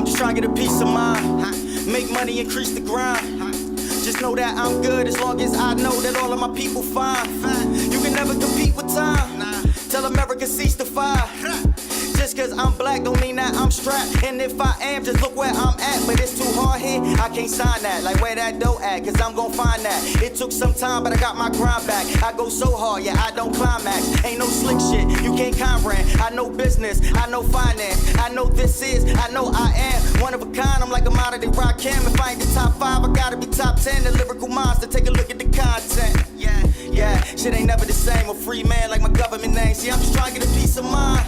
I'm just trying to get a peace of mind. Make money, increase the grind. Just know that I'm good as long as I know that all of my people fine. You can never compete with time. Tell America cease to fire. Just cause I'm black don't mean that I'm strapped. And if I am, just look where I'm at. But it's too hard here, I can't sign that. Like where that dough at, cause I'm gon' find that. It took some time, but I got my grind back. I go so hard, yeah, I don't climax. Ain't no slick shit, you can't comprehend. I know business, I know finance. I know this is, I know I am one of a kind, I'm like a modern day rock cam. If I ain't the top 5, I gotta be top 10. The lyrical monster, take a look at the content. Yeah, shit ain't never the same. A free man like my government name. See, I'm just trying to get a peace of mind.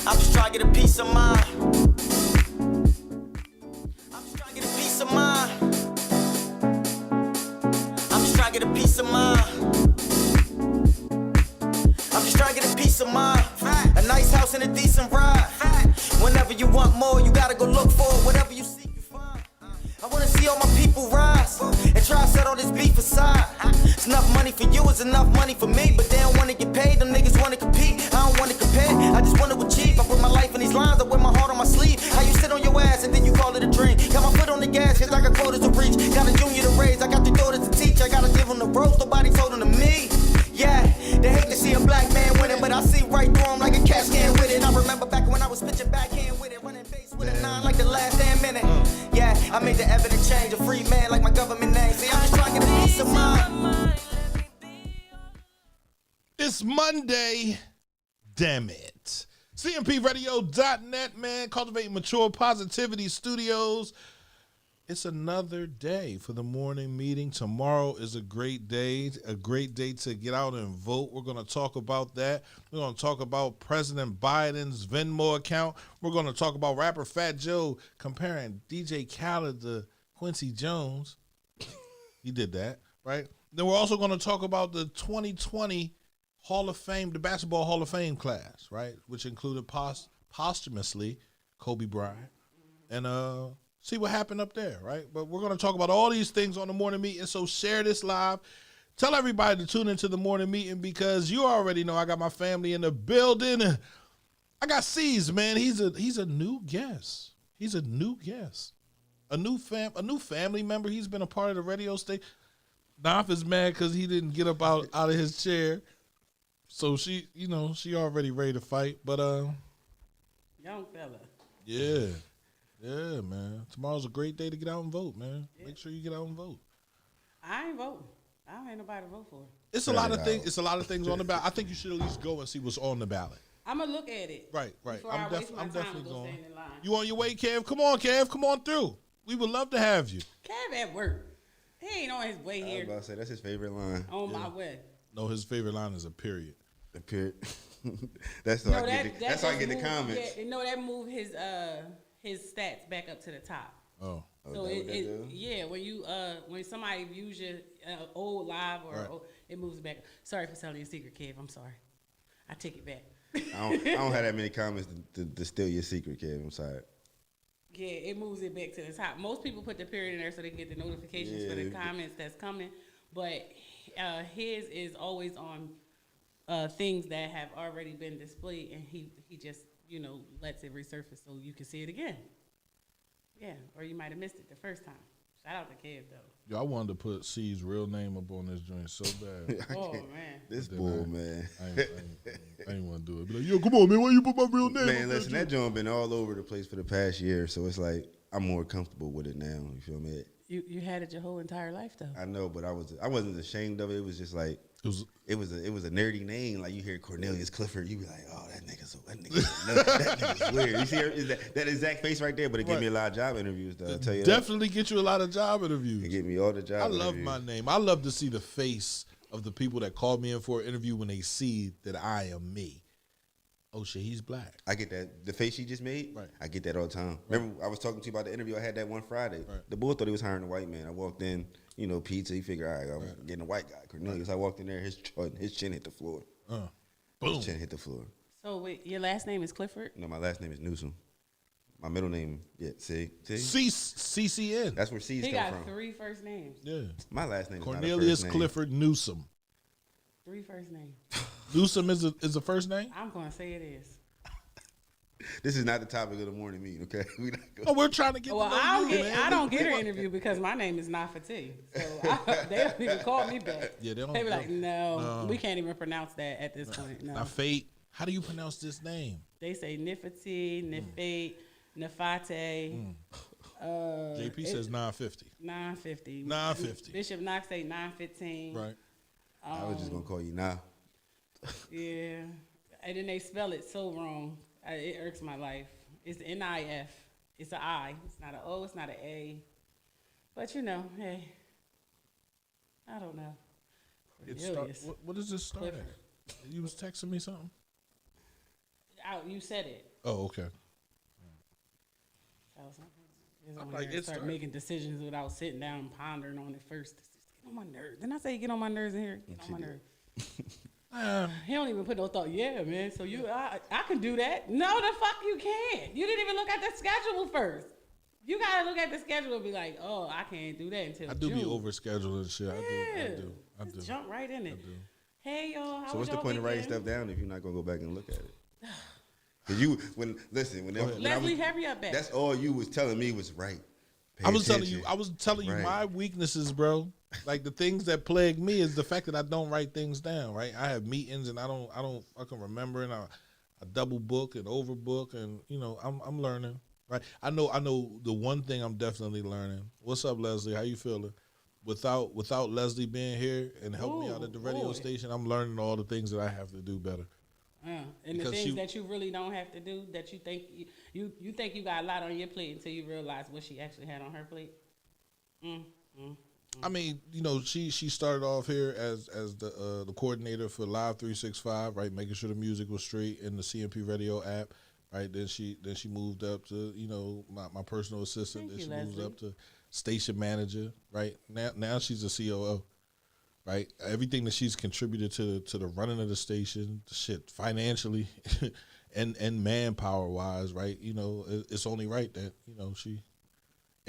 I'm just trying to get a peace of mind. I'm just trying to get a peace of mind. I'm just trying to get a peace of mind. I'm just trying to get a peace of mind. A nice house and a decent ride. Whenever you want more, you gotta go look for it. Whatever you seek, you find. I wanna see all my people rise and try to set all this beef aside. It's enough money for you, it's enough money for me. But they don't wanna get paid, them niggas wanna compete. I don't wanna compare, I just wanna achieve. I put my life in these lines, I wear my heart on my sleeve. How you sit on your ass and then you call it a dream. Got my foot on the gas, cause I got quotas to reach. Got a junior to raise, I got the daughters to teach. I gotta give them the ropes, nobody told them to me. Yeah, they hate to see a black man winning, but I see right through them like a cat scan with it. I remember back when I was pitching backhand with it, running base with a 9 like the last damn minute. Yeah, I made the evident change, a free man like my government name. See, I'm just trying to get a peace of mind. It's Monday, damn it. CMPRadio.net, man, cultivating mature positivity studios. It's another day for the morning meeting. Tomorrow is a great day to get out and vote. We're going to talk about that. We're going to talk about President Biden's Venmo account. We're going to talk about rapper Fat Joe comparing DJ Khaled to Quincy Jones. He did that, right? Then we're also going to talk about the 2020 Hall of Fame, the Basketball Hall of Fame class, right? Which included posthumously Kobe Bryant. And see what happened up there, right? But we're going to talk about all these things on the morning meeting, so share this live. Tell everybody to tune into the morning meeting because you already know I got my family in the building. I got C's, man. He's a new guest. He's a new guest. A new family member. He's been a part of the radio station. Naf is mad because he didn't get up out of his chair. So she already ready to fight. But young fella. Yeah. Yeah, man. Tomorrow's a great day to get out and vote, man. Yeah. Make sure you get out and vote. I ain't voting. I don't have nobody to vote for. It's a lot of things. It's a lot of things on the ballot. I think you should at least go and see what's on the ballot. I'm gonna look at it. Right. I'm definitely going. In line. You on your way, Kev? Come on, Kev. Come on through. We would love to have you. Kev at work. He ain't on his way here. I was about to say that's his favorite line. On my way. No, his favorite line is a period. A period. That's how I get the comments. Yeah, that move his stats back up to the top. Oh. So when somebody views your old live or old, it moves it back. Sorry for telling you a secret, Kev. I'm sorry. I take it back. I don't have that many comments to steal your secret, Kev. I'm sorry. Yeah, it moves it back to the top. Most people put the period in there so they get the notifications for the comments that's coming. But his is always on things that have already been displayed, and he just lets it resurface so you can see it again. Yeah, or you might have missed it the first time. Shout out to Kev, though. Yo, I wanted to put C's real name up on this joint so bad. Oh, man. This bull, man. I ain't want to do it. Be like, yo, come on, man. Why you put my real name Man, listen, that joint been all over the place for the past year, so it's like I'm more comfortable with it now. You feel me? You had it your whole entire life, though. I know, but I wasn't ashamed of it. It was just like it was a nerdy name. Like you hear Cornelius Clifford, you be like, oh, that nigga's weird. You see that exact face right there, but it gave me a lot of job interviews, though. I'll tell you definitely get you a lot of job interviews. It get me all the job interviews. I love my name. I love to see the face of the people that call me in for an interview when they see that I am me. Oh shit, he's black. I get that. The face she just made, right. I get that all the time. Right. Remember, I was talking to you about the interview I had that one Friday. Right. The bull thought he was hiring a white man. I walked in, pizza. He figured, all right, I'm getting a white guy. Cornelius, I walked in there, his chin hit the floor. Boom. His chin hit the floor. So wait, your last name is Clifford? No, my last name is Newsom. My middle name, CCN. That's where C's come from. He got 3 first names. Yeah. My last name is Cornelius not a first name. Clifford Newsom. 3 first names. Newsom is a first name? I'm going to say it is. This is not the topic of the morning meeting, okay? We not Oh, going. we're trying to get. Well, to know I you, don't get her interview because my name is Nafati. So they don't even call me back. Yeah, they don't. They be like, no, we can't even pronounce that at this point. No. Now, Fate. How do you pronounce this name? They say Nifati, Nifate, Nafate. JP says 950. 950. 950. Bishop Knox say 915. Right. I was just gonna call you now. Yeah. And then they spell it so wrong. It irks my life. It's NIF. It's an I. It's not an O. It's not an A. But you know, hey, I don't know. Cornelius. What does this start Clifford. at? You was texting me something? You said it. Oh, okay. I was I'm like, like, it's start start- making decisions without sitting down and pondering on it first. It's just get on my nerves. Didn't I say get on my nerves in here? Get on my nerves. He don't even put no thought. Yeah, man. So I can do that. No, the fuck you can't. You didn't even look at the schedule first. You gotta look at the schedule and be like, oh, I can't do that until I do June. be over scheduling shit. Yeah. I do. Just jump right in it. I do. Hey, y'all. How So was what's the y'all point of writing weekend? stuff down if you're not gonna go back and look at it? Cause you when Leslie, hurry up back. that's all you was telling me was right. Pay I was attention. telling you Right. my weaknesses, bro. Like the things that plague me is the fact that I don't write things down, right? I have meetings and I don't fucking remember, and I double book and overbook, and you know, I'm learning, right? I know the one thing I'm definitely learning. What's up, Leslie? How you feeling? Without Leslie being here and helping me out at the radio boy. station, I'm learning all the things that I have to do better. And the Because things she- that you really don't have to do, that you think you think you got a lot on your plate until you realize what she actually had on her plate. I mean, you know, she started off here as the coordinator for Live 365, right, making sure the music was straight in the CMP Radio app, right. Then she moved up to, you know, my personal assistant. Thank Then you, she moves Leslie. up to station manager, right. Now she's a COO, right. Everything that she's contributed to the running of the station, the shit financially, and manpower wise, right. You know, it's only right that, you know,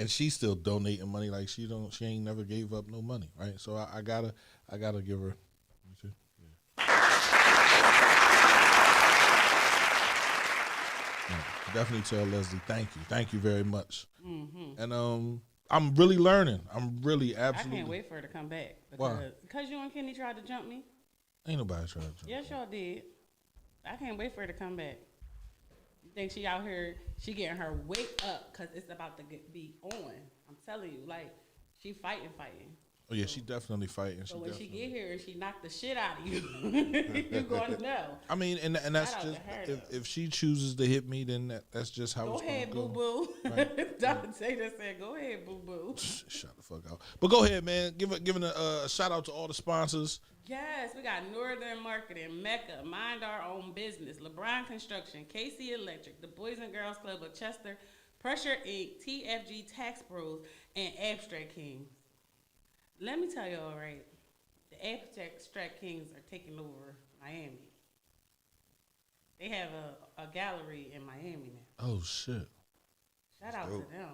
she's still donating money, like she ain't never gave up no money, right? So I gotta give her. Yeah, definitely tell Leslie thank you very much. And I'm really learning. I'm really I absolutely. can't wait for her to come back. Why? Because you and Kenny tried to jump me. Ain't nobody trying to. Yes, y'all did. I can't wait for her to come back. You think she out here, she getting her weight up because it's about to be on. I'm telling you, like, she fighting. Oh yeah, she definitely fighting. So when she get here and she knock the shit out of you, you gonna know. I mean, and that's Shout out just to her, if she chooses to hit me, then that's just how Go it's ahead, gonna boo go. boo. Dante just said, "Go ahead, boo boo." Shut the fuck out. But go ahead, man. Giving a shout out to all the sponsors. Yes, we got Northern Marketing, Mecca, Mind Our Own Business, LeBron Construction, KC Electric, the Boys and Girls Club of Chester, Pressure Inc., TFG Tax Pros, and Abstract Kings. Let me tell y'all, right, the Abstract Kings are taking over Miami. They have a gallery in Miami now. Oh shit. Shout out dope. to them.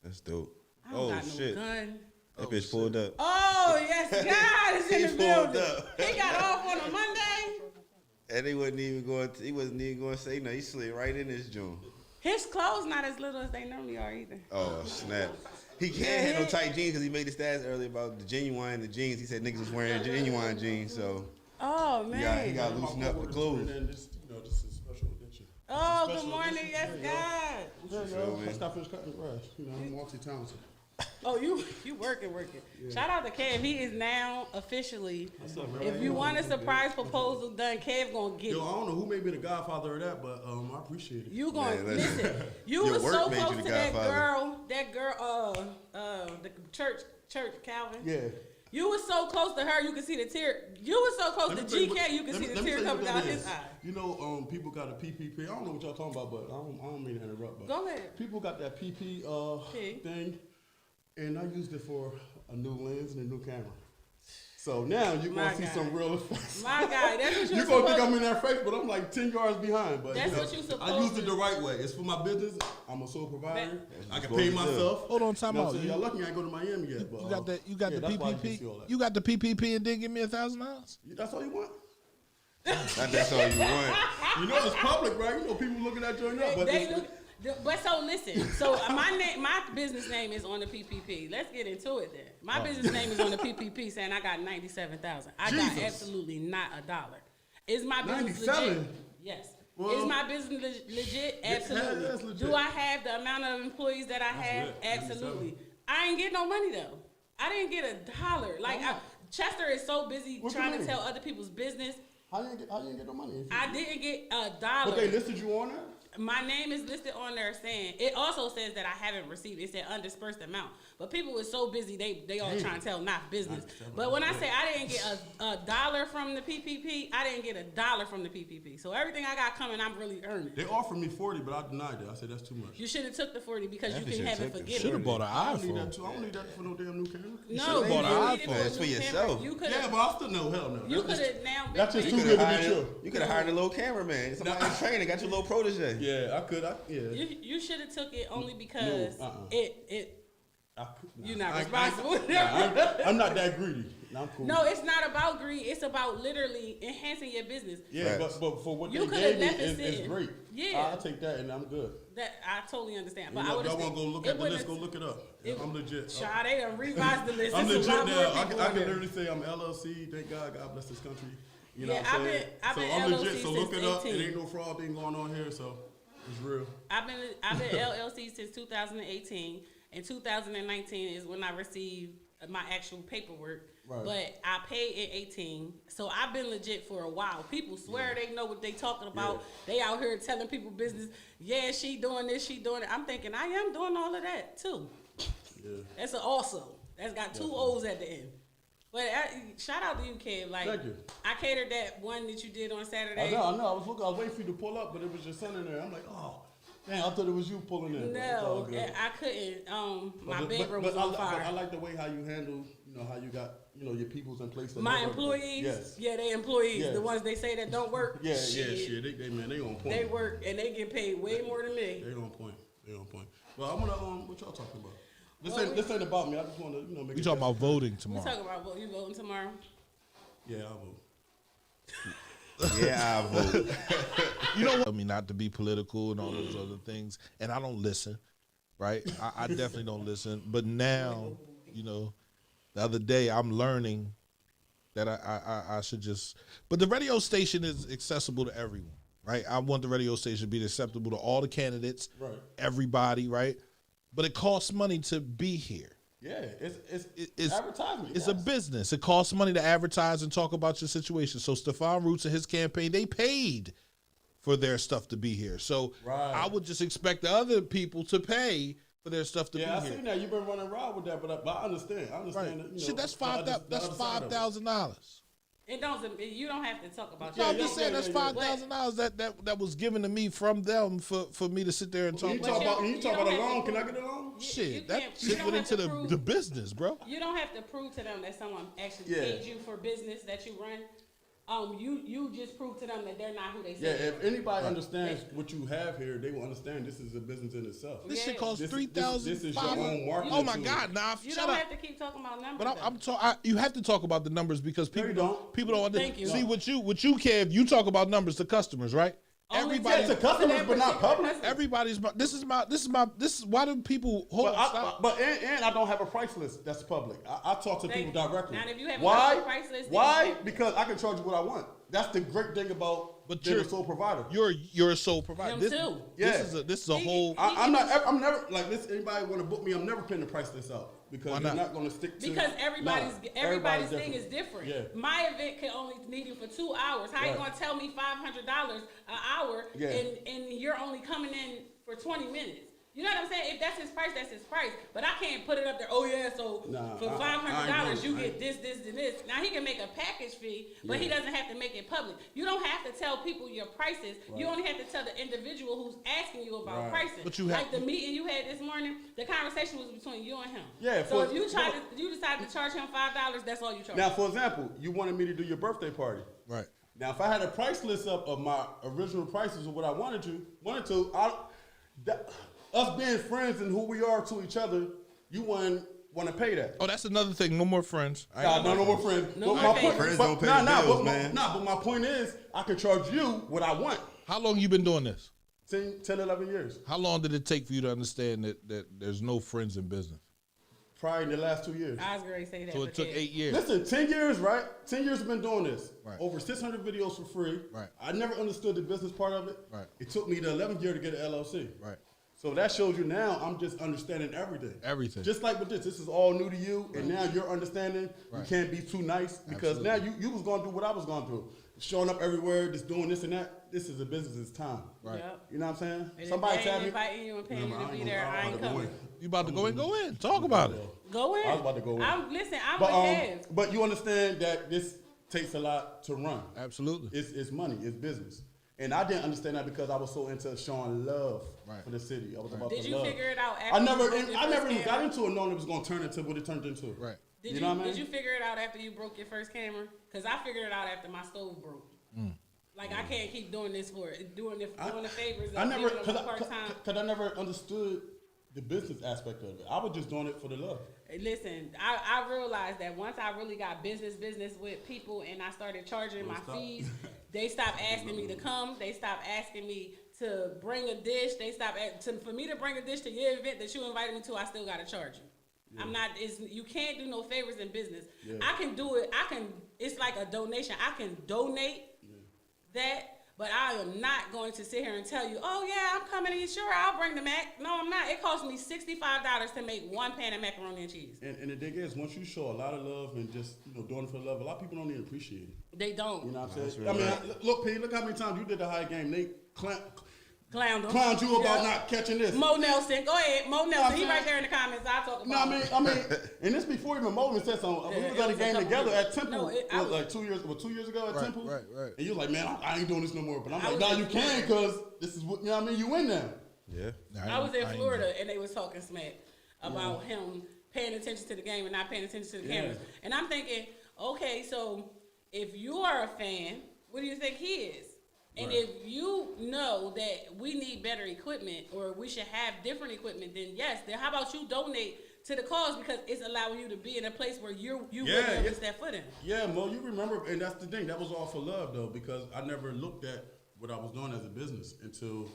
That's dope. I don't Oh got no shit. gun. That bitch pulled up. Oh, yes, God is in He the pulled building. up. He got off on a Monday. And he wasn't even going to say no. He slid right in his joint. His clothes not as little as they normally are either. Oh, snap. He can't have no tight jeans because he made the stats earlier about the Genuine, the jeans. He said niggas was wearing Genuine jeans, so Oh, man. he got to loosen up the clothes. This is a special edition. Oh, good morning, yes, God. You feel me? I stopped finished cutting the grass. You know, I'm multi-talented. Oh, you working. Shout out to Kev. He is now officially, if you want a surprise proposal done, Kev gonna get Yo, I it. don't know who made me the godfather of that, but I appreciate it. You gonna, Man, listen. listen, you Your was work so made you close the to that godfather. girl, the church Calvin. Yeah. You was so close to her, you could see the tear. You was so close Let to me tell you GK, you could see the let me tear tell you coming what down that his is. eye. You know, people got a PPP. I don't know what y'all talking about, but I don't mean to interrupt. But Go ahead. People got that PP Okay. thing, and I used it for a new lens and a new camera. So now you're My gonna see God. some real effects. My God, that's what you You're were gonna think supposed I'm in that face, but I'm like 10 yards behind. But That's you know, what you I supposed used it to the right way. It's for my business. I'm a sole provider. I can supposed pay to do. myself. Hold on, time You know out. what I'm saying? Y'all lucky I ain't go to Miami yet. But, You got the yeah, that's why you can see all PPP. that. You got the PPP and didn't give me $1,000. That's all you want? That's all you want. You know it's public, right? You know people looking at you now. But They look, but so listen. So my business name is on the PPP. Let's get into it then. My business name is on the PPP, saying I got $97,000. I got Jesus. absolutely not a dollar. Is my business 97? legit? Yes. Well, is my business legit? Absolutely. that's legit. Do I have the amount of employees that I have? lit. Absolutely. I ain't get no money though. I didn't get a dollar. Like Chester is so busy What you trying to mean? tell other people's business. How you didn't get no money? I didn't get a dollar. But they listed you on there? My name is listed on there saying, it also says that I haven't received, it said undispersed amount. But people were so busy, they all trying to tell not business. But when I say I didn't get a dollar from the PPP, I didn't get a dollar from the PPP. So everything I got coming, I'm really earning. They offered me 40, but I denied it. I said that's too much. You should have took the 40 because you Definitely can have it should've for took it. Should have giving. bought an I don't need that iPhone. too. I don't need that for no damn new camera. No, should've bought an you iPhone. needed for a That's for new yourself. camera. You could Yeah, have. but I still know. Hell no. You could have now been. That's just paying- too good to be true. You could have hired a little cameraman. Somebody in training, got your little protege. Yeah, I could. Yeah. You should have took it only because it. You're not I- responsible. I'm not that greedy. No, I'm cool. No, it's not about greed. It's about literally enhancing your business. Yeah, Facts. but for what You they coulda gave me, left it it's sitting. great. Yeah. I'll take that and I'm good. That I totally understand. You But know, I would y'all want to go look at the list, go look it up. it- I'm legit. Child, they done revised the list. I'm It's legit a lot now. more I people can on there. literally say I'm LLC. Thank God. God bless this country. You know Yeah, what I'm I've saying? been So I'm LLC legit. So look since it up. 18. It ain't no fraud thing going on here. So it's real. I've been LLC since 2018. And 2019 is when I received my actual paperwork. Right. But I paid in 18. So I've been legit for a while. People swear they know what they talking about. They out here telling people business. Yeah, she doing this, she doing it. I'm thinking I am doing all of that too. Yeah. That's an also. That's got two O's at the end. But shout out to you, kid. Like, Thank you. I catered that one that you did on Saturday. I know. I was waiting for you to pull up, but it was your son in there. I'm like, oh, damn, I thought it was you pulling in. but it's all No, good. I couldn't. My But- bedroom but was on But fire. I like the way how you handle, how you got, your peoples in place. that My know everything. employees, Yes. yeah, they employees. Yes. The ones they say that don't work. Yeah, shit. They on point. They work and they get paid way more than me. They on point. Well, I wanna what y'all talking about? Well, This ain't about me. I just wanna make. We it talking about voting We tomorrow. talking about what you voting tomorrow? Yeah, I vote. Yeah, I vote. You know what? I mean, not to be political and all those other things, and I don't listen, right? I definitely don't listen. But now, the other day I'm learning that I should just. But the radio station is accessible to everyone, right? I want the radio station to be acceptable to all the candidates, Right. everybody, right? But it costs money to be here. Yeah, It's advertisement. It's a yes. business. It costs money to advertise and talk about your situation. So Stephon Roots and his campaign, they paid for their stuff to be here. So Right. I would just expect the other people to pay for their stuff to Yeah, I be see here. that you've been running around with that, but I understand. I understand. Right. That, Shit, that's the other side of it. $5,000. It don't. You don't have to talk about. No, your I'm just saying that's yeah. $5,000 that was given to me from them for me to sit there and talk When you about. talk about, you talk don't about a have to loan, can I prove- get a loan? You Shit, can't- that you shit don't went have into to prove- the business, bro. You don't have to prove to them that someone actually Yeah. paid you for business that you run. You just prove to them that they're not who they Yeah, say. if anybody understands what you have here, they will understand this is a business in itself. This Yeah. shit costs This is $3,500. your own marketing Oh my tool. God, nah, You shut don't up. have to keep talking about numbers. But though. you have to talk about the numbers because people you don't. people don't Thank you. see what you care. If you talk about numbers to customers, right? Only Everybody, to customers, but not public. everybody's. This is why do people hold? Stop. And I don't have a price list that's public. I talk to Thank people you. directly. Now, if you have a Why? public price list, then Why? you- Because I can charge you what I want. That's the great thing about being a sole provider. You're a sole provider. Him This, too. Yeah. this is a whole. I'm never like this. Anybody want to book me? I'm never putting the price list out because Why you're not? not going to stick to. Because everybody's thing different. is different. Yeah. My event can only need you for 2 hours. How you Right. gonna tell me $500 an hour Yeah. and you're only coming in for 20 minutes? You know what I'm saying? If that's his price, that's his price. But I can't put it up there. Oh yeah, so Nah, for I $500 ain't you doing get this, and this. Now he can make a package fee, but he Yeah. doesn't have to make it public. You don't have to tell people your prices. You only have to tell the individual who's asking you about Right. pricing. But you like have- the meeting you had this morning, the conversation was between you and him. Yeah, So for- if you decide to charge him $5, that's all you charge. Now, for example, you wanted me to do your birthday party. Right. Now, if I had a price list up of my original prices of what I wanted to, us being friends and who we are to each other, you wouldn't want to pay that. Oh, that's another thing. No more friends. No more friends. No But more my friends. Friends don't pay the bills, man. But my point is, I can charge you what I want. How long you been doing this? 10, 11 years. How long did it take for you to understand that there's no friends in business? Probably in the last 2 years. I was going to say that. So it took 8 years. Listen, 10 years, right? 10 years I've been doing this. Right. Over 600 videos for free. Right. I never understood the business part of it. Right. It took me the 11th year to get an LLC. Right. So that shows you now I'm just understanding everything. Everything. Just like with this is all new to you, and now you're understanding you Right. can't be too nice because now you was going to do what I was going to do. Showing up everywhere, just doing this and that. This is a business, it's time. Right. Yep. You know what I'm saying? And Somebody if they tell ain't me. inviting you and paying you to be there, I ain't about to go coming. in. You about to go in? Go in. Talk about it. Go in. I was about to go in. I'm with But Kev. but you understand that this takes a lot to run. Absolutely. It's money, it's business. And I didn't understand that because I was so into showing love Right. for the city. I was about Did to you love. figure it out after I you never broke your I never first even got camera? into it knowing it was gonna turn into what it turned into. Right. Did You know what I mean? Did you figure it out after you broke your first camera? Because I figured it out after my stove broke. Like I can't keep doing this doing the favors. I never giving them part time. cause I never understood the business aspect of it. I was just doing it for the love. Listen, I realized that once I really got business with people and I started charging my fees, they stopped asking me to come. They stopped asking me to bring a dish. They stopped for me to bring a dish to your event that you invited me to. I still got to charge you. Yeah. I'm not. You can't do no favors in business. Yeah. I can do it. It's like a donation. I can donate that. But I am not going to sit here and tell you, oh yeah, I'm coming in. Sure, I'll bring the mac. No, I'm not. It cost me $65 to make one pan of macaroni and cheese. And the thing is, once you show a lot of love and just doing it for love, a lot of people don't even appreciate it. They don't. You know what I'm saying? I mean, look, P, look how many times you did the high game. They clowned you about not catching this. Mo Nelson, go ahead. Mo Nelson, he right there in the comments. I'll talk about it. I mean, and this before even Mo even said something. We was at a game together at Temple, like 2 years ago at Temple. Right. And you was like, man, I ain't doing this no more. But I'm like, no, you can because this is what, you know what I mean? You win now. Yeah. I was in Florida and they was talking smack about him paying attention to the game and not paying attention to the cameras. And I'm thinking, okay, so if you are a fan, what do you think he is? And if you know that we need better equipment or we should have different equipment, then yes. Then how about you donate to the cause because it's allowing you to be in a place where you will be able to step foot in. Yeah, Mo, you remember, and that's the thing. That was all for love though, because I never looked at what I was doing as a business until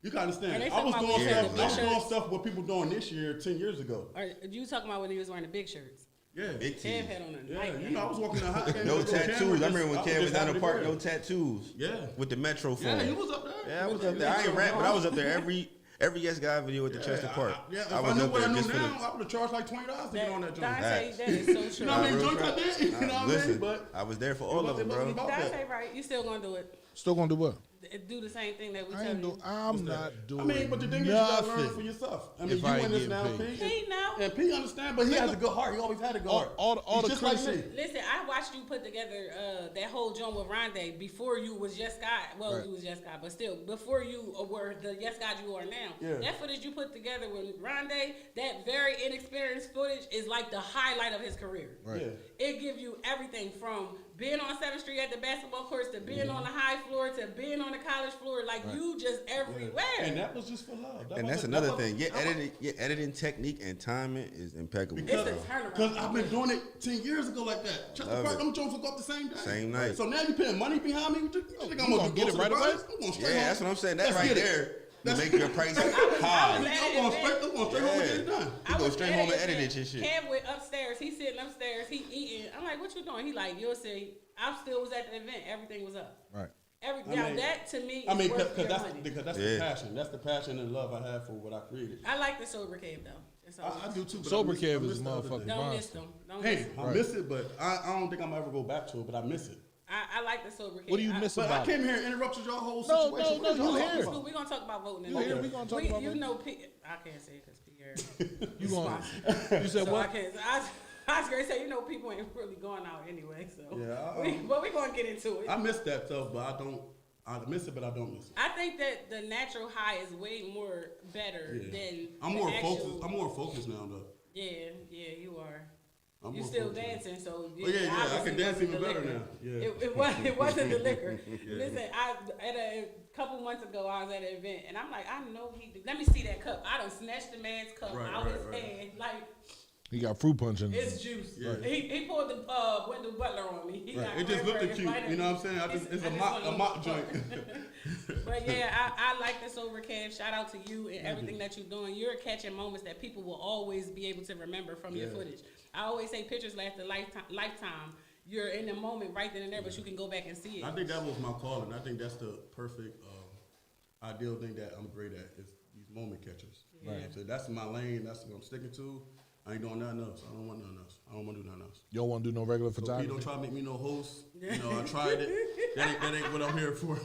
you can understand. I was doing stuff what people doing this year 10 years ago. Are you talking about when he was wearing the big shirts? Yeah, big Kev had on a yeah. You know, I was walking down high. No tattoos. I remember when Kev was down the park. No tattoos. Yeah, with the Metro phone. Yeah, you was up there. Yeah, I was up there. I ain't rap, but I was up there every Yes Guy video at the Chester Park. Yeah, if I I was knew up what there I knew just for now, I would have charged like $20 to get on that joint. Dante, that is so true. You know what I mean? Joints I did. You know what I mean? Listen, But I was there for all of them, bro. Dante, right? You still gonna do it? Still gonna do what? Do the same thing that we I tell ain't you. I'm not doing. I mean, but the thing is, you gotta learn for yourself. I mean, if you I in ain't this now, getting P. He know. And P understand, but he has a good heart. He always had a good heart. All the just like criticism. me. Listen, I watched you put together that whole joint with Rondé before you was Yes God. Well, Right. you was Yes God, but still, before you were the Yes God you are now. Yeah. That footage you put together with Rondé, that very inexperienced footage is like the highlight of his career. Right. Yeah. It gives you everything from being on 7th Street at the basketball courts to being on the high floor to being on the college floor. Like, you just everywhere. And that was just for love. And that's another thing. Your editing technique and timing is impeccable. It's a turnaround. Because I've been doing it 10 years ago like that. Chester Love Park, it. them joints will go up the same day. Same night. So now you putting money behind me? What you think I'm gonna get it right away? Yeah, that's what I'm saying. That Let's right get it. there will make your price I high. was I'm going straight home and get it done. You go straight home and edit it and shit. Kev went upstairs. He's sitting upstairs. He eating. I'm like, what you doing? He like, you'll see. I still was at the event. Everything was up. Right. That to me is I mean, worth your because money. that's the passion. That's the passion and love I have for what I created. I like the sober Kev though. That's all. I do too. But Sober I miss Kev the is a other motherfucker. thing. Don't miss them. Don't miss Hey, them. I miss it, but I don't think I'm ever go back to it. But I miss it. I like the sober Kev. What do you miss But I about it? came here and interrupted your whole No, situation. no, What you y'all here. talking about? We're gonna talk about voting. You here? We gonna talk about You voting. know, I can't say it because Pierre. You going? You said So what? I can't. I was gonna say, you know, people ain't really going out anyway. So Yeah, but we're gonna get into it. I miss that stuff, but I don't. I miss it, but I don't miss it. I think that the natural high is way more better than I'm the more actual, focused. I'm more focused now, though. Yeah, you are. I'm You more still focused now. dancing, so Oh, yeah, I obviously can dance wasn't even the better liquor. now. Yeah. It wasn't the liquor. Listen, at a couple months ago, I was at an event, and I'm like, I know he did. Let me see that cup. I done snatched the man's cup out his hand, like, He got fruit punch in It's juice. Yeah. He pulled the Wendell Butler on me. He got It just looked cute. right You know what I'm saying? It's a mock joint. But yeah, I like this over, Kev. Shout out to you and everything that you're doing. You're catching moments that people will always be able to remember from your footage. I always say pictures last a lifetime. You're in the moment right then and there, but you can go back and see it. I think that was my calling. I think that's the perfect, ideal thing that I'm great at is these moment catchers. Yeah. Right. So that's my lane. That's what I'm sticking to. I ain't doing nothing else. I don't want nothing else. I don't want to do nothing else. You don't want to do no regular So photography? don't try to make me no host. You know, I tried it. That ain't what I'm here for.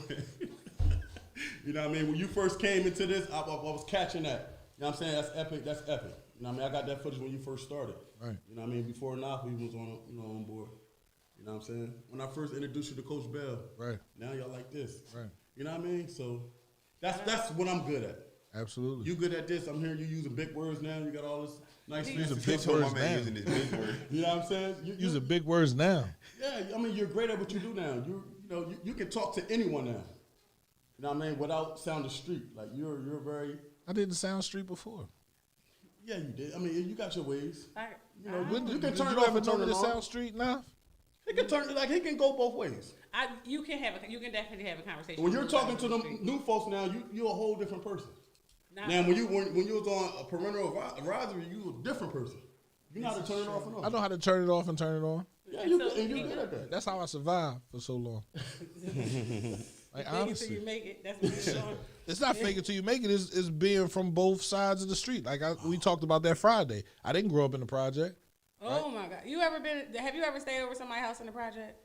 You know what I mean? When you first came into this, I was catching that. You know what I'm saying? That's epic. That's epic. You know what I mean? I got that footage when you first started. Right. You know what I mean? Before Nafi was on board. You know what I'm saying? When I first introduced you to Coach Bell. Right. Now y'all like this. Right. You know what I mean? So that's what I'm good at. Absolutely. You good at this. I'm hearing you using big words now. You got all this nice Using fancy big stuff. words My man now. using his big word. You know what I'm saying? Using big words now. Yeah, I mean, you're great at what you do now. You can talk to anyone now. You know what I mean? Without sounding street. Like you're very. I didn't sound street before. Yeah, you did. I mean, you got your ways. You know, When you did can turn you it off ever and know turn me it to on. sound street now? He can turn like he can go both ways. You can definitely have a conversation. When you're with talking somebody to on the them street. new folks now, you're a whole different person. Now, Now, when you was on a parental advisory, you a different person. You know how to turn it off and on. I know how to turn it off and turn it on. Yeah, you're good at that. That's how I survived for so long. Like, fake it till honestly. you make it. That's what you're showing. It's not fake it till you make it. It's being from both sides of the street. Like we talked about that Friday. I didn't grow up in the project. Oh my God! Have you ever stayed over somebody's house in the project?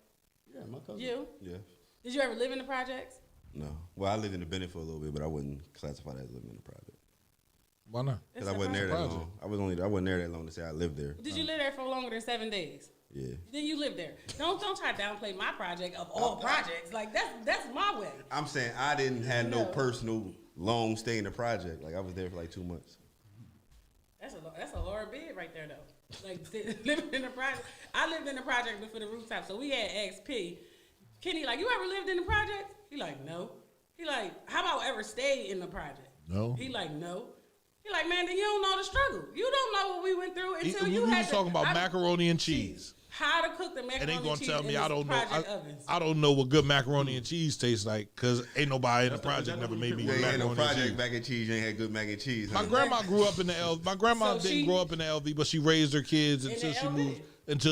Yeah, my cousin. You? Yeah. Did you ever live in the projects? No. Well, I lived in the Bennett for a little bit, but I wouldn't classify that as living in the project. Why not? Because I wasn't there that long. I wasn't there that long to say I lived there. Did you live there for longer than 7 days? Yeah. Then you live there. Don't try to downplay my project of all projects. Like that's my way. I'm saying I didn't have no personal long stay in the project. Like I was there for like 2 months. That's a lower bid right there though. Like living in the project. I lived in the project before the rooftop, so we had XP. Kenny, like, you ever lived in the project? He like, no. He like, how about ever stayed in the project? No. He like, no. He like, man, then you don't know the struggle. You don't know what we went through until We you was had talking about macaroni and cheese. How to cook the macaroni And they gonna and cheese tell me in I this don't know. project ovens. I don't know what good macaroni and cheese tastes like because ain't nobody in the project never made me You ain't had macaroni no and project cheese. mac and cheese. You ain't had good mac and cheese. My Huh? grandma grew up in the LV. My grandma So didn't she- grow up in the LV, but she raised her kids In until the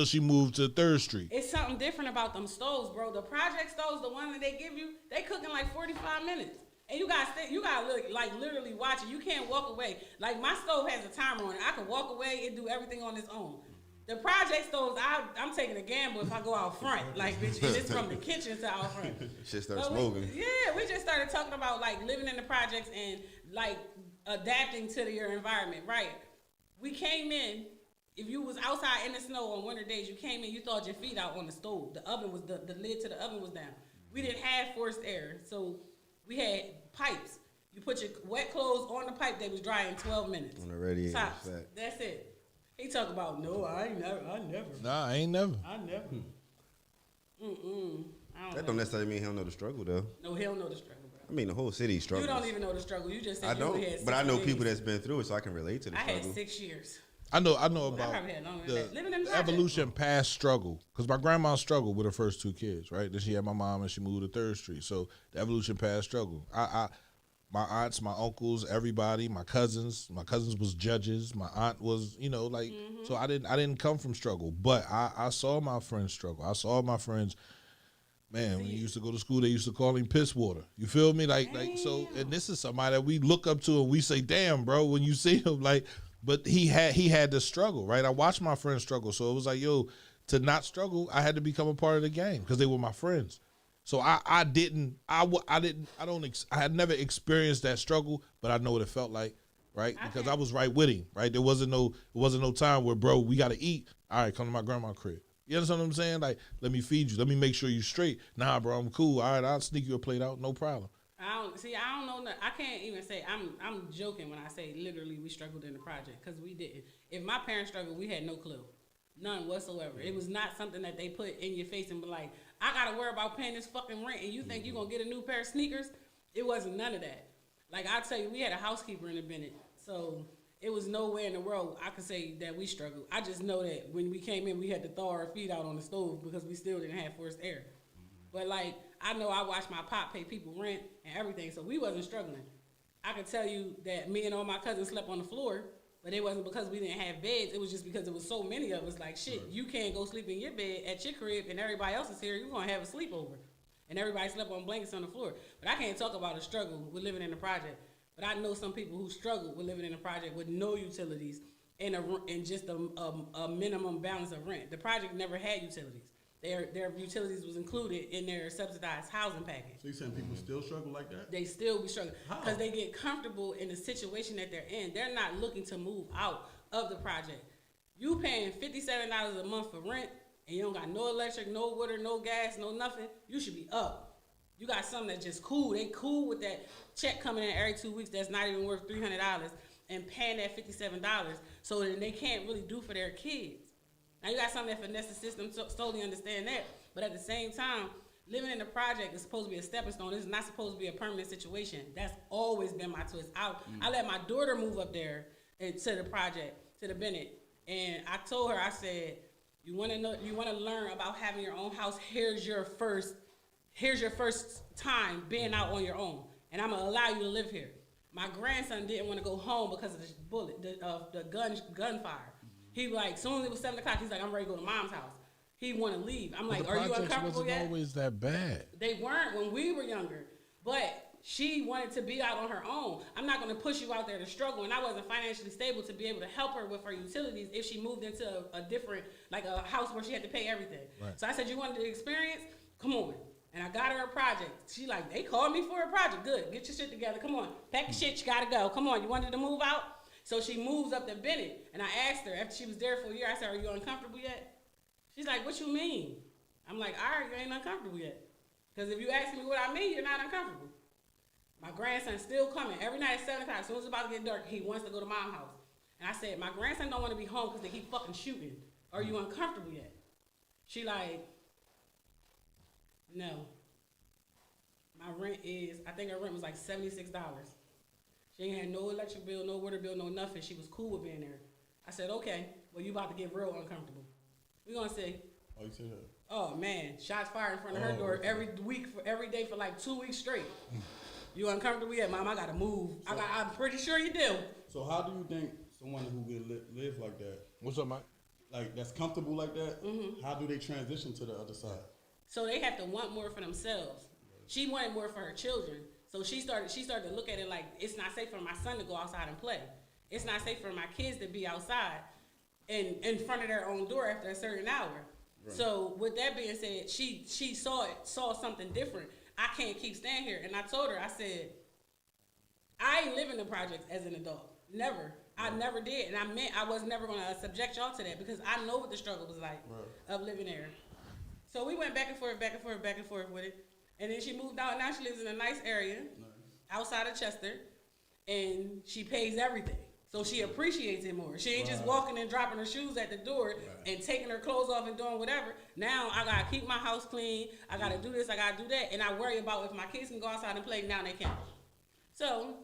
she LV. moved to 3rd Street. It's something different about them stoves, bro. The project stoves, the one that they give you, they cook in like 45 minutes. And you gotta look, like literally watch it. You can't walk away. Like my stove has a timer on it. I can walk away and do everything on its own. The project stoves, I'm taking a gamble if I go out front. Like, bitch, and it's from the kitchen to out front. Shit start But smoking. we just started talking about like living in the projects and like adapting to your environment, right? We came in. If you was outside in the snow on winter days, you came in, you thawed your feet out on the stove. The oven was the lid to the oven was down. We didn't have forced air, so we had pipes. You put your wet clothes on the pipe, they was dry in 12 minutes. On the radiator, Tops. fact. That's it. He talk about no, I never. Nah, I ain't never. I never. I That don't don't know. necessarily mean he don't know the struggle though. No, he don't know the struggle, bro. I mean the whole city You struggles. don't even know the struggle. You just said I you don't, only had but I 60 know days. people that's been through it, so I can relate to the I struggle. had 6 years. I know about probably had longer than that. Living in the the project. evolution past struggle. Because my grandma struggled with her first 2 kids, right? Then she had my mom and she moved to 3rd Street. So the evolution past struggle. My aunts, my uncles, everybody, my cousins was judges. My aunt was, so I didn't come from struggle. But I saw my friends struggle. I saw my friends, man, when you used to go to school, they used to call him piss water. You feel me? Like so, and this is somebody that we look up to and we say, damn, bro, when you see him, like, but he had to struggle, right? I watched my friends struggle. So it was like, yo, to not struggle, I had to become a part of the game because they were my friends. So I had never experienced that struggle, but I know what it felt like, right? Because I was right with him, right? There wasn't no time where, bro, we got to eat. All right, come to my grandma's crib. You understand what I'm saying? Like, let me feed you. Let me make sure you straight. Nah, bro, I'm cool. All right, I'll sneak you a plate out. No problem. I don't know. I can't even say. I'm joking when I say literally we struggled in the project because we didn't. If my parents struggled, we had no clue, none whatsoever. It was not something that they put in your face and be like, I gotta worry about paying this fucking rent, and you think you gonna get a new pair of sneakers? It wasn't none of that. Like I tell you, we had a housekeeper in the Bennett, so it was nowhere in the world I could say that we struggled. I just know that when we came in, we had to thaw our feet out on the stove because we still didn't have forced air. But like, I know I watched my pop pay people rent and everything, so we wasn't struggling. I can tell you that me and all my cousins slept on the floor, but it wasn't because we didn't have beds. It was just because there was so many of us. Like, shit, you can't go sleep in your bed at your crib and everybody else is here. You're going to have a sleepover. And everybody slept on blankets on the floor. But I can't talk about a struggle with living in a project. But I know some people who struggle with living in a project with no utilities and just a minimum balance of rent. The project never had utilities. Their utilities was included in their subsidized housing package. So you saying people still struggle like that? They still be struggling because they get comfortable in the situation that they're in. They're not looking to move out of the project. You paying $57 a month for rent and you don't got no electric, no water, no gas, no nothing. You should be up. You got something that's just cool. They cool with that check coming in every 2 weeks that's not even worth $300 and paying that $57 so that they can't really do for their kids. Now, you got something that finesse the system, totally understand that. But at the same time, living in the project is supposed to be a stepping stone. This is not supposed to be a permanent situation. That's always been my twist. I let my daughter move up there to the project, to the Bennett. And I told her, I said, you want to learn about having your own house. Here's your first time being out on your own. And I'm going to allow you to live here. My grandson didn't want to go home because of the gunfire. He like, soon as it was 7 o'clock, he's like, I'm ready to go to mom's house. He want to leave. I'm like, are you uncomfortable yet? Wasn't always that bad. They weren't when we were younger, but she wanted to be out on her own. I'm not going to push you out there to struggle, and I wasn't financially stable to be able to help her with her utilities if she moved into a different, like a house where she had to pay everything. Right. So I said, you wanted the experience? Come on. And I got her a project. She like, they called me for a project. Good, get your shit together. Come on, pack your shit, you got to go. Come on, you wanted to move out? So she moves up to Bennett, and I asked her, after she was there for a year, I said, are you uncomfortable yet? She's like, what you mean? I'm like, all right, you ain't uncomfortable yet. Because if you ask me what I mean, you're not uncomfortable. My grandson's still coming. Every night at 7 o'clock, as soon as it's about to get dark, he wants to go to mom's house. And I said, my grandson don't want to be home because they keep fucking shooting. Are you uncomfortable yet? She like, no. My rent is, I think her rent was like $76. She ain't had no electric bill, no water bill, no nothing. She was cool with being there. I said, okay, well, you about to get real uncomfortable. We're going to see. Oh, you said that? Oh, man. Shots fired in front of her door every day for like 2 weeks straight. You uncomfortable yet, Mom? I got to move. So, I'm pretty sure you do. So how do you think someone who will live like that? What's up, Mike? Like, that's comfortable like that? Mm-hmm. How do they transition to the other side? So they have to want more for themselves. She wanted more for her children. So she started to look at it like, it's not safe for my son to go outside and play. It's not safe for my kids to be outside and in front of their own door after a certain hour. Right. So with that being said, she saw something different. I can't keep staying here. And I told her, I said, I ain't living the projects as an adult. Never. I never did. And I meant I was never going to subject y'all to that because I know what the struggle was like of living there. So we went back and forth with it. And then she moved out, and now she lives in a nice area outside of Chester, and she pays everything. So she appreciates it more. She ain't just walking and dropping her shoes at the door and taking her clothes off and doing whatever. Now I got to keep my house clean. I got to do this. I got to do that. And I worry about if my kids can go outside and play, now they can't. So,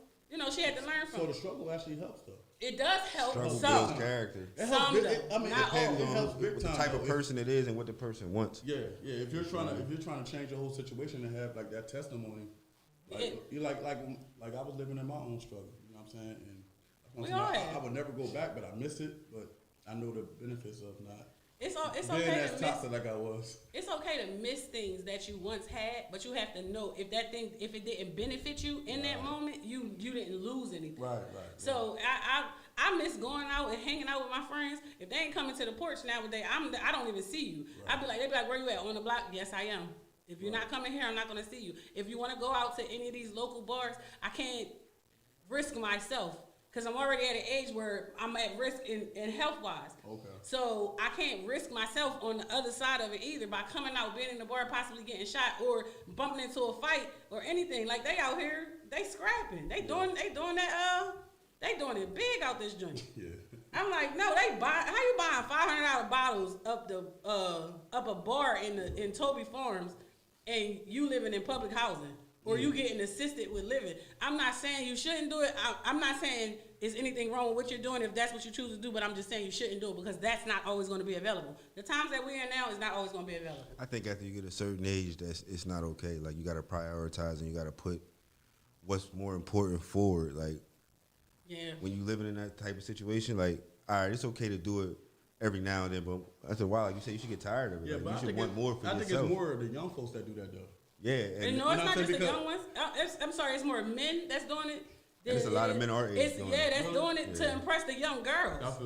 she had to learn from it. So the struggle actually helps, though. It does help Struggle some. builds character. Some, though. It depends on what the type of person it is and what the person wants. Yeah. If you're trying to change the whole situation and have like that testimony, you like I was living in my own struggle. You know what I'm saying? And I would never go back, but I miss it. But I know the benefits of not. It's being okay as toxic like I was. It's okay to miss things that you once had, but you have to know if it didn't benefit you in that moment, you didn't lose anything. Right. So I miss going out and hanging out with my friends. If they ain't coming to the porch nowadays, I don't even see you. Right. They be like, where you at? On the block? Yes, I am. If you're not coming here, I'm not gonna see you. If you want to go out to any of these local bars, I can't risk myself. Because I'm already at an age where I'm at risk in health-wise. Okay. So I can't risk myself on the other side of it either by coming out, being in the bar, possibly getting shot or bumping into a fight or anything. Like, they out here, they scrapping. They doing it big out this joint. Yeah. I'm like, no, how you buying $500 bottles up a bar in Toby Farms and you living in public housing? or you getting assisted with living. I'm not saying you shouldn't do it. I'm not saying is anything wrong with what you're doing if that's what you choose to do, but I'm just saying you shouldn't do it because that's not always going to be available. The times that we're in now is not always going to be available. I think after you get a certain age, it's not okay. Like, you got to prioritize and you got to put what's more important forward. Like, when you living in that type of situation, like, all right, it's okay to do it every now and then, but after a while, like you said, you should get tired of it. Yeah, like, but you should want more for yourself. I think it's more the young folks that do that, though. Yeah. And no, it's not just the young ones. I'm sorry, it's more men that's doing it. There's a lot of men our age doing it. That's doing it to impress the young girls.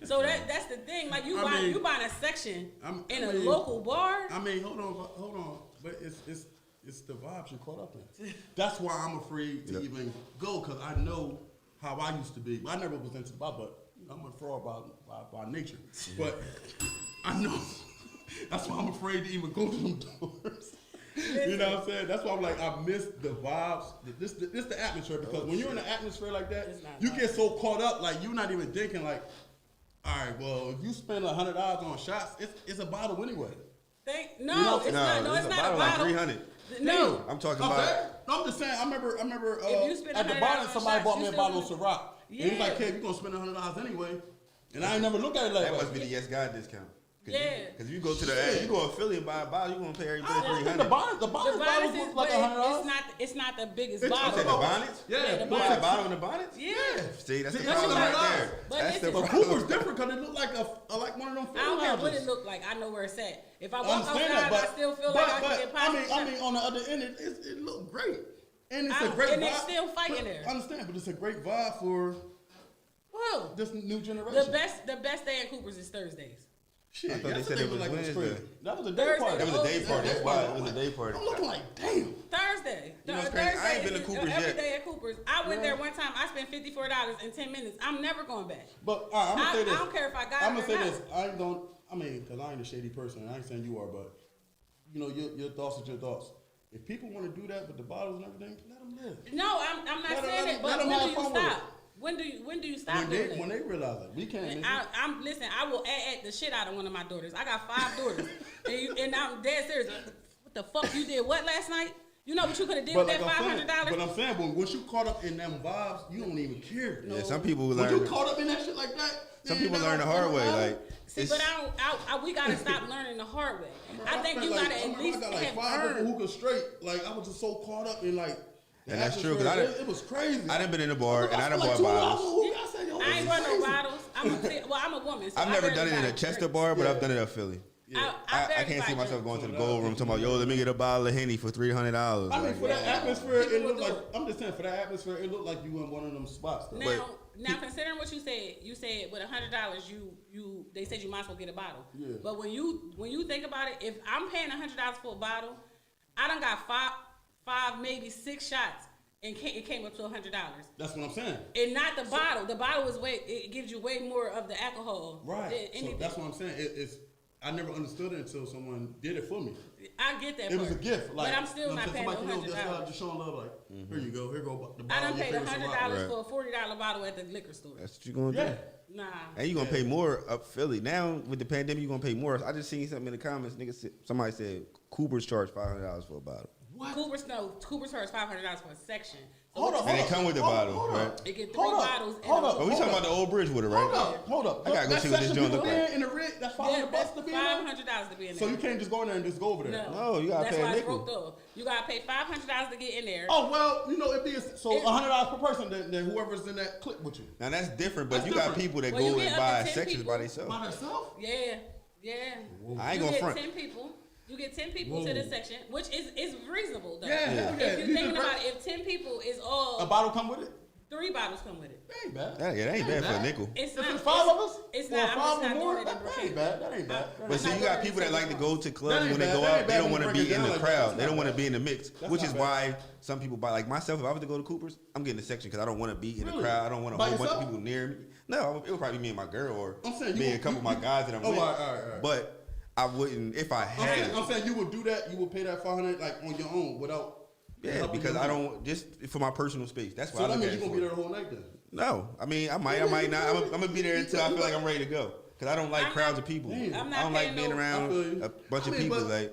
So that's the thing. Like, you buying a section in a local bar. I mean, hold on. But it's the vibes you're caught up in. That's why I'm afraid to even go, because I know how I used to be. I never was into the bar, but I'm a fraud by nature. But I know. That's why I'm afraid to even go to them doors. You know what I'm saying? That's why I'm like, I miss the vibes. This the atmosphere, because when you're in an atmosphere like that, you get so caught up, like, you're not even thinking like, all right, well, if you spend $100 on shots, it's a bottle anyway. It's not a bottle. Like $300. No, I'm talking about. No, I'm just saying. I remember if you spend at the bottom, somebody bought me a bottle of Ciroc. Yeah. And he's like, "Hey, you're gonna spend $100 anyway," and I ain't never looked at it like that. That must be the Yes God discount. Yeah. Because if you go to you go to Philly and buy a bottle, you're going to pay everybody $300. The bottles was like $100. It's not the biggest bottle. bottle. The bonnets? Yeah. You buy a bottle in the bonnets? Yeah. See, that's the problem right there. But Cooper's different because it looked like one of them. I don't care what it looked like. I know where it's at. If I walk outside, I still feel like I can get past. I mean, on the other end, it looked great, and it's a great vibe. And they're still fighting there. I understand, but it's a great vibe for this new generation. The best day in Cooper's is Thursdays. Shit, I thought they said it was Wednesday. That was a day party. That was a day party. That's why it was a day party. I'm looking like, damn. Thursday. You know what's crazy? I ain't been to Cooper's yet. Every day at Cooper's. I went there one time. I spent $54 in 10 minutes. I'm never going back. But I'm gonna say this. I don't care if I got I'm it gonna or say not. this. Because I ain't a shady person. I ain't saying you are, but you know, your thoughts are your thoughts. If people want to do that with the bottles and everything, let them live. No, I'm not saying it. But when do you stop? When do you stop doing it? When they realize it, we can't. Listen. I will add the shit out of one of my daughters. I got 5 daughters, and I'm dead serious. What the fuck you did? What last night? You know what you could have did with that $500? But I'm saying, but once you caught up in them vibes, you don't even care. Yeah, some people learn. When you caught up in that shit like that, some people learn the hard way. Like, but we gotta stop learning the hard way. I think you gotta at least have like 5 people hookah straight. Like, I was just so caught up in like. And that's true, because it was crazy. I done been in the bar and I done bought bottles. I ain't bought no bottles. I'm a woman. So I've never done it in a Chester bar, but I've done it at Philly. Yeah. I can't see myself going to the Gold Room talking about, yo, let me get a bottle of Henny for $300. I mean, for that atmosphere, it looked like, I'm just saying, for that atmosphere, it looked like you in one of them spots. Though. Now considering what you said with $100, they said you might as well get a bottle. Yeah. But when you think about it, if I'm paying $100 for a bottle, I done got five, maybe 6 shots. And it came up to $100. That's what I'm saying. And not the bottle. The bottle is it gives you way more of the alcohol. Right. So that's what I'm saying. I never understood it until someone did it for me. I get that. It was a gift. Like, but I'm still not paying $100. Just showing love. Like, here you go. Here go the bottle. I done paid $100 for a $40 bottle at the liquor store. That's what you're gonna do. Nah. And you're gonna pay more up Philly. Now with the pandemic, you're gonna pay more. I just seen something in the comments. Somebody said Cooper's charged $500 for a bottle. What? Cooper's charged $500 for a section. So and they come with the bottle, right? They get 3 bottles. But we talking about the old Bridgewater, right? Hold up. I gotta go see what this joint look like. In the rig, that's $500 to be in there. $500 to be in there. So you can't just go in there and just go over there. No, you gotta pay a nickel. That's why it's roped off. You gotta pay $500 to get in there. Oh well, you know $100 per person. Then whoever's in that clique with you. Now that's different, but you got people that go and buy sections by themselves. By themselves? Yeah. I ain't gonna front. 10 people. You get 10 people to the section, which is reasonable though. Yeah. If you're thinking about it, if 10 people is all a bottle come with it. 3 bottles come with it. That ain't bad. That ain't bad for a nickel. It's if not. it's 5 of us, it's not. I'm just not doing it in That ain't bad. That ain't bad. But see, you got people that like to go to clubs when they go out. They don't want to be in the crowd. They don't want to be in the mix, which is why some people buy. Like myself, if I was to go to Cooper's, I'm getting a section because I don't want to be in the crowd. I don't want a whole bunch of people near me. No, it would probably be me and my girl or me and a couple of my guys that I'm with. All right. But I wouldn't if I had it. I'm saying you would do that. You would pay that $500 like on your own without. Yeah, because I don't just for my personal space. That's why. So that means you're gonna be there the whole night then. No, I mean I might not. I'm gonna be there until I feel like I'm ready to go. Cause I don't like crowds of people. I don't like being around a bunch of people. Like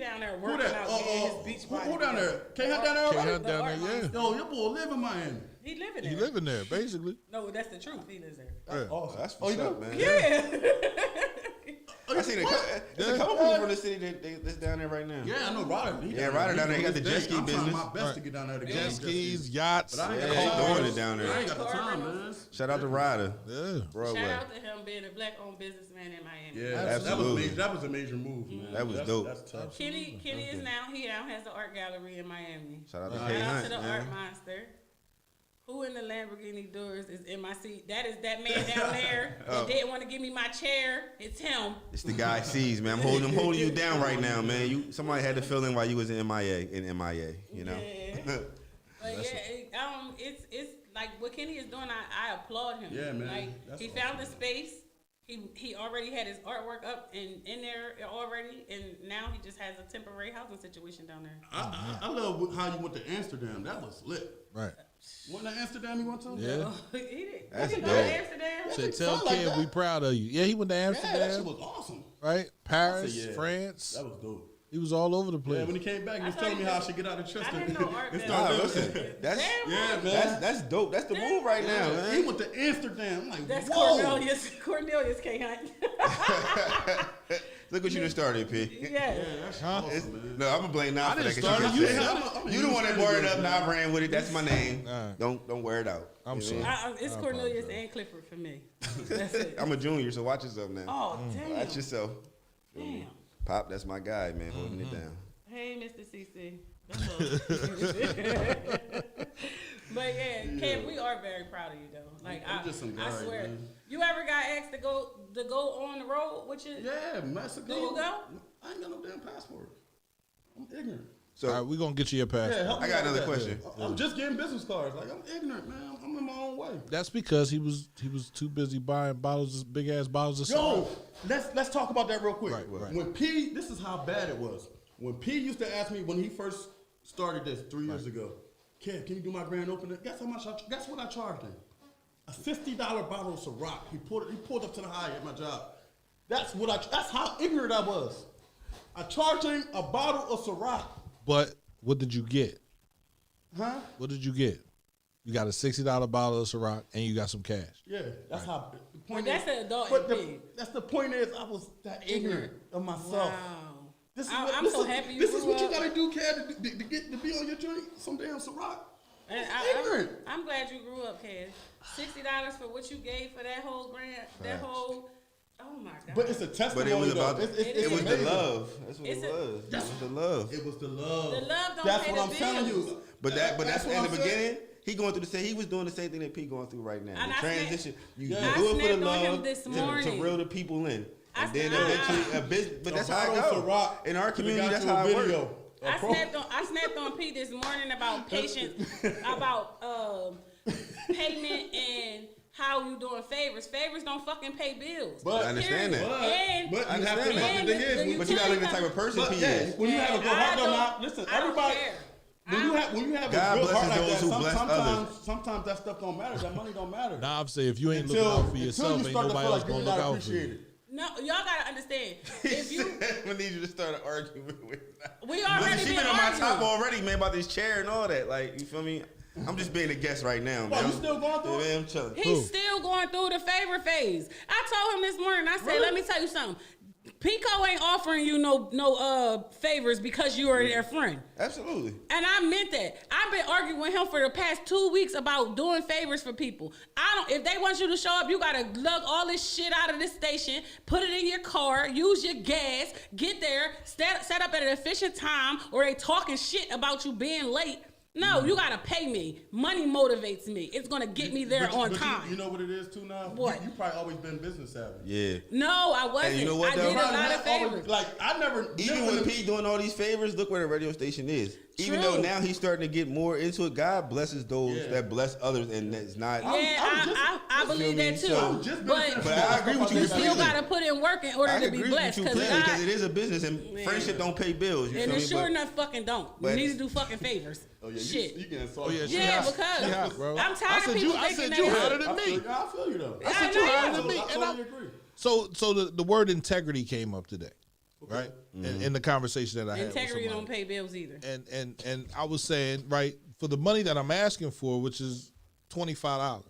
down there working out, getting his beach body. Who down there? K-Hunt down there? K-Hunt down there, yeah. Yo, your boy live in Miami. He living there. He living there, basically. No, that's the truth. He lives there. Yeah. Awesome. That's what's up, man. Yeah. I seen there's a couple people from the city that's down there right now. Yeah, I know Ryder. Ryder down there. He got the jet ski I'm business. trying my best to get down there to Jet skis, yachts. But I ain't Yeah, got he the time. doing it down there. I ain't got the time, man. Shout out to Ryder. Yeah. Broadway. Shout out to him being a black-owned businessman in Miami. Yeah, Absolutely. that was a major move, man. That was dope. That's tough. Kenny is now has an art gallery in Miami. Shout out to Shout K out Hunt, to the man. art monster. Who in the Lamborghini doors is in my seat? That is that man down there that didn't want to give me my chair. It's him. It's the guy C's, man. I'm holding you down right now, man. Somebody had to fill in while you was in MIA, you know. Yeah. But yeah, it's like what Kenny is doing. I applaud him. Yeah, man. Like That's he awesome. found the space. He already had his artwork up and in there already, and now he just has a temporary housing situation down there. I love how you went to Amsterdam. That was lit. Right. Went to Amsterdam you went to? Yeah. He did. That's He dope. go to Amsterdam. Said, tell Something like Ken that. we proud of you. Yeah, he went to Yeah, that shit Amsterdam, was awesome. right? Paris, yeah. France. That was dope. He was all over the Yeah, place. when he came back, he I was thought telling me you how I did- should get out of Chester. I didn't know art It's gallery. not Listen, Damn that's right. that's dope. That's the move right now, He man. went to Amsterdam. I'm like, That's whoa. Cornelius K. Hunt. Look what you done started, P. Yeah. Yeah, that's awesome, man. No, I'm gonna blame now I for that. didn't 'cause start it. you You said- said You the one that brought it up. Now I ran with it. That's my name. Alright. Don't wear it out. I'm You know? sorry. It's Cornelius and Clifford for me. That's it. I'm a junior, so watch yourself now. Oh, damn. Watch yourself. Damn. Pop, that's my guy, man, holding it down. Hey, Mr. CC. That's all. But yeah, Kev, we are very proud of you though. Like I'm just some I guy, swear, man. you ever got asked to go on the road with your? Yeah, Mexico. Do you go? I ain't got no damn passport. I'm ignorant. So All right, we're going to get you your passport. Yeah, help I me got out with another that. question. I'm just getting business cards. Like, I'm ignorant, man. I'm in my own way. That's because he was too busy buying big ass bottles of Yo, cider. let's talk about that real quick. Right. When P, this is how bad it was. When P used to ask me when he first started this 3 years ago, Kev, can you do my grand opening? Guess how much? Guess what I charged him? A $50 bottle of Ciroc. He pulled up to the high at my job. That's how ignorant I was. I charged him a bottle of Ciroc. But what did you get? Huh? What did you get? You got a $60 bottle of Ciroc and you got some cash. Yeah, that's how. The point But that's is, the adult but thing. that's the point is, I was that ignorant of myself. Wow. This is I'm so happy you This is grew what you up. gotta do, Kev, to be on your journey. Some damn Ciroc. And Ignorant. I'm glad you grew up, Kev. $60 for what you gave for that whole grant, that whole. Oh my God. But it's a But testimony. it was though. about It's it was the amazing. love. That's what It's it a- was. It was the love. It was the love. The love don't That's pay what the I'm telling bills. you. But that's what in the I'm saying. beginning. He going through the same. He was doing the same thing that P going through right now. And The I transition. You I do it for snapped the on him love this to morning. reel the people in, I and then snapped- eventually a business. But that's how it bottle goes. of Ciroc In our could've community, got that's you a how it video. works. I snapped on Pete this morning about patience, about payment and how you doing favors. Favors don't fucking pay bills. But- I understand Period. that. And, But I you have to. understand But that. the thing And is, But you gotta look at the type of person but P yeah, is. when you have a good heart, though, now listen, I don't everybody. care. When you have God a good heart blesses like those that, who bless others. sometimes that stuff don't matter. That money don't matter. Now I'm saying if you ain't looking out for yourself, you ain't start to nobody feel else like gonna you're look not out for you. appreciated. No, y'all gotta understand. If you, I need you to start an argument with. we already Listen, she been been on my arguing. top already, man, about this chair and all that. Like, you feel me? I'm just being a guest right now, man. Well, you still going through Yeah, it? man, I'm chilling. He's still going through the favor phase. I told him this morning. I said, "Let me tell you something. Pico ain't offering you no favors because you are their friend." Absolutely. And I meant that. I've been arguing with him for the past 2 weeks about doing favors for people. If they want you to show up, you gotta lug all this shit out of this station, put it in your car, use your gas, get there, set up at an efficient time, or they talking shit about you being late. No, you gotta pay me. Money motivates me. It's gonna get me there on time. You know what it is too now? What? You probably always been business savvy. Yeah. No, I wasn't. you know what, I though? did a Probably lot not of always- favors. Like I never. Even with Pete doing all these favors, look where the radio station is. Even True. though now he's starting to get more into it, God blesses those Yeah. that bless others, and that's not. Yeah, I'm I believe that too. So- just but But I agree with you you still completely. gotta put in work in order I to be agree blessed. with you Because completely God, because it is a business, and Man. friendship don't pay bills. You and feel it me? sure But- enough fucking don't. You but- need to do fucking favors. Oh yeah, Shit. You getting Oh salty. yeah, she Yeah, hot. because She hot, bro. I'm tired of people I thinking said that you it's- hotter than me. I feel you though. I said I you know. hotter than me. I And totally agree. So the word integrity came up today, right? In the conversation that I had Integrity with don't somebody. pay bills either. And I was saying, right, for the money that I'm asking for, which is $25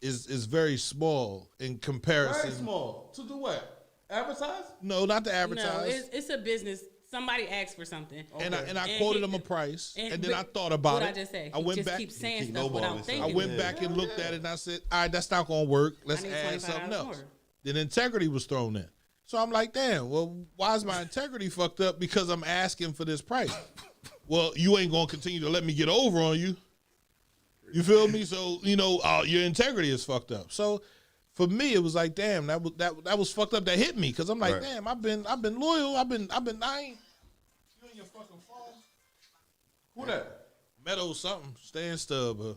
is very small in comparison. Very small. To do what? Advertise? No, not to advertise. No, it's a business. Somebody asked for something. And I quoted him a price, and then I thought about it. What I just said. I went just back. keep saying keep stuff without lowballing thinking. I went back and looked at it, and I said, all right, that's not going to work. Let's need add $25 something else. more. Then integrity was thrown in. So I'm like, damn, well, why is my integrity fucked up? Because I'm asking for this price. Well, you ain't going to continue to let me get over on you. You feel me? So, your integrity is fucked up. So for me, it was like, damn, that was fucked up. That hit me. Because I'm like, damn, I've been loyal. I ain't. You in your fucking phone? Who that? Meadow something. Stan Stubb.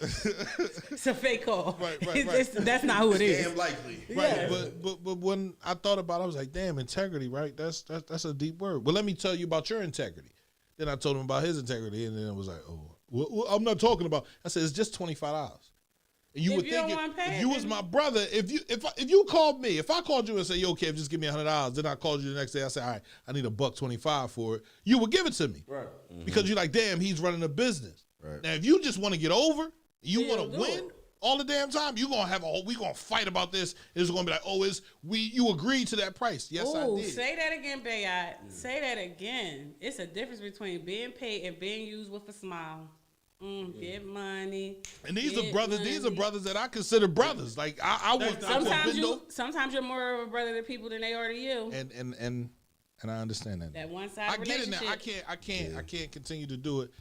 It's a fake call. Right. That's not who it is. Damn likely. Right, but when I thought about it, I was like, damn, integrity, right? That's a deep word. Well, let me tell you about your integrity. Then I told him about his integrity, and then it was like, oh, well, I'm not talking about. I said, it's just $25. And you would think if you was my brother, if you called me, if I called you and said, yo, Kev, just give me $100, then I called you the next day, I said, all right, I need $125 for it, you would give it to me. Right. Because you're like, damn, he's running a business. Right. Now, if you just want to get over, you want to win all the damn time, you're going to have we going to fight about this. It's going to be like, oh, you agreed to that price. Yes, I did. Say that again, Bayat. Say that again. It's a difference between being paid and being used with a smile. Get money. And these are brothers. Money. These are brothers that I consider brothers. Like I would. Sometimes you're more of a brother to people than they are to you. And I understand that. That one side. I get it now. I can't continue to do it.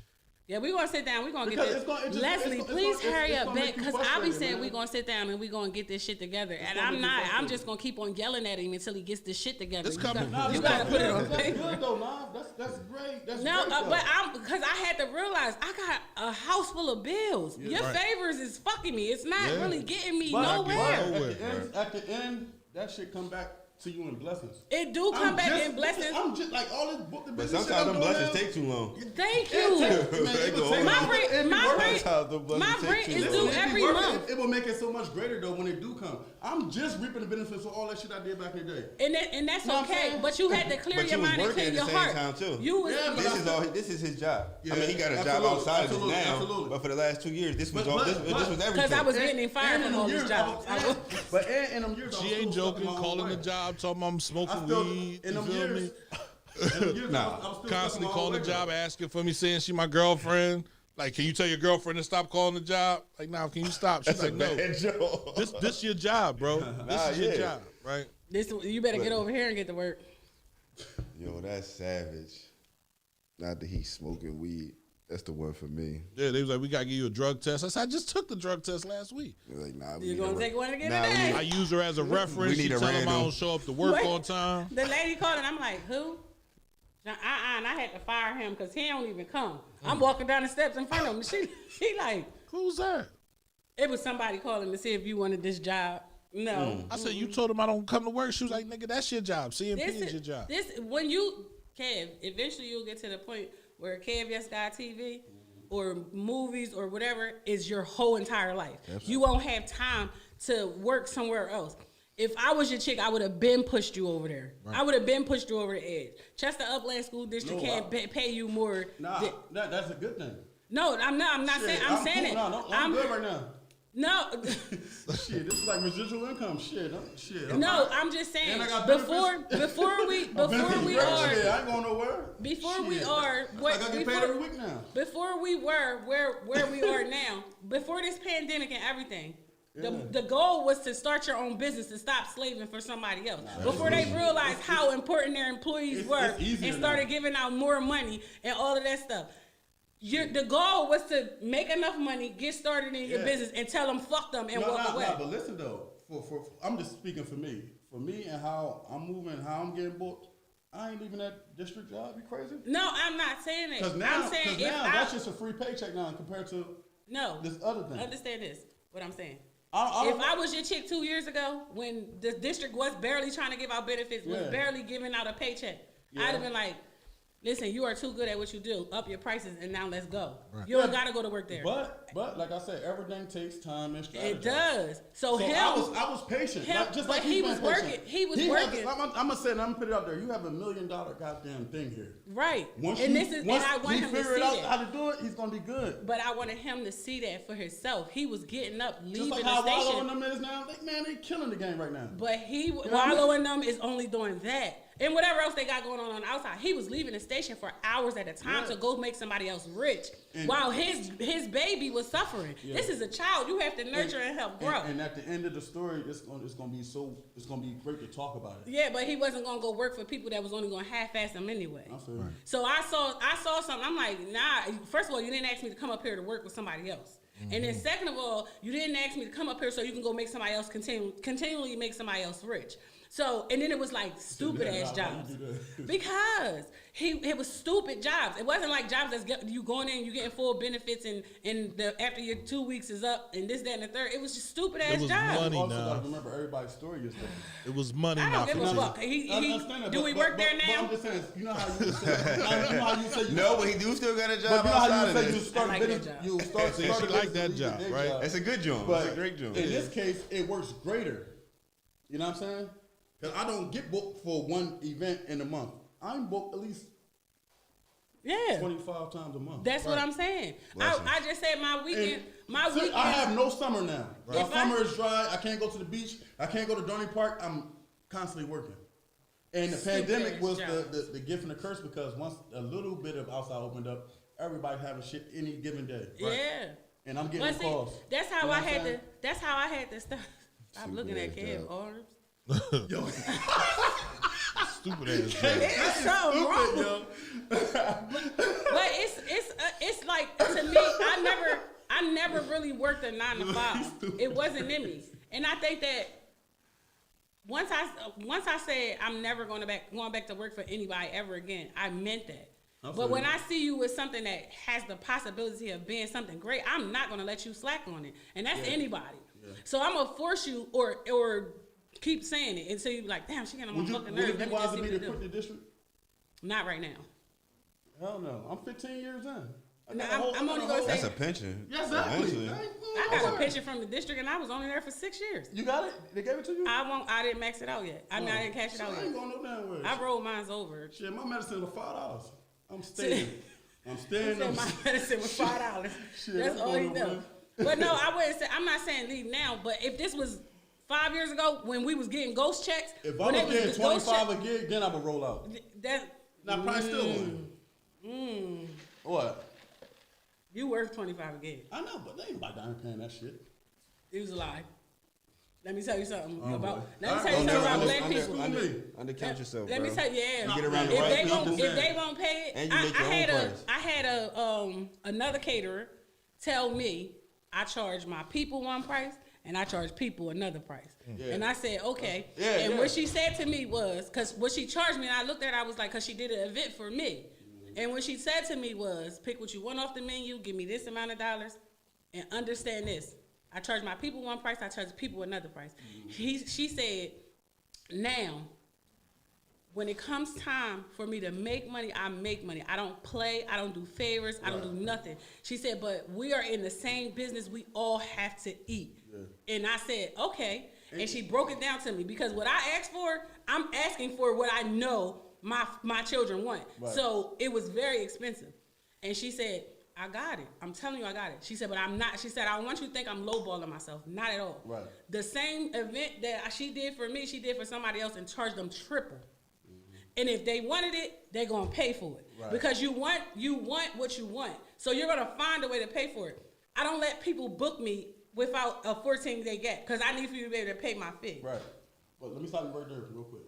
Yeah, we're going to sit down. We're going to get this. Leslie, please hurry up, because I'll be saying we're going to sit down and we're going to get this shit together. And I'm not. I'm just going to keep on yelling at him until he gets this shit together. You got to put it on paper. That's good, though, Live. That's great. That's no, great, but because I had to realize I got a house full of bills. Yeah, your favors is fucking me. It's not really getting me nowhere. At the end, that shit come back to you in blessings. It do come back in blessings. I'm just like all this book. But sometimes them blessings take too long. Thank you. My rent is due every month. It will make it so much greater though when they do come. I'm just reaping the benefits of all that shit I did back in the day. And that's okay. But you had to clear your mind and clear your heart. You was this is his job. I mean, he got a job outside of this now. But for the last 2 years, this was everything. Because I was getting fired from all these jobs. But in them years, she ain't joking. Calling the job. Talking I'm smoking weed. In them years, constantly calling the job, asking for me, saying she my girlfriend. Like, can you tell your girlfriend to stop calling the job? Like, now, can you stop? She's like, no. This your job, bro. This is your job, right? You better get over here and get to work. Yo, that's savage. Not that he's smoking weed. That's the one for me. Yeah, they was like, we got to give you a drug test. I said, I just took the drug test last week. Like, nah, you're going to take one again today? I use her as a reference. She tell them I don't show up to work on time. The lady called and I'm like, who? And I had to fire him because he don't even come. I'm walking down the steps in front of him. She like, who's that? It was somebody calling to see if you wanted this job. No. I said, you told him I don't come to work. She was like, nigga, that's your job. CMP is your job. When you, Kev, eventually you'll get to the point where Kev Yes God TV or movies or whatever is your whole entire life. Absolutely. You won't have time to work somewhere else. If I was your chick, I would have been pushed you over there. Right. I would have been pushed you over the edge. Chester Upland School District can't pay you more. That's a good thing. No, I'm not saying. I'm saying it. I'm good right now. No. Shit, this is like residual income. Shit. No, I'm just saying. Before we are. I ain't going nowhere. Before we are. I gotta get paid every week now. Before we were where we are now. Before this pandemic and everything. The goal was to start your own business and stop slaving for somebody else. Before they realized how important their employees were and started giving out more money and all of that stuff. The goal was to make enough money, get started in your business, and tell them fuck them and walk away. But listen though, for I'm just speaking for me. For me and how I'm moving, how I'm getting booked, I ain't leaving that district job. You crazy? No, I'm not saying that. Because now that's just a free paycheck now compared to this other thing. Understand this, what I'm saying. If I was your chick 2 years ago, when the district was barely trying to give out benefits, was barely giving out a paycheck, I'd have been like, listen, you are too good at what you do. Up your prices and now let's go. Right. You don't got to go to work there. But like I said, everything takes time and strategy. It does. So I was patient. Just like he was working. He was working. I'm gonna say, and I'm gonna put it out there. You have $1 million goddamn thing here. Right. Once and I want him to figure it out how to do it, he's gonna be good. But I wanted him to see that for himself. He was getting up, leaving the station. Just like how Wallow and them is now. Like, man, they killing the game right now. But Wallow and them is only doing that. And whatever else they got going on the outside. He was leaving the station for hours at a time to go make somebody else rich while his baby was suffering. Yeah. This is a child you have to nurture and help grow. And at the end of the story, it's gonna be great to talk about it. Yeah, but he wasn't gonna go work for people that was only gonna half-ass him anyway. Right. So I saw something. I'm like, nah. First of all, you didn't ask me to come up here to work with somebody else. Mm-hmm. And then second of all, you didn't ask me to come up here so you can go make somebody else continually make somebody else rich. So, and then it was like stupid ass jobs because it was stupid jobs. It wasn't like jobs you going in, you getting full benefits, and after your 2 weeks is up, and this, that, and the third. It was just stupid ass jobs. Money also got to remember everybody's story. It was money. I don't give a fuck. Do we work there now? I'm just saying. You know how you say. No, but he do still got a job. But you know how you say you start like you start. She like that job, right? That's a good job. But it's a great job. In this case, it works greater. You know what I'm saying? Because I don't get booked for one event in a month. I'm booked at least 25 times a month. That's what I'm saying. I just said my weekend. I have no summer now. Right. My summer is dry. I can't go to the beach. I can't go to Dorney Park. I'm constantly working. And the pandemic was the gift and the curse because once a little bit of outside opened up, everybody having shit any given day. Right? Yeah. And I'm getting calls. That's how I had to stop looking at Kev arms. Yo. Stupid ass job. It's something wrong. Yo. But it's like, to me, I never really worked a 9 to 5. It wasn't in me. And I think that once I said I'm never going back to work for anybody ever again, I meant that. But when I see you with something that has the possibility of being something great, I'm not going to let you slack on it. And that's anybody. Yeah. So I'm going to force you or keep saying it until you be like, damn, she getting on my fucking nerves. Would it be wise for me to quit the district? Not right now. Hell no. I'm 15 years in. I'm only going to say... That's a pension. Yeah, exactly. I got a pension from the district, and I was only there for 6 years. You got it? They gave it to you? I didn't max it out yet. I didn't cash it out yet. I ain't going no damn way. I rolled mine over. Shit, my medicine was $5. I'm staying. My medicine was $5. Shit, that's all he knows. But no, I'm not saying leave now, but if this was 5 years ago when we was getting ghost checks. If I was getting 25 a gig, then I would roll out. Probably still would. What? You worth 25 a gig. I know, but they ain't about down paying that shit. It was a lie. Let me tell you something about black people. Undercount yourself. Let me tell you, you get around the right people. If they won't pay it, and you make your own price. I had another caterer tell me I charge my people one price and I charge people another price. Yeah. And I said, okay. What she said to me was, because what she charged me, and I looked at her, I was like, because she did an event for me. And what she said to me was, pick what you want off the menu, give me this amount of dollars, and understand this. I charge my people one price, I charge people another price. She said, now, when it comes time for me to make money, I make money. I don't play, I don't do favors, I don't do nothing. She said, but we are in the same business, we all have to eat. Yeah. And I said, okay. And she broke it down to me because what I asked for, I'm asking for what I know my children want. Right. So it was very expensive. And she said, I got it. I'm telling you I got it. She said, but I'm not. She said, I don't want you to think I'm lowballing myself. Not at all. Right. The same event that she did for me, she did for somebody else and charged them triple. Mm-hmm. And if they wanted it, they're going to pay for it. Right. Because you want what you want. So you're going to find a way to pay for it. I don't let people book me without a 14-day gap because I need for you to be able to pay my fee. Right. But let me stop you right there real quick.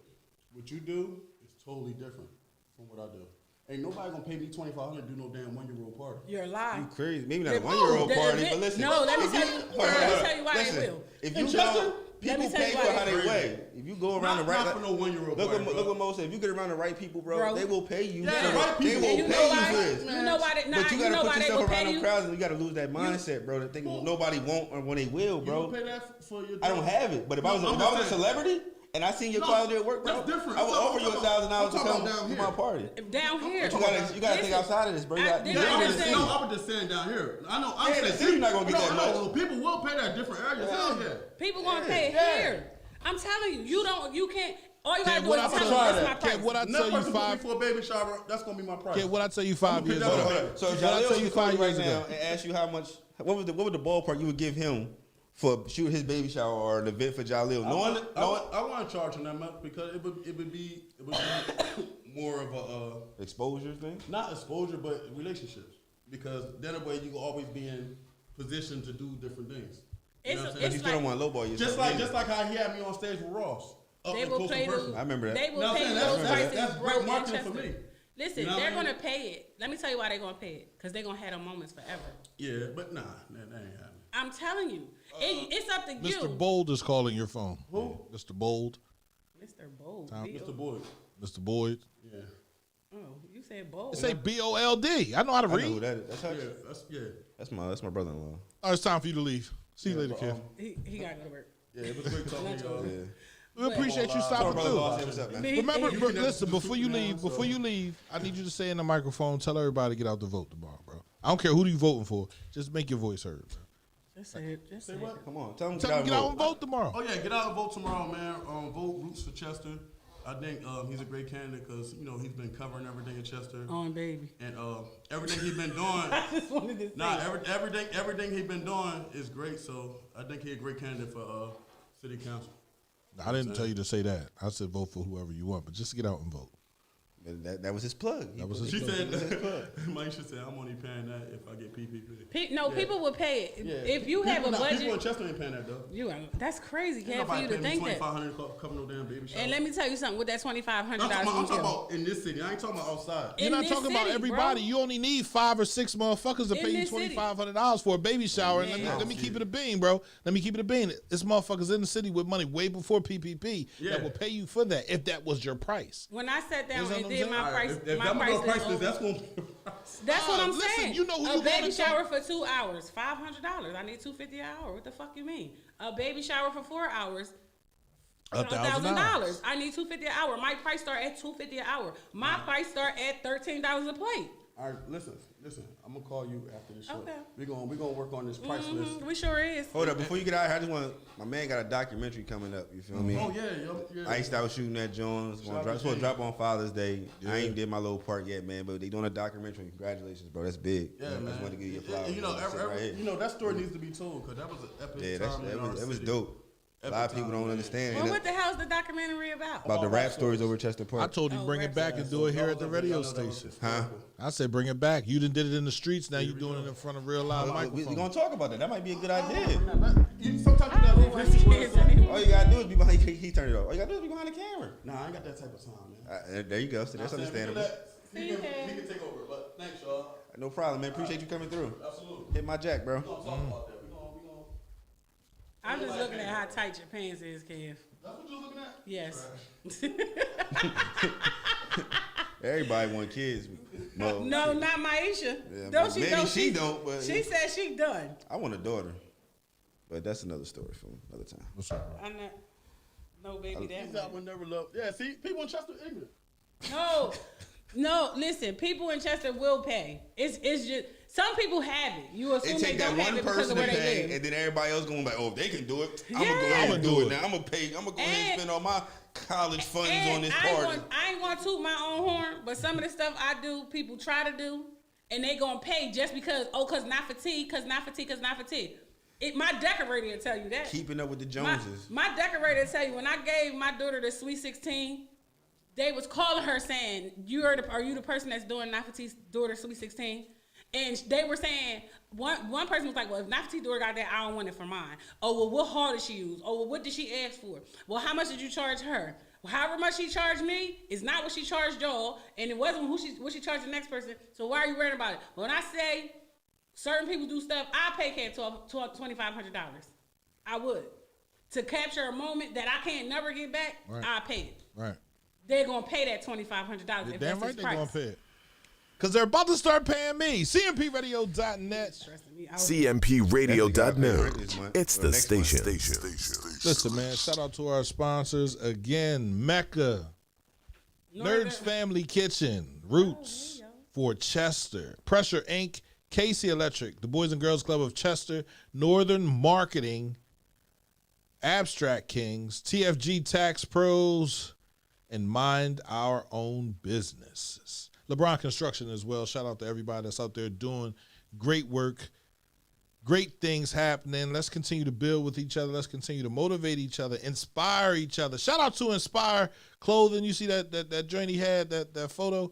What you do is totally different from what I do. Ain't nobody gonna pay me $2,500 to do no damn 1-year-old party. You're a lie. You crazy? Maybe not a 1-year-old party, but listen. No, let me tell you why they will. If you go, people pay for how they weigh. If you go around the right, not for no 1-year-old party. Look what Mo said. If you get around the right people, bro, they will pay you. Yeah, the right people. They will pay you for this. You know why? But you gotta put yourself around them crowds, and you gotta lose that mindset, bro. To think nobody won't or when they will, bro. You pay that for your. I don't have it, but if I was a celebrity. And I seen your quality at work, bro. That's different. I will offer you $1,000 to come down to here. my party. Down here. But you gotta think outside of this, bro. I I was just saying down here. I know. I'm saying you're not gonna get that much. Well, people will pay that different areas. Hell yeah. People gonna pay it here. I'm telling you, you can't. All you gotta do is tell them that's my price. What I tell you for a baby shower, that's gonna be my price. What I tell you 5 years Hold ago. So if I tell you 5 years ago and ask you how much, what was the ballpark you would give him for shooting his baby shower or an event for Jaleel? I want to charge him that much because it would be more of a exposure thing. Not exposure, but relationships. Because that way you will always be in position to do different things. You know what I'm saying? You still don't want to lowball yourself. Just like how he had me on stage with Ross. They will pay I remember that. They will pay those prices. That's great marketing for me. Listen, you know they're gonna pay it. Let me tell you why they're gonna pay it. Because they're gonna have them moments forever. Yeah, but nah, that ain't happening. I'm telling you, it's up to you. Mr. Bold is calling your phone. Who? Mr. Bold. Mr. Bold. Mr. Boyd. Mr. Boyd. Yeah. Oh, you said Bold. It say B-O-L-D. I know how to read. I know who that is. That's my brother-in-law. All right, it's time for you to leave. See you later, Kev. He gotta go to work. Yeah, it was great talking to y'all. Yeah. We appreciate you stopping through. What's up, man? Remember, listen, before you leave, I need you to say in the microphone, tell everybody to get out to vote tomorrow, bro. I don't care who you voting for. Just make your voice heard, bro. Just say it. Just say what? Come on. Tell them to get out and vote tomorrow. Oh, yeah, get out and vote tomorrow, man. Vote Roots for Chester. I think he's a great candidate because, he's been covering everything in Chester. On baby. And everything he's been doing. I just wanted to say. Everything he's been doing is great. So I think he's a great candidate for city council. I didn't tell you to say that. I said vote for whoever you want, but just get out and vote. That was his plug. She said, Mike should say, I'm only paying that if I get PPP. People would pay it. Yeah. If you have a budget. People in Chester ain't paying that, though. That's crazy, Cat, for you to think that. $2,500 cover no damn baby shower. And let me tell you something. With that $2,500, I'm talking about in this city. I ain't talking about outside. You're not talking about everybody. Bro. You only need 5 or 6 motherfuckers to pay you $2,500 for a baby shower. And let me keep it a bean, bro. Let me keep it a bean. It's motherfuckers in the city with money way before PPP that will pay you for that if that was your price. When I sat down and did my price. If that's that's going to be That's what I'm saying. You know who a baby shower for 2 hours, $500. I need $250 an hour. What the fuck you mean? A baby shower for 4 hours, $1,000. I need $250 an hour. My price start at $250 an hour. My price start at $13 a plate. All right, listen. I'm gonna call you after this show. Okay. We're gonna work on this price list. We sure is. Hold up, before you get out here, I just want my man got a documentary coming up. You feel me? Oh yeah. I started shooting that Jones. Supposed to drop on Father's Day. Yeah. I ain't did my little part yet, man. But they doing a documentary. Congratulations, bro. That's big. Yeah, man. I just want to give you a flower. That story needs to be told because that was an epic time. That was dope. A lot of people don't understand. Well, what the hell is the documentary about? About the rap stories over Chester Park. I told you bring it back and do it here at the radio station. Huh? I said bring it back. You done did it in the streets. Now you're doing it in front of real live microphones. We're going to talk about that. That might be a good idea. Sometimes you gotta leave history. All you got to do is be behind. He turned it off. All you got to do is be behind the camera. Nah, I ain't got that type of time, man. There you go. So that's understandable. He can take over, but thanks, y'all. No problem, man. Appreciate you coming through. Absolutely. Hit my jack, bro. We're gonna talk about that. I'm just looking at how tight your pants is, Kev. That's what you're looking at? Yes. Everybody want kids. No, not Maisha. Yeah, don't she? Maybe she don't. But she said she done. I want a daughter, but that's another story for another time. What's up? I'm not. No, baby, that. That one never loved. Yeah, see, people in Chester ignorant. No. Listen, people in Chester will pay. It's just. Some people have it. You assume they don't have it because of where they live. And then everybody else going like, oh, if they can do it, I'm gonna go ahead and do it now. I'm gonna pay. I'm gonna go ahead and spend all my college funds on this party. I ain't gonna toot my own horn, but some of the stuff I do, people try to do, and they gonna pay just because. Oh, cause not fatigue. My decorator will tell you that. Keeping up with the Joneses. My decorator will tell you when I gave my daughter the Sweet 16. They was calling her saying, "Are you the person that's doing Nafati's daughter Sweet 16?" And they were saying, one person was like, well, if Nafati's daughter got that, I don't want it for mine. Oh, well, what hall did she use? Oh, well, what did she ask for? Well, how much did you charge her? Well, however much she charged me is not what she charged y'all, and it wasn't what she charged the next person. So why are you worrying about it? When I say certain people do stuff, I pay Cat $2,500. I would. To capture a moment that I can't never get back, I pay it. Right. They're going to pay that $2,500 if damn that's right his they're price. going to pay it. Because they're about to start paying me. CMPRadio.net. CMPRadio.net. It's the station. Listen, man, shout out to our sponsors again. Mecca, Nerds Family Kitchen, Roots, Fort Chester, Pressure Inc., Casey Electric, the Boys and Girls Club of Chester, Northern Marketing, Abstract Kings, TFG Tax Pros, and Mind Our Own Businesses. LeBron Construction as well. Shout out to everybody that's out there doing great work, great things happening. Let's continue to build with each other. Let's continue to motivate each other, inspire each other. Shout out to Inspire Clothing. You see that joint he had, that photo?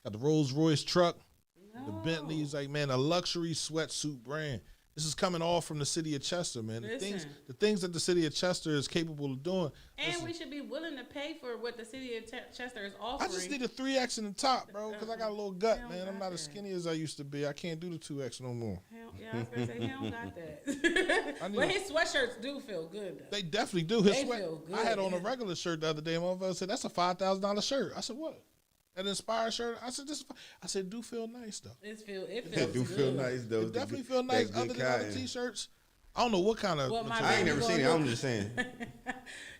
Got the Rolls Royce truck, the Bentley's, like, man, a luxury sweatsuit brand. This is coming all from the city of Chester, man. The things that the city of Chester is capable of doing. And we should be willing to pay for what the city of Chester is offering. I just need a 3X in the top, bro, because I got a little gut, man. I'm not as skinny as I used to be. I can't do the 2X no more. Yeah, I was going to say, he don't got that. But his sweatshirts do feel good, though. They definitely do. Feel good. I had on a regular shirt the other day, and motherfucker said, that's a $5,000 shirt. I said, what? That Inspire shirt. I said, it do feel nice though. It feels do feel nice though. It definitely feel nice. Other than other t-shirts, I don't know what kind of. I ain't never seen it. I'm just saying.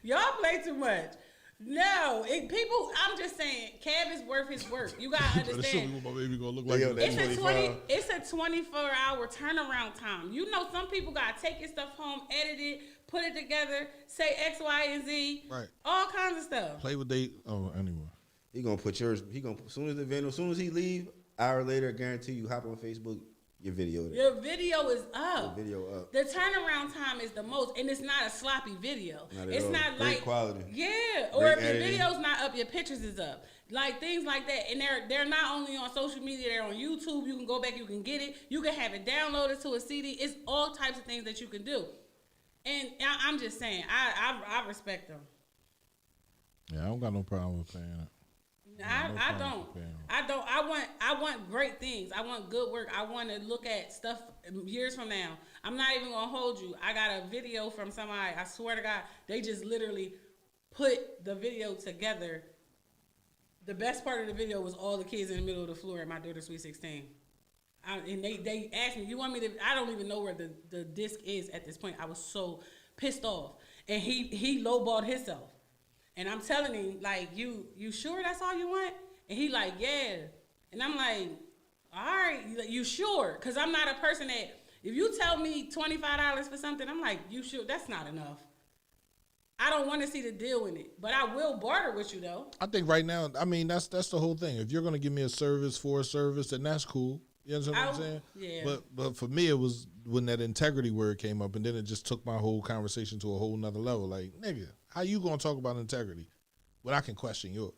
Y'all play too much. No, people. I'm just saying, Kev is worth his work. You gotta understand. What my baby gonna look like? It's a 24-hour turnaround time. You know, some people gotta take your stuff home, edit it, put it together, say X, Y, and Z. Right. All kinds of stuff. Play with they. Oh, anyway. He gonna put yours. As soon as he leave, hour later, I guarantee you, hop on Facebook, your video there. Your video is up. The video up. The turnaround time is the most, and it's not a sloppy video. It's all. not Great like quality. Yeah, Great or if editing. your video's not up, your pictures is up. Like things like that, and they're not only on social media, they're on YouTube. You can go back, you can get it. You can have it downloaded to a CD. It's all types of things that you can do. And I'm just saying, I respect them. Yeah, I don't got no problem with paying it. I don't. I want great things. I want good work. I want to look at stuff years from now. I'm not even gonna hold you. I got a video from somebody. I swear to God, they just literally put the video together. The best part of the video was all the kids in the middle of the floor at my daughter's Sweet 16. And they asked me, "You want me to?" I don't even know where the disc is at this point. I was so pissed off, and he lowballed himself. And I'm telling him, like, you sure that's all you want? And he like, yeah. And I'm like, all right, you sure? Because I'm not a person that, if you tell me $25 for something, I'm like, you sure? That's not enough. I don't want to see the deal in it. But I will barter with you, though. I think right now, I mean, that's the whole thing. If you're going to give me a service for a service, then that's cool. You understand what I'm saying? Yeah. But for me, it was when that integrity word came up, and then it just took my whole conversation to a whole nother level. Like, nigga, how you gonna talk about integrity when I can question yours?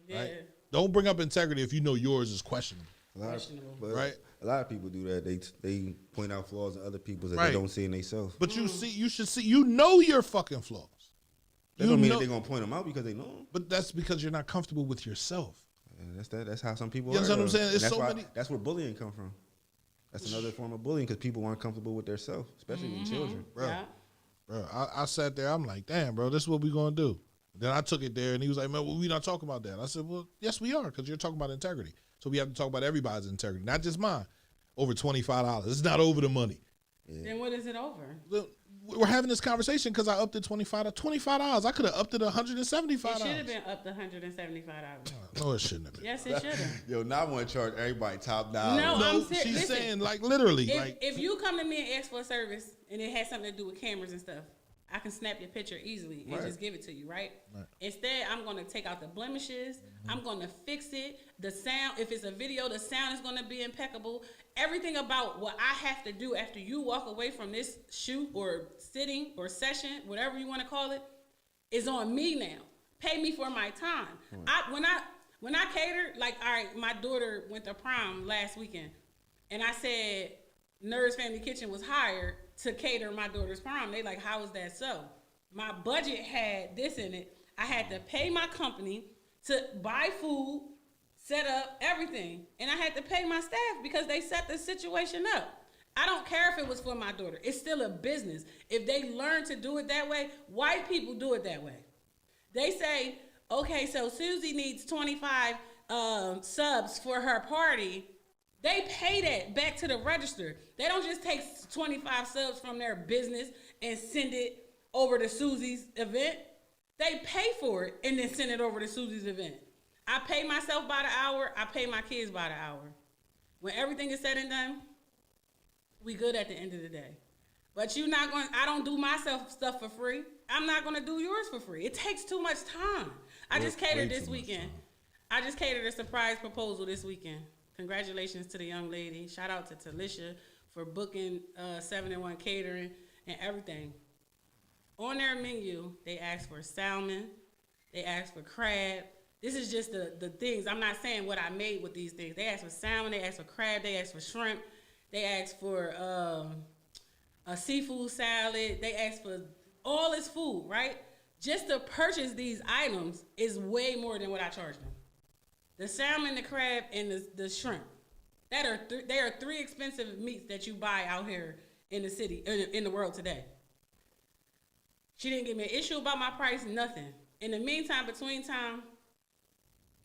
Yeah. Right? Don't bring up integrity if you know yours is questionable. Right. A lot of people do that. They point out flaws in other people's that Right. they don't see in themselves. But you should see. You know your fucking flaws. That don't mean that they're gonna point them out because they know them. But that's because you're not comfortable with yourself. That's how some people You are. understand what I'm saying? It's many. That's where bullying come from. That's another form of bullying because people aren't comfortable with themselves, especially with children. Bro. Yeah. Bro, I sat there. I'm like, damn, bro, this is what we gonna do. Then I took it there, and he was like, man, well, we not talking about that. I said, well, yes, we are, because you're talking about integrity. So we have to talk about everybody's integrity, not just mine. Over $25. It's not over the money. Then what is it over? We're having this conversation because I upped it $25. I could have upped it $175. It should have been up to $175. No, it shouldn't have been. Yes, it should have. Yo, now I want to charge everybody top dollar. No, No, I'm serious. she's Listen, saying, like, literally. if you come to me and ask for a service and it has something to do with cameras and stuff, I can snap your picture easily and just give it to you, right? Instead, I'm going to take out the blemishes. I'm going to fix it. The sound, if it's a video, the sound is going to be impeccable. Everything about what I have to do after you walk away from this shoot or sitting or session, whatever you want to call it, is on me now. Pay me for my time. When I cater, like, all right, my daughter went to prom last weekend, and I said Nerds Family Kitchen was hired to cater my daughter's prom. They like, how is that so? My budget had this in it. I had to pay my company to buy food, set up everything, and I had to pay my staff because they set the situation up. I don't care if it was for my daughter. It's still a business. If they learn to do it that way, white people do it that way. They say, okay, so Susie needs $25 subs for her party, they pay that back to the register. They don't just take 25 subs from their business and send it over to Susie's event. They pay for it and then send it over to Susie's event. I pay myself by the hour. I pay my kids by the hour. When everything is said and done, we good at the end of the day. But I don't do myself stuff for free. I'm not going to do yours for free. It takes too much time. I just catered this weekend. I just catered a surprise proposal this weekend. Congratulations to the young lady. Shout out to Talisha for booking 7-in-1 catering and everything. On their menu, they asked for salmon. They asked for crab. This is just the things. I'm not saying what I made with these things. They asked for salmon. They asked for crab. They asked for shrimp. They asked for a seafood salad. They asked for all this food, right? Just to purchase these items is way more than what I charged them. The salmon, the crab, and the shrimp. They are three expensive meats that you buy out here in the city, in the world today. She didn't give me an issue about my price, nothing. In the meantime, between time,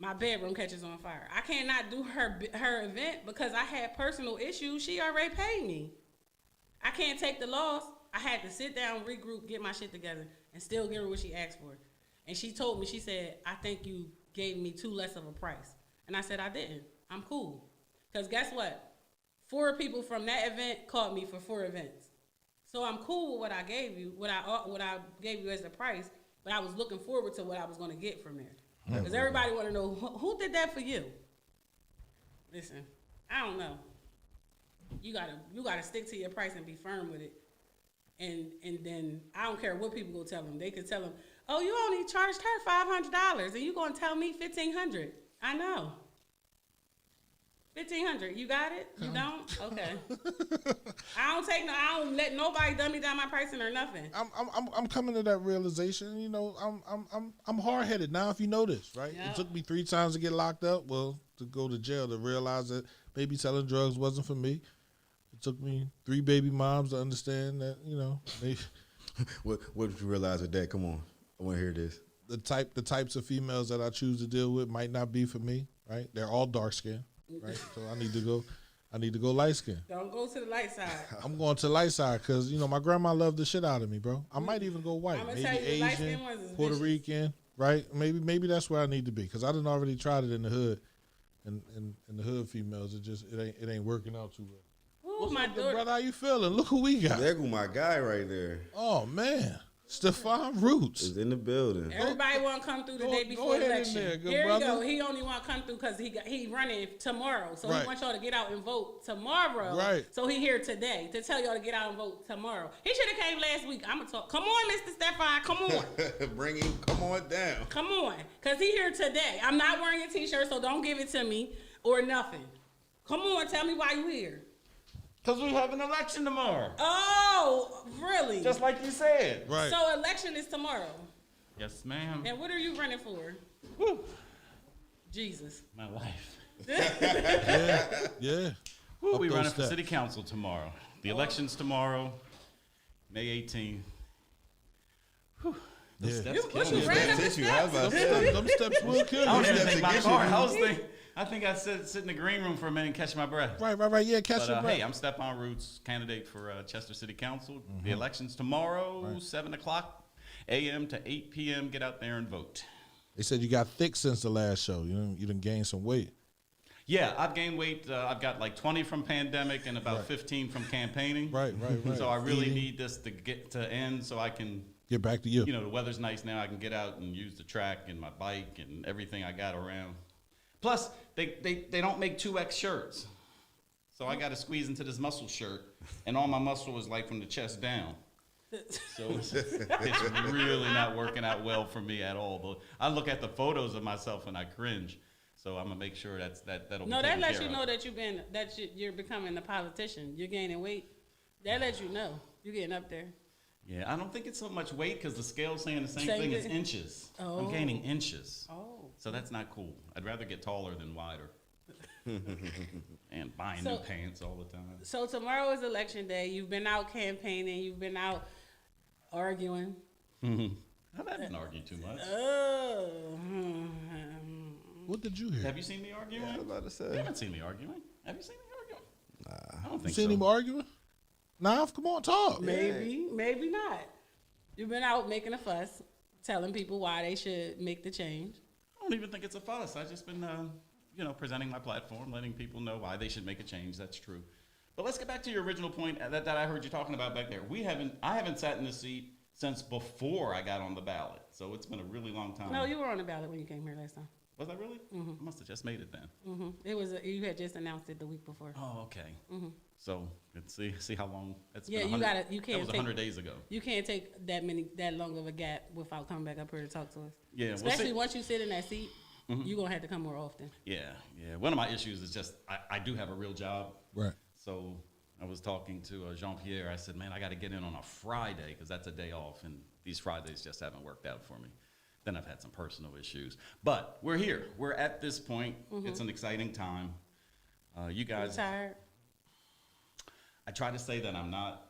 my bedroom catches on fire. I cannot do her event because I had personal issues. She already paid me. I can't take the loss. I had to sit down, regroup, get my shit together, and still give her what she asked for. And she told me, she said, I think you gave me too less of a price. And I said, I didn't. I'm cool. Because guess what? 4 people from that event called me for 4 events. So I'm cool with what I gave you, what I gave you as the price, but I was looking forward to what I was going to get from there. Because everybody want to know, who did that for you? Listen, I don't know. You gotta stick to your price and be firm with it. And then I don't care what people go tell them. They could tell them, oh, you only charged her $500 and you gonna tell me $1,500. I know. $1,500. You got it? You don't? Okay. I don't let nobody dummy down my pricing or nothing. I'm coming to that realization. You know, I'm hard headed now. If you notice, right? Yep. It took me 3 times to get locked up. Well, to go to jail to realize that maybe selling drugs wasn't for me. It took me 3 baby moms to understand that, you know. What did you realize with that? Come on, I want to hear this. The types of females that I choose to deal with might not be for me. Right? They're all dark skinned. Right, so I need to go light skin. Don't go to the light side. I'm going to the light side because you know my grandma loved the shit out of me, bro. I might even go white, maybe Asian, Puerto Rican, right? Maybe that's where I need to be because I done already tried it in the hood, and the hood females it ain't working out too well. What's up, brother? How you feeling? Look who we got. There go my guy right there. Oh man. Stephon Roots is in the building. Everybody want to come through the day before election. Here you go. He only want to come through because he running tomorrow. So he wants y'all to get out and vote tomorrow. Right. So he here today to tell y'all to get out and vote tomorrow. He should have came last week. I'm going to talk. Come on, Mr. Stephon. Come on. Bring him. Come on down. Come on. Because he here today. I'm not wearing a t-shirt, so don't give it to me or nothing. Come on. Tell me why you here. Because we have an election tomorrow. Oh, really? Just like you said. Right. So election is tomorrow. Yes, ma'am. And what are you running for? Woo. Jesus. My life. Yeah. Woo, we running for city council tomorrow. The election's tomorrow, May 18th. Whew. Them steps Them steps will kill you. I don't even think my car. I think I sit in the green room for a minute and catch my breath. Right. Yeah, catch your breath. Hey, I'm Stephon Roots, candidate for Chester City Council. Mm-hmm. The election's tomorrow, 7 o'clock a.m. to 8 p.m. Get out there and vote. They said you got thick since the last show. You done gained some weight. Yeah, I've gained weight. I've got like 20 from pandemic and about 15 from campaigning. Right. So I really need this to get to end so I can get back to you. You know, the weather's nice now. I can get out and use the track and my bike and everything I got around. Plus, they don't make 2X shirts. So I got to squeeze into this muscle shirt, and all my muscle is like from the chest down. So it's really not working out well for me at all. But I look at the photos of myself and I cringe. So I'm gonna make sure that'll be taken care of. No, that lets you know that you're becoming a politician. You're gaining weight. That lets you know you're getting up there. Yeah, I don't think it's so much weight because the scale's saying the same thing as inches. Oh. I'm gaining inches. Oh. So that's not cool. I'd rather get taller than wider. And buying new pants all the time. So tomorrow is election day. You've been out campaigning. You've been out arguing. Mm-hmm. I haven't argued too much. What did you hear? Have you seen me arguing? I was about to say. You haven't seen me arguing. Have you seen me arguing? Nah. I don't think Seen so. him arguing? Nah, come on, talk. Maybe, maybe not. You've been out making a fuss, telling people why they should make the change. I don't even think it's a fuss. I've just been, presenting my platform, letting people know why they should make a change. That's true. But let's get back to your original point that I heard you talking about back there. I haven't sat in the seat since before I got on the ballot. So it's been a really long time. No, you were on the ballot when you came here last time. Was I really? I must have just made it then. It was you had just announced it the week before. Oh, okay. So let's see how long it's Yeah, been. you can't. That was 100 days ago. You can't take that long of a gap without coming back up here to talk to us. Yeah, especially once you sit in that seat, you're gonna have to come more often. Yeah. One of my issues is just I do have a real job. Right. So I was talking to Jean-Pierre. I said, man, I got to get in on a Friday because that's a day off, and these Fridays just haven't worked out for me. Then I've had some personal issues. But we're here. We're at this point. It's an exciting time. You guys. You tired? I try to say that I'm not,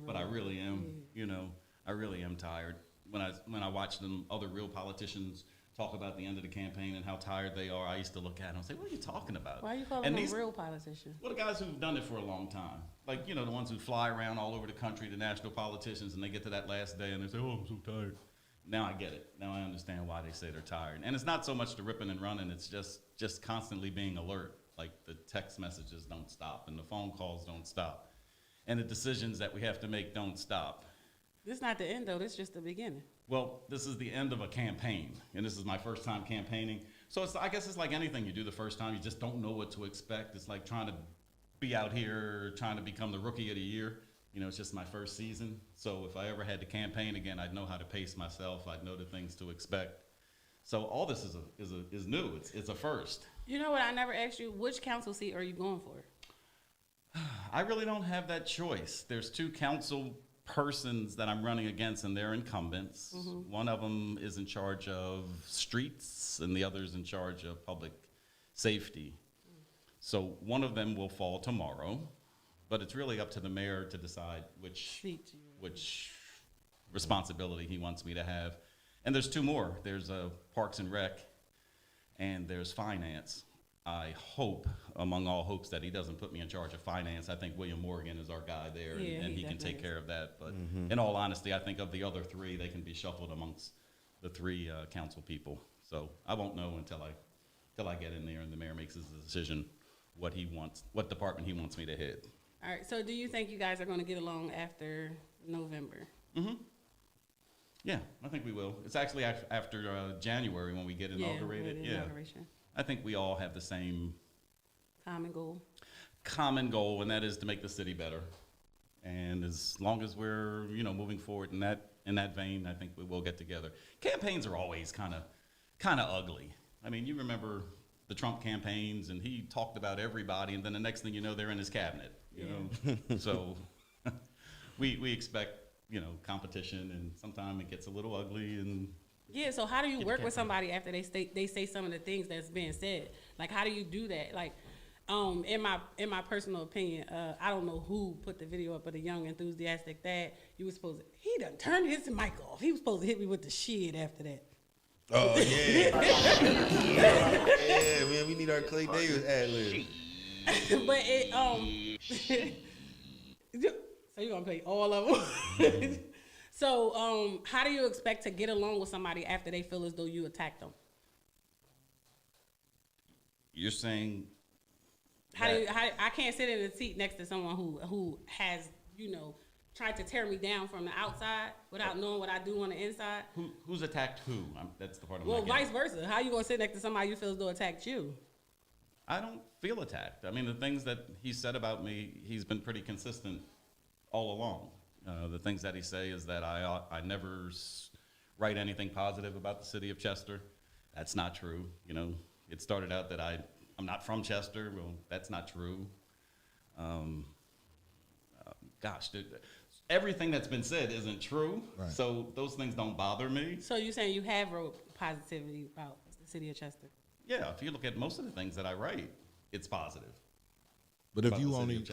but I really am. I really am tired. When I watch them other real politicians talk about the end of the campaign and how tired they are, I used to look at them and say, what are you talking about? Why are you calling them real politicians? Well, the guys who've done it for a long time. Like, the ones who fly around all over the country, the national politicians, and they get to that last day and they say, oh, I'm so tired. Now I get it. Now I understand why they say they're tired. And it's not so much the ripping and running, it's just constantly being alert. Like the text messages don't stop and the phone calls don't stop. And the decisions that we have to make don't stop. This is not the end, though. This is just the beginning. Well, this is the end of a campaign, and this is my first time campaigning. So I guess it's like anything you do the first time. You just don't know what to expect. It's like trying to be out here, trying to become the rookie of the year. It's just my first season. So if I ever had to campaign again, I'd know how to pace myself. I'd know the things to expect. So all this is new. It's a first. You know what? I never asked you, which council seat are you going for? I really don't have that choice. There's 2 council persons that I'm running against, and they're incumbents. One of them is in charge of streets, and the other is in charge of public safety. So one of them will fall tomorrow, but it's really up to the mayor to decide which responsibility he wants me to have. And there's 2 more. There's Parks and Rec, and there's Finance. I hope, among all hopes, that he doesn't put me in charge of finance. I think William Morgan is our guy there, and he can take care of that. But in all honesty, I think of the other 3, they can be shuffled amongst the 3 council people. So I won't know until I get in there and the mayor makes his decision what he wants, what department he wants me to head. All right. So do you think you guys are going to get along after November? Yeah, I think we will. It's actually after January when we get inaugurated. Inauguration. I think we all have the same common goal, and that is to make the city better. And as long as we're, moving forward in that vein, I think we will get together. Campaigns are always kind of ugly. I mean, you remember the Trump campaigns, and he talked about everybody, and then the next thing you know, they're in his cabinet. You know, so we expect competition, and sometimes it gets a little ugly and. Yeah, so how do you work with somebody after they say some of the things that's being said? Like, how do you do that? Like, in my personal opinion, I don't know who put the video up of the young enthusiastic dad. He done turned his mic off. He was supposed to hit me with the shit after that. Oh yeah, yeah, man. We need our Clay Davis ad-lib. But so you gonna play all of them? So, how do you expect to get along with somebody after they feel as though you attacked them? You're saying I can't sit in the seat next to someone who has, tried to tear me down from the outside without knowing what I do on the inside. Who's attacked who? That's the part of Well, vice versa. How you gonna sit next to somebody you feel as though attacked you? I don't feel attacked. I mean, the things that he said about me, he's been pretty consistent all along. The things that he say is that I never write anything positive about the city of Chester. That's not true. It started out that I'm not from Chester. Well, that's not true. Everything that's been said isn't true. Right. So those things don't bother me. So you're saying you have wrote positivity about the city of Chester? Yeah, if you look at most of the things that I write, it's positive. But if you only, if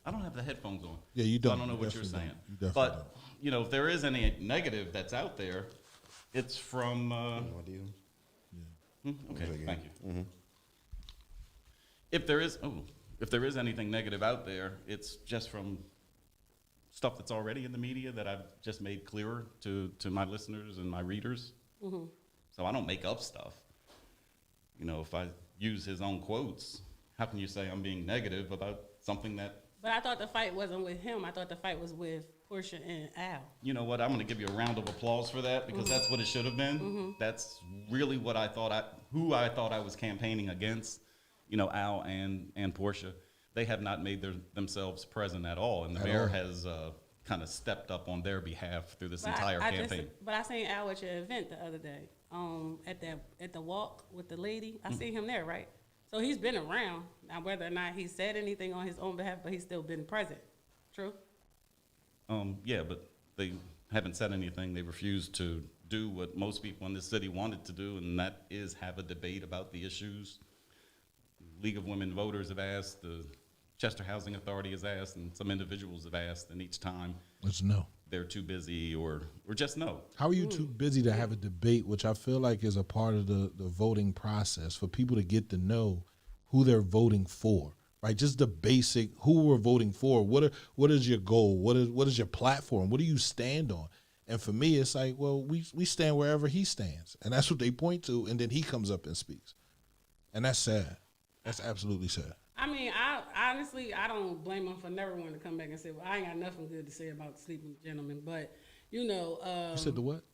I don't have the headphones on, yeah, you don't. So I don't know what you're saying. But if there is any negative that's out there, it's from Okay, thank you. Mm-hmm. If there is anything negative out there, it's just from stuff that's already in the media that I've just made clearer to my listeners and my readers. Mm-hmm. So I don't make up stuff. You know, if I use his own quotes, how can you say I'm being negative about something that... But I thought the fight wasn't with him. I thought the fight was with Portia and Al. You know what? I'm going to give you a round of applause for that because that's what it should have been. Mm-hmm. That's really what I thought who I thought I was campaigning against. You know, Al and Portia. They have not made themselves present at all, and the mayor has kind of stepped up on their behalf through this entire campaign. But I seen Al at your event the other day, at the walk with the lady. I seen him there, right? So he's been around. Now, whether or not he said anything on his own behalf, but he's still been present. True? Yeah, but they haven't said anything. They refused to do what most people in this city wanted to do, and that is have a debate about the issues. League of Women Voters have asked, the Chester Housing Authority has asked, and some individuals have asked, and each time it's no. They're too busy or just no. How are you too busy to have a debate, which I feel like is a part of the voting process for people to get to know who they're voting for, right? Just the basic, who we're voting for. What is your goal? What is your platform? What do you stand on? And for me, it's like, well, we stand wherever he stands, and that's what they point to, and then he comes up and speaks. And that's sad. That's absolutely sad. I mean, I honestly don't blame him for never wanting to come back and say, well, I ain't got nothing good to say about the sleeping gentleman. But, you know. You said the what?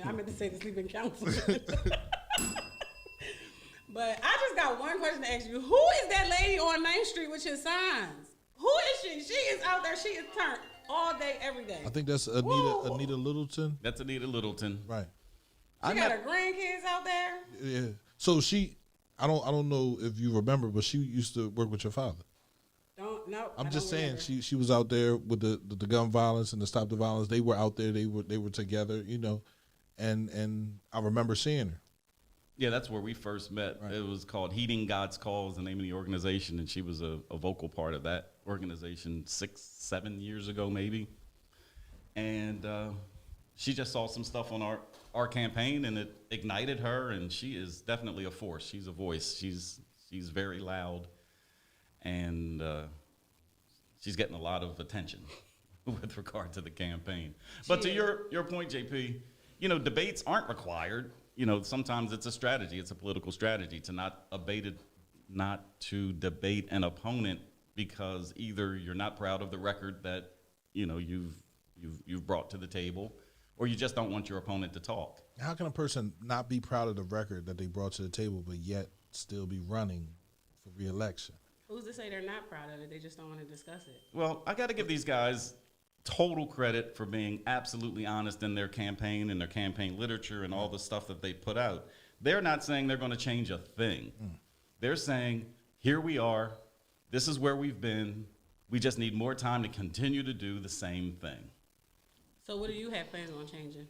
I meant to say the sleeping council. But I just got one question to ask you. Who is that lady on 9th Street with your signs? Who is she? She is out there. She is turned all day, every day. I think that's Anita Littleton. That's Anita Littleton. Right. She got her grandkids out there. Yeah. So I don't know if you remember, but she used to work with your father. I'm just saying she was out there with the gun violence and the Stop the Violence. They were out there. They were together, you know, and I remember seeing her. Yeah, that's where we first met. Right. It was called Heeding God's Call, the name of the organization, and she was a vocal part of that organization 6-7 years ago, maybe. And she just saw some stuff on our campaign, and it ignited her, and she is definitely a force. She's a voice. She's very loud, and she's getting a lot of attention with regard to the campain. But to your point, JP, you know, debates aren't required. You know, sometimes it's a strategy. It's a political strategy to not to debate an opponent because either you're not proud of the record that, you know, you've brought to the table, or you just don't want your opponent to talk. How can a person not be proud of the record that they brought to the table, but yet still be running for re-election? Who's to say they're not proud of it? They just don't want to discuss it. Well, I got to give these guys total credit for being absolutely honest in their campaign and their campaign literature and all the stuff that they put out. They're not saying they're going to change a thing. They're saying, here we are. This is where we've been. We just need more time to continue to do the same thing. So what do you have plans on changing?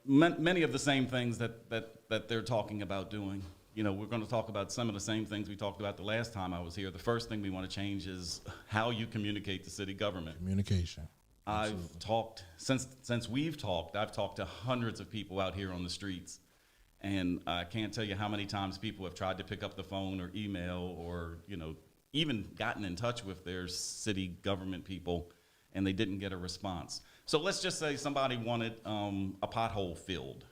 Many of the same things that they're talking about doing. You know, we're going to talk about some of the same things we talked about the last time I was here. The first thing we want to change is how you communicate to city government. Communication. I've talked, since we've talked, I've talked to hundreds of people out here on the streets. And I can't tell you how many times people have tried to pick up the phone or email or, you know, even gotten in touch with their city government people, and they didn't get a response. So let's just say somebody wanted a pothole filled.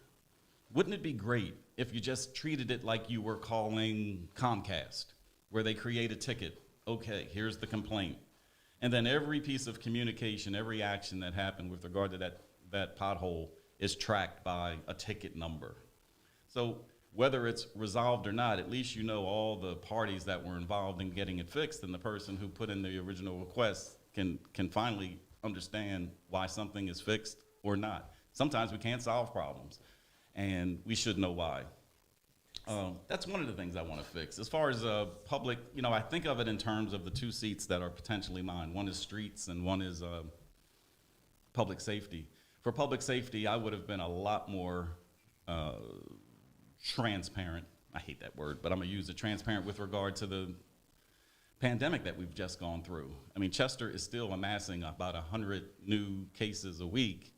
Wouldn't it be great if you just treated it like you were calling Comcast, where they create a ticket? Okay, here's the complaint. And then every piece of communication, every action that happened with regard to that pothole is tracked by a ticket number. So whether it's resolved or not, at least you know all the parties that were involved in getting it fixed, and the person who put in the original request can finally understand why something is fixed or not. Sometimes we can't solve problems, and we should know why. That's one of the things I want to fix. As far as public, you know, I think of it in terms of the two seats that are potentially mine. One is streets and one is public safety. For public safety, I would have been a lot more transparent. I hate that word, but I'm going to use it, transparent with regard to the pandemic that we've just gone through. I mean, Chester is still amassing about 100 new cases a week.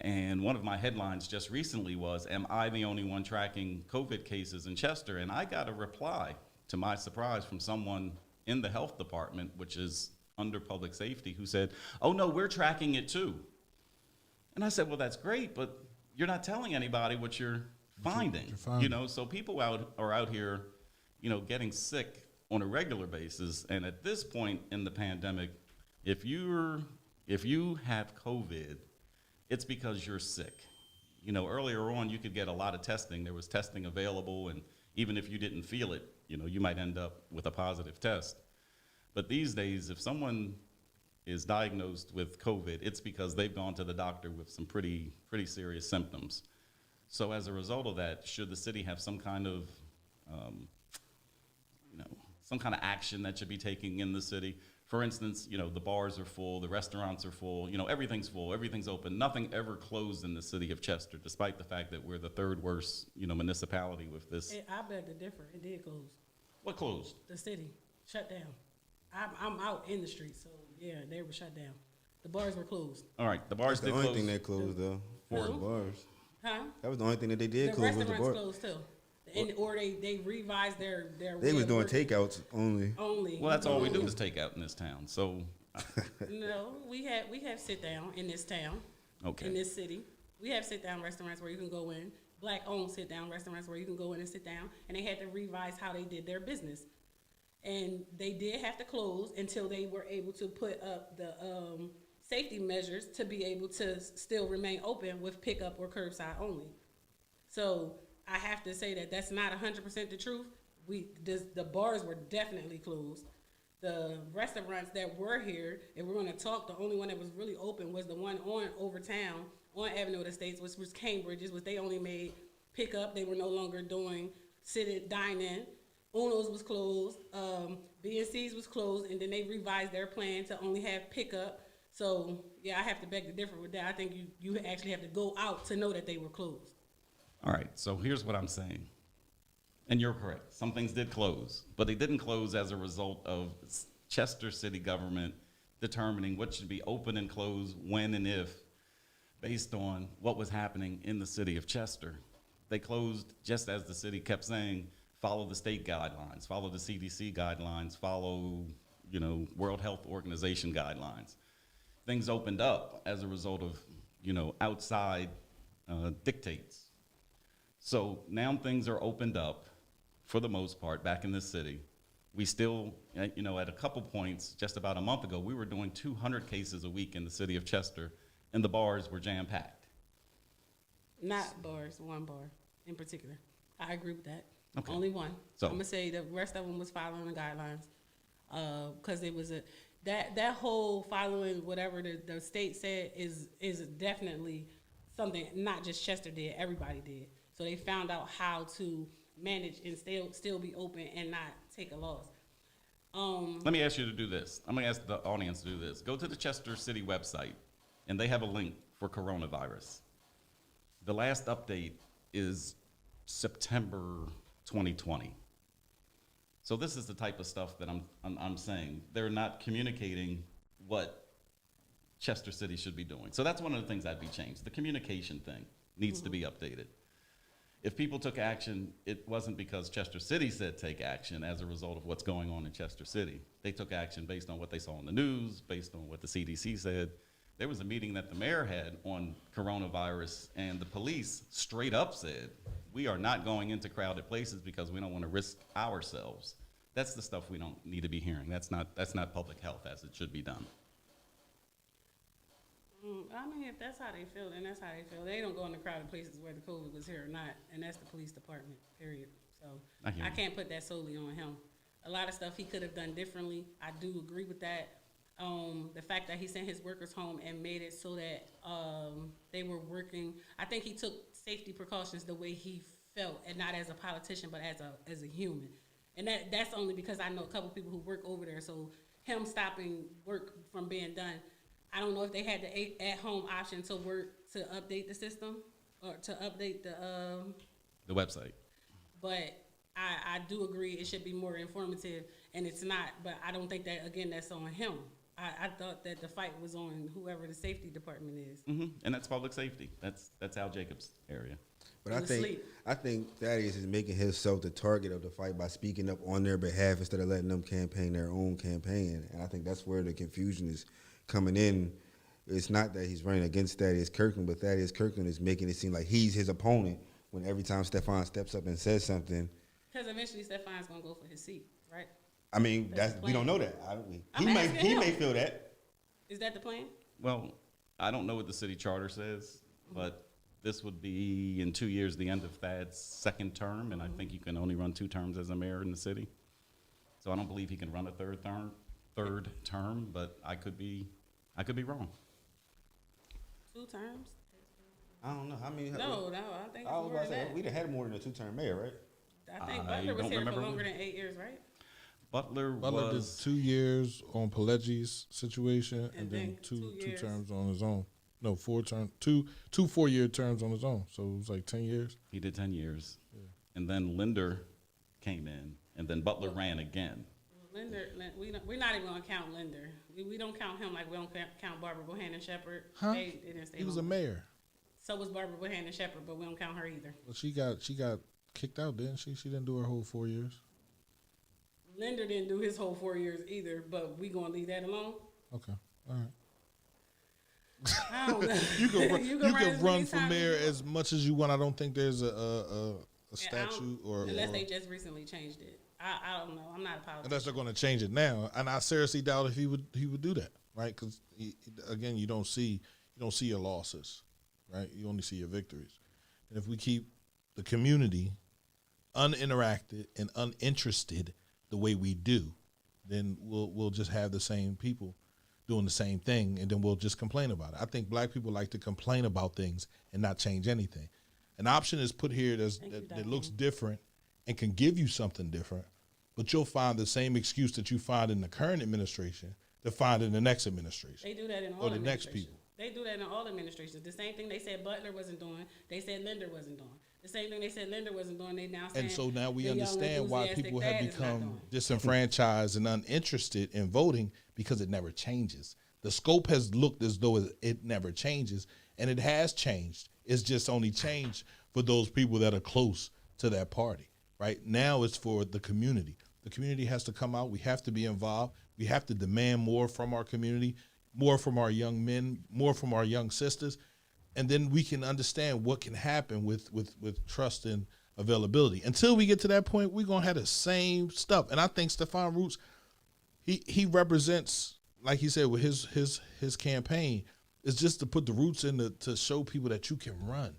And one of my headlines just recently was, am I the only one tracking COVID cases in Chester? And I got a reply, to my surprise, from someone in the health department, which is under public safety, who said, oh no, we're tracking it too. And I said, well, that's great, but you're not telling anybody what you're finding. You know, so people are out here, you know, getting sick on a regular basis. And at this point in the pandemic, if you have COVID, it's because you're sick. You know, earlier on, you could get a lot of testing. There was testing available, and even if you didn't feel it, you know, you might end up with a positive test. But these days, if someone is diagnosed with COVID, it's because they've gone to the doctor with some pretty serious symptoms. So as a result of that, should the city have some kind of, some kind of action that should be taking in the city? For instance, you know, the bars are full, the restaurants are full, you know, everything's full, everything's open. Nothing ever closed in the city of Chester, despite the fact that we're the third worst, you know, municipality with this. I beg to differ. It did close. What closed? The city shut down. I'm out in the street, so yeah, they were shut down. The bars were closed. All right, the bars did close. The only thing that closed though, for the bars. Huh? That was the only thing that they did close. The was the bar. restaurants closed too. Or they revised their They was doing takeouts only. Well, that's all we do is takeout in this town. So no, we have sit down in this town. Okay. In this city, we have sit down restaurants where you can go in. Black owned sit down restaurants where you can go in and sit down, and they had to revise how they did their business. And they did have to close until they were able to put up the safety measures to be able to still remain open with pickup or curbside only. So I have to say that that's not 100% the truth. The bars were definitely closed. The restaurants that were here, if we're going to talk, the only one that was really open was the one on Overtown on Avenue of the States, which was Cambridge's, which they only made pickup. They were no longer doing sit-in, dine-in. Uno's was closed. B&C's was closed, and then they revised their plan to only have pickup. So yeah, I have to beg to differ with that. I think you actually have to go out to know that they were closed. all right, so here's what I'm saying. And you're correct. Some things did close, but they didn't close as a result of Chester city government determining what should be open and closed when and if, based on what was happening in the city of Chester. They closed just as the city kept saying, follow the state guidelines, follow the CDC guidelines, follow, you know, World Health Organization guidelines. Things opened up as a result of, you know, outside dictates. So now things are opened up for the most part back in this city. We still, you know, at a couple points, just about a month ago, we were doing 200 cases a week in the city of Chester, and the bars were jam-packed. Not bars, one bar in particular. I agree with that. Okay. Only one. So I'm gonna say the rest of them was following the guidelines, because it was that whole following whatever the state said is definitely something not just Chester did, everybody did. So they found out how to manage and still be open and not take a loss. Let me ask you to do this. I'm gonna ask the audience to do this. Go to the Chester City website, and they have a link for coronavirus. The last update is September 2020. So this is the type of stuff that I'm saying. They're not communicating what Chester City should be doing. So that's one of the things that'd be changed. The communication thing needs to be updated. If people took action, it wasn't because Chester City said take action as a result of what's going on in Chester City. They took action based on what they saw in the news, based on what the CDC said. There was a meeting that the mayor had on coronavirus, and the police straight up said, we are not going into crowded places because we don't want to risk ourselves. That's the stuff we don't need to be hearing. That's not public health as it should be done. I mean, if that's how they feel, then that's how they feel. They don't go into crowded places whether COVID was here or not, and that's the police department, period. So I can't put that solely on him. A lot of stuff he could have done differently. I do agree with that. The fact that he sent his workers home and made it so that they were working, I think he took safety precautions the way he felt, and not as a politician, but as a human. And that's only because I know a couple people who work over there. So him stopping work from being done, I don't know if they had the at-home option to update the system or to update the website. But I do agree it should be more informative, and it's not. But I don't think that, again, that's on him. I thought that the fight was on whoever the safety department is. And that's public safety. That's Al Jacobs' area. But I think Thaddeus is making himself the target of the fight by speaking up on their behalf instead of letting them campaign their own campaign. And I think that's where the confusion is coming in. It's not that he's running against Thaddeus Kirkland, but Thaddeus Kirkland is making it seem like he's his opponent when every time Stephon steps up and says something. Because eventually Stephon's going to go for his seat, right? I mean, we don't know that. He may feel that. Is that the plan? Well, I don't know what the city charter says, but this would be in 2 years the end of Thad's second term, and I think you can only run 2 terms as a mayor in the city. So I don't believe he can run a third term, but I could be wrong. 2 terms? I don't know. I mean, No, I think it's I was more about to than say that. we'd have had more than a 2-term mayor, right? I think I Butler was don't here for remember longer when. than 8 years, right? Butler did was 2 years on Pileggi's situation, and then then two 2 years. terms on his own. No, 4 terms, two 4-year terms on his own. So it was like 10 years. he did 10 years, and then Linder came in, and then Butler ran again. We're not even going to count Linder. We don't count him like we don't count Barbara Bohannon Shepherd. Huh? They didn't stay He was a home. mayor. So was Barbara Bohannon Shepherd, but we don't count her either. Well, she got kicked out, didn't she? She didn't do her whole 4 years. Linder didn't do his whole 4 years either, but we going to leave that alone? Okay, all right. I don't know. You can as run many for times mayor as you as much as you want. I don't think there's a want. statute or unless they just recently changed it. I don't know. I'm not a politician. unless they're going to change it now. And I seriously doubt if he would do that, right? Because again, you don't see your losses, right? You only see your victories. And if we keep the community uninteracted and uninterested the way we do, then we'll just have the same people doing the same thing, and then we'll just complain about it. I think black people like to complain about things and not change anything. An option is put here that looks different and can give you something different, but you'll find the same excuse that you find in the current administration to find in the next administration. They do that in all or the next administrations. people. They do that in all administrations. The same thing they said Butler wasn't doing, they said Linder wasn't doing. The same thing they said Linder wasn't doing, they now saying. And so now we the young understand why enthusiastic people have Thad is not become doing. disenfranchised and uninterested in voting, because it never changes. The scope has looked as though it never changes, and it has changed. It's just only changed for those people that are close to that party. Right now, it's for the community. The community has to come out. We have to be involved. We have to demand more from our community, more from our young men, more from our young sisters, and then we can understand what can happen with trust and availability. Until we get to that point, we're gonna have the same stuff. And I think Stephon Roots, he represents, like he said with his campaign, is just to put the roots in to show people that you can run.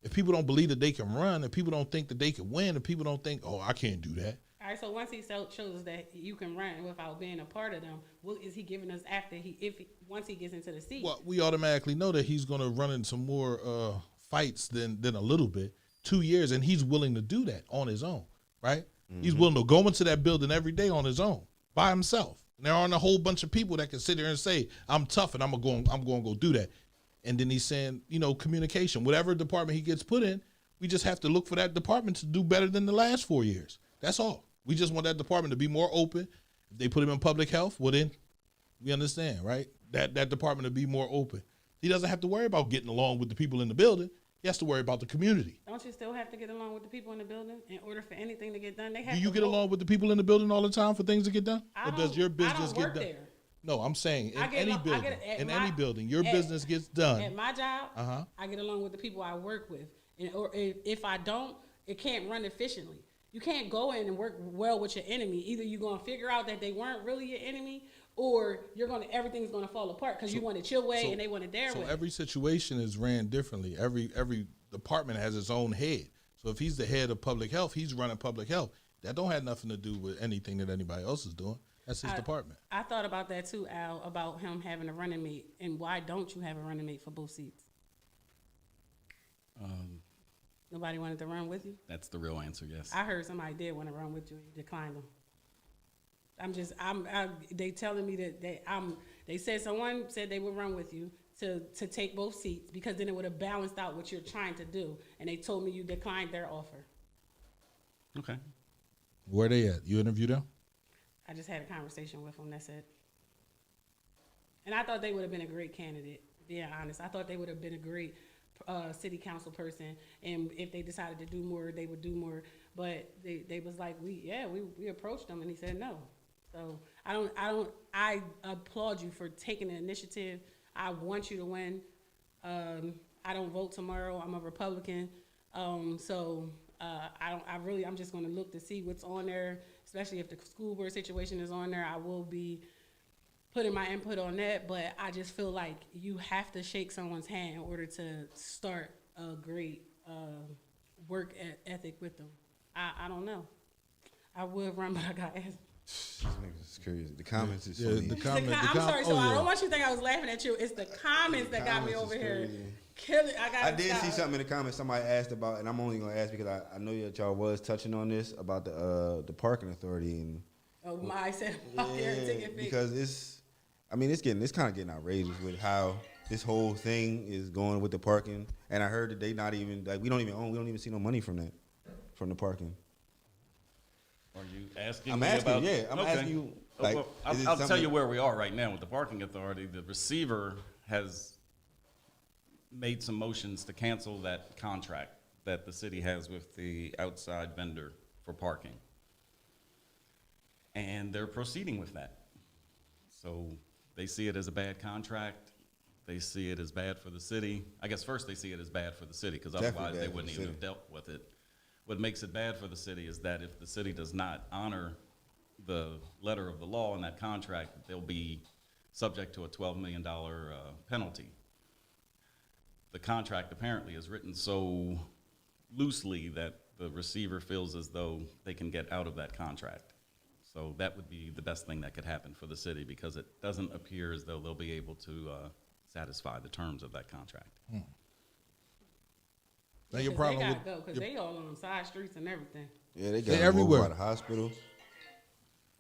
If people don't believe that they can run, if people don't think that they can win, if people don't think, oh, I can't do that. All right, so once he shows that you can run without being a part of them, what is he giving us after once he gets into the seat? Well, we automatically know that he's going to run in some more fights than a little bit. 2 years, and he's willing to do that on his own, right? Mm-hmm. He's willing to go into that building every day on his own, by himself. And there aren't a whole bunch of people that can sit there and say, I'm tough and I'm going to go do that. And then he's saying, communication, whatever department he gets put in, we just have to look for that department to do better than the last 4 years. That's all. We just want that department to be more open. If they put him in public health, well then we understand, right? That department to be more open. He doesn't have to worry about getting along with the people in the building. He has to worry about the community. Don't you still have to get along with the people in the building in order for anything to get done? Do you get along with the people in the building all the time for things to get done? Or does your business get done? There. No, I'm saying in any building, your at, business gets done. At my job, I get along with the people I work with. Or if I don't, it can't run efficiently. You can't go in and work well with your enemy. Either you're going to figure out that they weren't really your enemy, or everything's going to fall apart because you want it your way and they want it their way. So every situation is ran differently. Every department has its own head. So if he's the head of public health, he's running public health. That don't have nothing to do with anything that anybody else is doing. That's his department. I thought about that too, Al, about him having a running mate. And why don't you have a running mate for both seats? Nobody wanted to run with you? That's the real answer, yes. I heard somebody did want to run with you and you declined them. They telling me that they said someone said they would run with you to take both seats because then it would have balanced out what you're trying to do. And they told me you declined their offer. Okay. Where they at? You interviewed them? I just had a conversation with them. That's it. And I thought they would have been a great candidate, being honest. I thought they would have been a great city council person. And if they decided to do more, they would do more. But they was like, we approached them, and he said no. So I applaud you for taking the initiative. I want you to win. I don't vote tomorrow. I'm a Republican. I'm just going to look to see what's on there, especially if the school board situation is on there. I will be putting my input on that, but I just feel like you have to shake someone's hand in order to start a great work ethic with them. I don't know. I would run, but I got asked. These niggas is crazy. The comments is Yeah, funny. I'm sorry, so I don't want you to think I was laughing at you. It's the comments that got me over here. Kill it. I did see something in the comments somebody asked about, and I'm only gonna ask because I know that y'all was touching on this about the parking authority and. Oh my! I said ticket fee. Because it's kind of getting outrageous with how this whole thing is going with the parking, and I heard that they not even we don't even see no money from the parking. Are you asking? I'm asking you. Like, well, I'll tell you where we are right now with the parking authority. The receiver has made some motions to cancel that contract that the city has with the outside vendor for parking. And they're proceeding with that. So they see it as a bad contract. They see it as bad for the city. I guess first they see it as bad for the city because otherwise they wouldn't even have dealt with it. What makes it bad for the city is that if the city does not honor the letter of the law in that contract, they'll be subject to a $12 million penalty. The contract apparently is written so loosely that the receiver feels as though they can get out of that contract. So that would be the best thing that could happen for the city because it doesn't appear as though they'll be able to satisfy the terms of that contract. Now your problem they with gotta go because they all on side streets and everything. Yeah, they got everywhere by the hospital.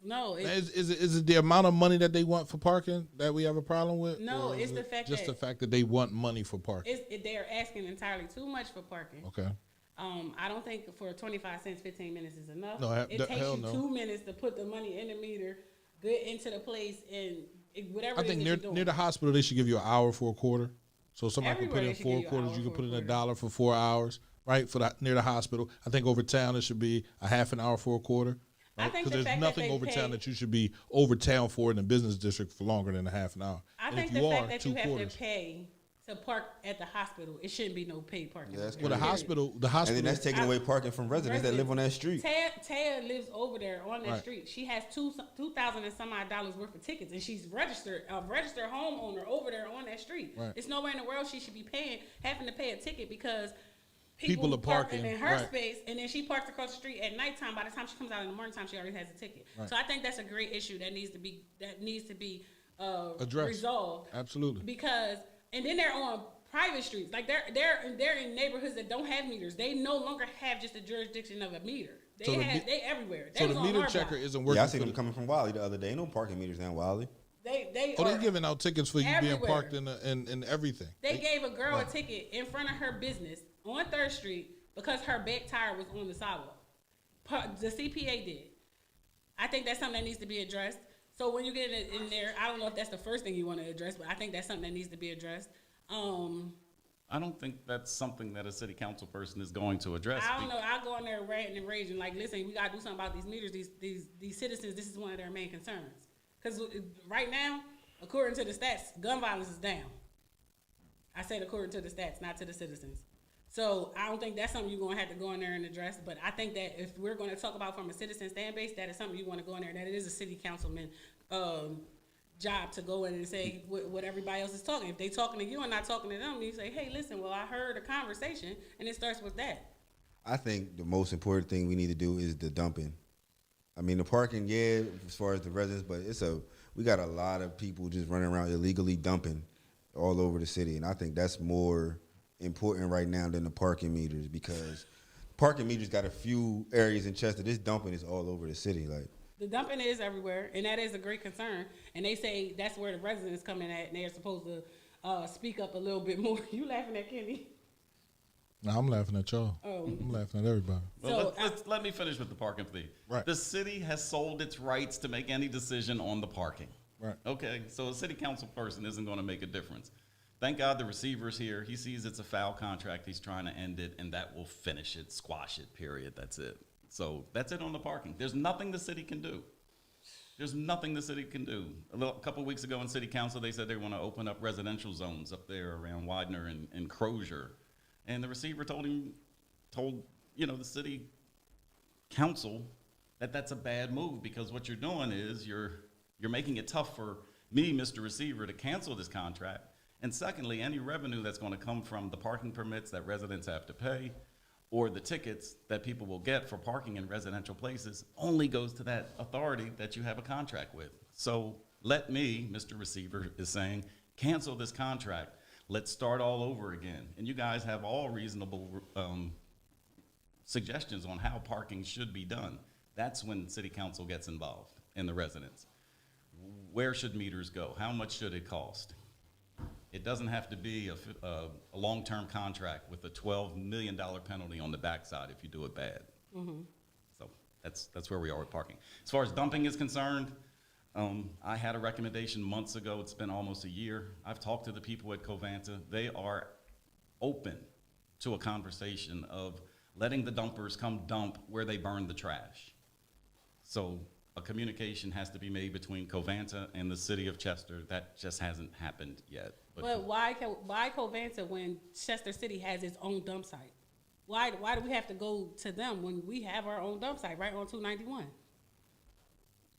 No, is it the amount of money that they want for parking that we have a problem with? No, or it's is the it fact just that the fact that they want money for parking. They're asking entirely too much for parking. Okay. I don't think for 25 cents, 15 minutes is enough. No, it takes hell you no. 2 minutes to put the money in the meter, get into the place, and whatever. I think near the hospital they should give you an hour for a quarter. So somebody can put in 4 quarters. You can put in $1 for 4 hours, right? Near the hospital. I think over town it should be a half an hour for a quarter. Right? I think because there's nothing over town that you should be over town for in the business district for longer than a half an hour. I think the fact that you have to pay to park at the hospital, it shouldn't be no paid parking. Yeah, well, the hospital, and then that's taking away parking from residents that live on that street. Taya lives over there on that street. She has $2,000 and some odd dollars worth of tickets, and she's a registered homeowner over there on that street. Right. It's nowhere in the world she should be having to pay a ticket because people are parking in her space, and then she parks across the street at nighttime. By the time she comes out in the morning time, she already has a ticket. Right. So I think that's a great issue that needs to be addressed, resolved. Absolutely. Because and then they're on private streets, like they're in neighborhoods that don't have meters. They no longer have just the jurisdiction of a meter. They everywhere. So the meter checker isn't working. Yeah, I seen them coming from Wiley the other day. Ain't no parking meters down Wiley. They're giving out tickets for you everywhere. being parked in everything. They gave a girl a ticket in front of her business on 3rd Street because her back tire was on the sidewalk. The CPA did. I think that's something that needs to be addressed. So when you get in there, I don't know if that's the first thing you want to address, but I think that's something that needs to be addressed. I don't think that's something that a city council person is going to address. I don't know. I'll go in there ranting and raging like, listen, we got to do something about these meters. These citizens, this is one of their main concerns. Because right now, according to the stats, gun violence is down. I said according to the stats, not to the citizens. So I don't think that's something you're going to have to go in there and address. But I think that if we're going to talk about from a citizen stand base, that is something you want to go in there. That it is a city councilman job to go in and say what everybody else is talking. If they talking to you and not talking to them, you say, hey, listen, well, I heard a conversation, and it starts with that. I think the most important thing we need to do is the dumping. I mean, the parking, yeah, as far as the residents, but we got a lot of people just running around illegally dumping all over the city, and I think that's more important right now than the parking meters because parking meters got a few areas in Chester. This dumping is all over the city. Like the dumping is everywhere, and that is a great concern. And they say that's where the residents come in at, and they're supposed to speak up a little bit more. You laughing at Kenny? No, I'm laughing at y'all. Oh. I'm laughing at everybody. Well, let me finish with the parking fee. Right. The city has sold its rights to make any decision on the parking. Right. Okay, so a city council person isn't going to make a difference. Thank God the receiver's here. He sees it's a foul contract. He's trying to end it, and that will finish it, squash it, period. That's it. So that's it on the parking. There's nothing the city can do. There's nothing the city can do. A couple weeks ago in city council, they said they want to open up residential zones up there around Widener and Crozier. And the receiver told the city council that that's a bad move, because what you're doing is you're making it tough for me, Mr. Receiver, to cancel this contract. And secondly, any revenue that's going to come from the parking permits that residents have to pay or the tickets that people will get for parking in residential places only goes to that authority that you have a contract with. So let me, Mr. Receiver is saying, cancel this contract. Let's start all over again. And you guys have all reasonable suggestions on how parking should be done. That's when city council gets involved and the residents. Where should meters go? How much should it cost? It doesn't have to be a long-term contract with a $12 million penalty on the backside if you do it bad. Mm-hmm. So that's where we are with parking. As far as dumping is concerned, I had a recommendation months ago. It's been almost a year. I've talked to the people at Covanta. They are open to a conversation of letting the dumpers come dump where they burn the trash. So a communication has to be made between Covanta and the city of Chester. That just hasn't happened yet. But why Covanta when Chester City has its own dump site? Why do we have to go to them when we have our own dump site right on 291?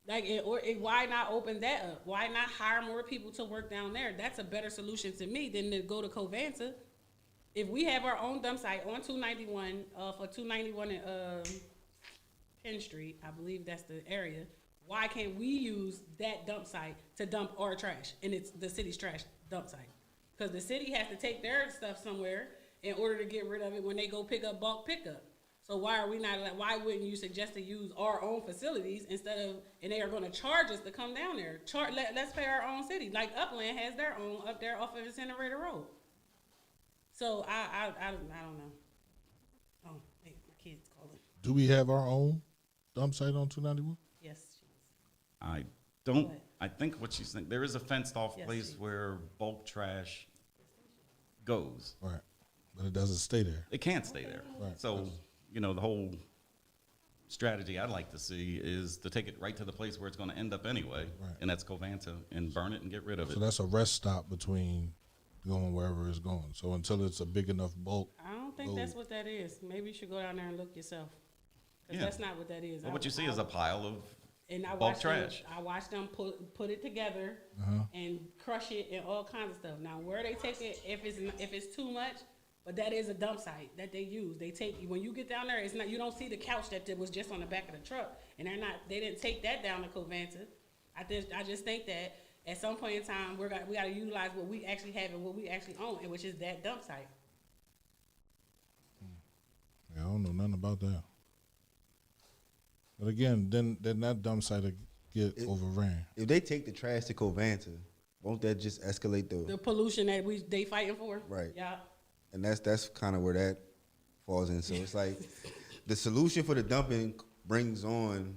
Why not open that up? Why not hire more people to work down there? That's a better solution to me than to go to Covanta. If we have our own dump site on 291, for 291 and Penn Street, I believe that's the area. Why can't we use that dump site to dump our trash? And it's the city's trash dump site. Because the city has to take their stuff somewhere in order to get rid of it when they go pick up bulk pickup. So why wouldn't you suggest to use our own facilities instead of, and they are going to charge us to come down there. Let's pay our own city. Like Upland has their own up there off of Incinerator Road. So I don't know. Oh, hey, my kid's calling. Do we have our own dump site on 291? Yes. I don't. I think what she's saying, there is a fenced off Yes, place where bulk trash goes. Right. But it doesn't stay there. It can't stay there. Right. So, the whole strategy I'd like to see is to take it right to the place where it's going to end up anyway, Right. and that's Covanta, and burn it and get rid of it. So that's a rest stop between going wherever it's going. So until it's a big enough bulk. I don't think that's what that is. Maybe you should go down there and look yourself. Because Yeah. that's not what that is. Well, what you see is a pile of and I bulk watched trash. I watched them put it together and crush it and all kinds of stuff. Now, where they take it, if it's too much, but that is a dump site that they use. They take, when you get down there, it's not, you don't see the couch that was just on the back of the truck, and they didn't take that down to Covanta. I just think that at some point in time we got to utilize what we actually have and what we actually own, and which is that dump site. Yeah, I don't know nothing about that. But again, then that dump site will get overran. If they take the trash to Covanta, won't that just escalate The pollution that they fighting for? Right. Yeah. And that's kind of where that falls in. So it's like the solution for the dumping brings on,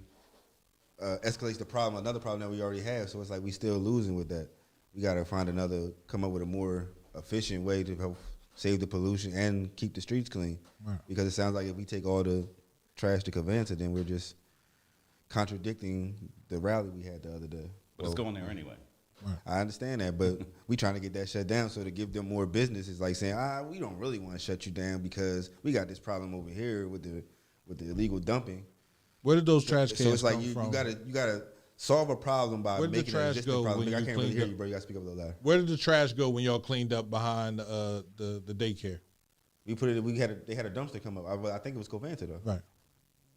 escalates the problem, another problem that we already have. So it's like we still losing with that. We got to come up with a more efficient way to help save the pollution and keep the streets clean. Right. Because it sounds like if we take all the trash to Covanta, then we're just contradicting the rally we had the other day. But it's going there anyway. Right. I understand that, but we trying to get that shut down. So to give them more business is like saying, we don't really want to shut you down because we got this problem over here with the illegal dumping. Where did those trash cans So it's like come from? you gotta solve a problem by Where did the making an trash existing go problem. when I you can't really cleaned hear up? you, bro. You gotta speak up a little louder. Where did the trash go when y'all cleaned up behind the daycare? We put it. They had a dumpster come up. I think it was Covanta though. Right.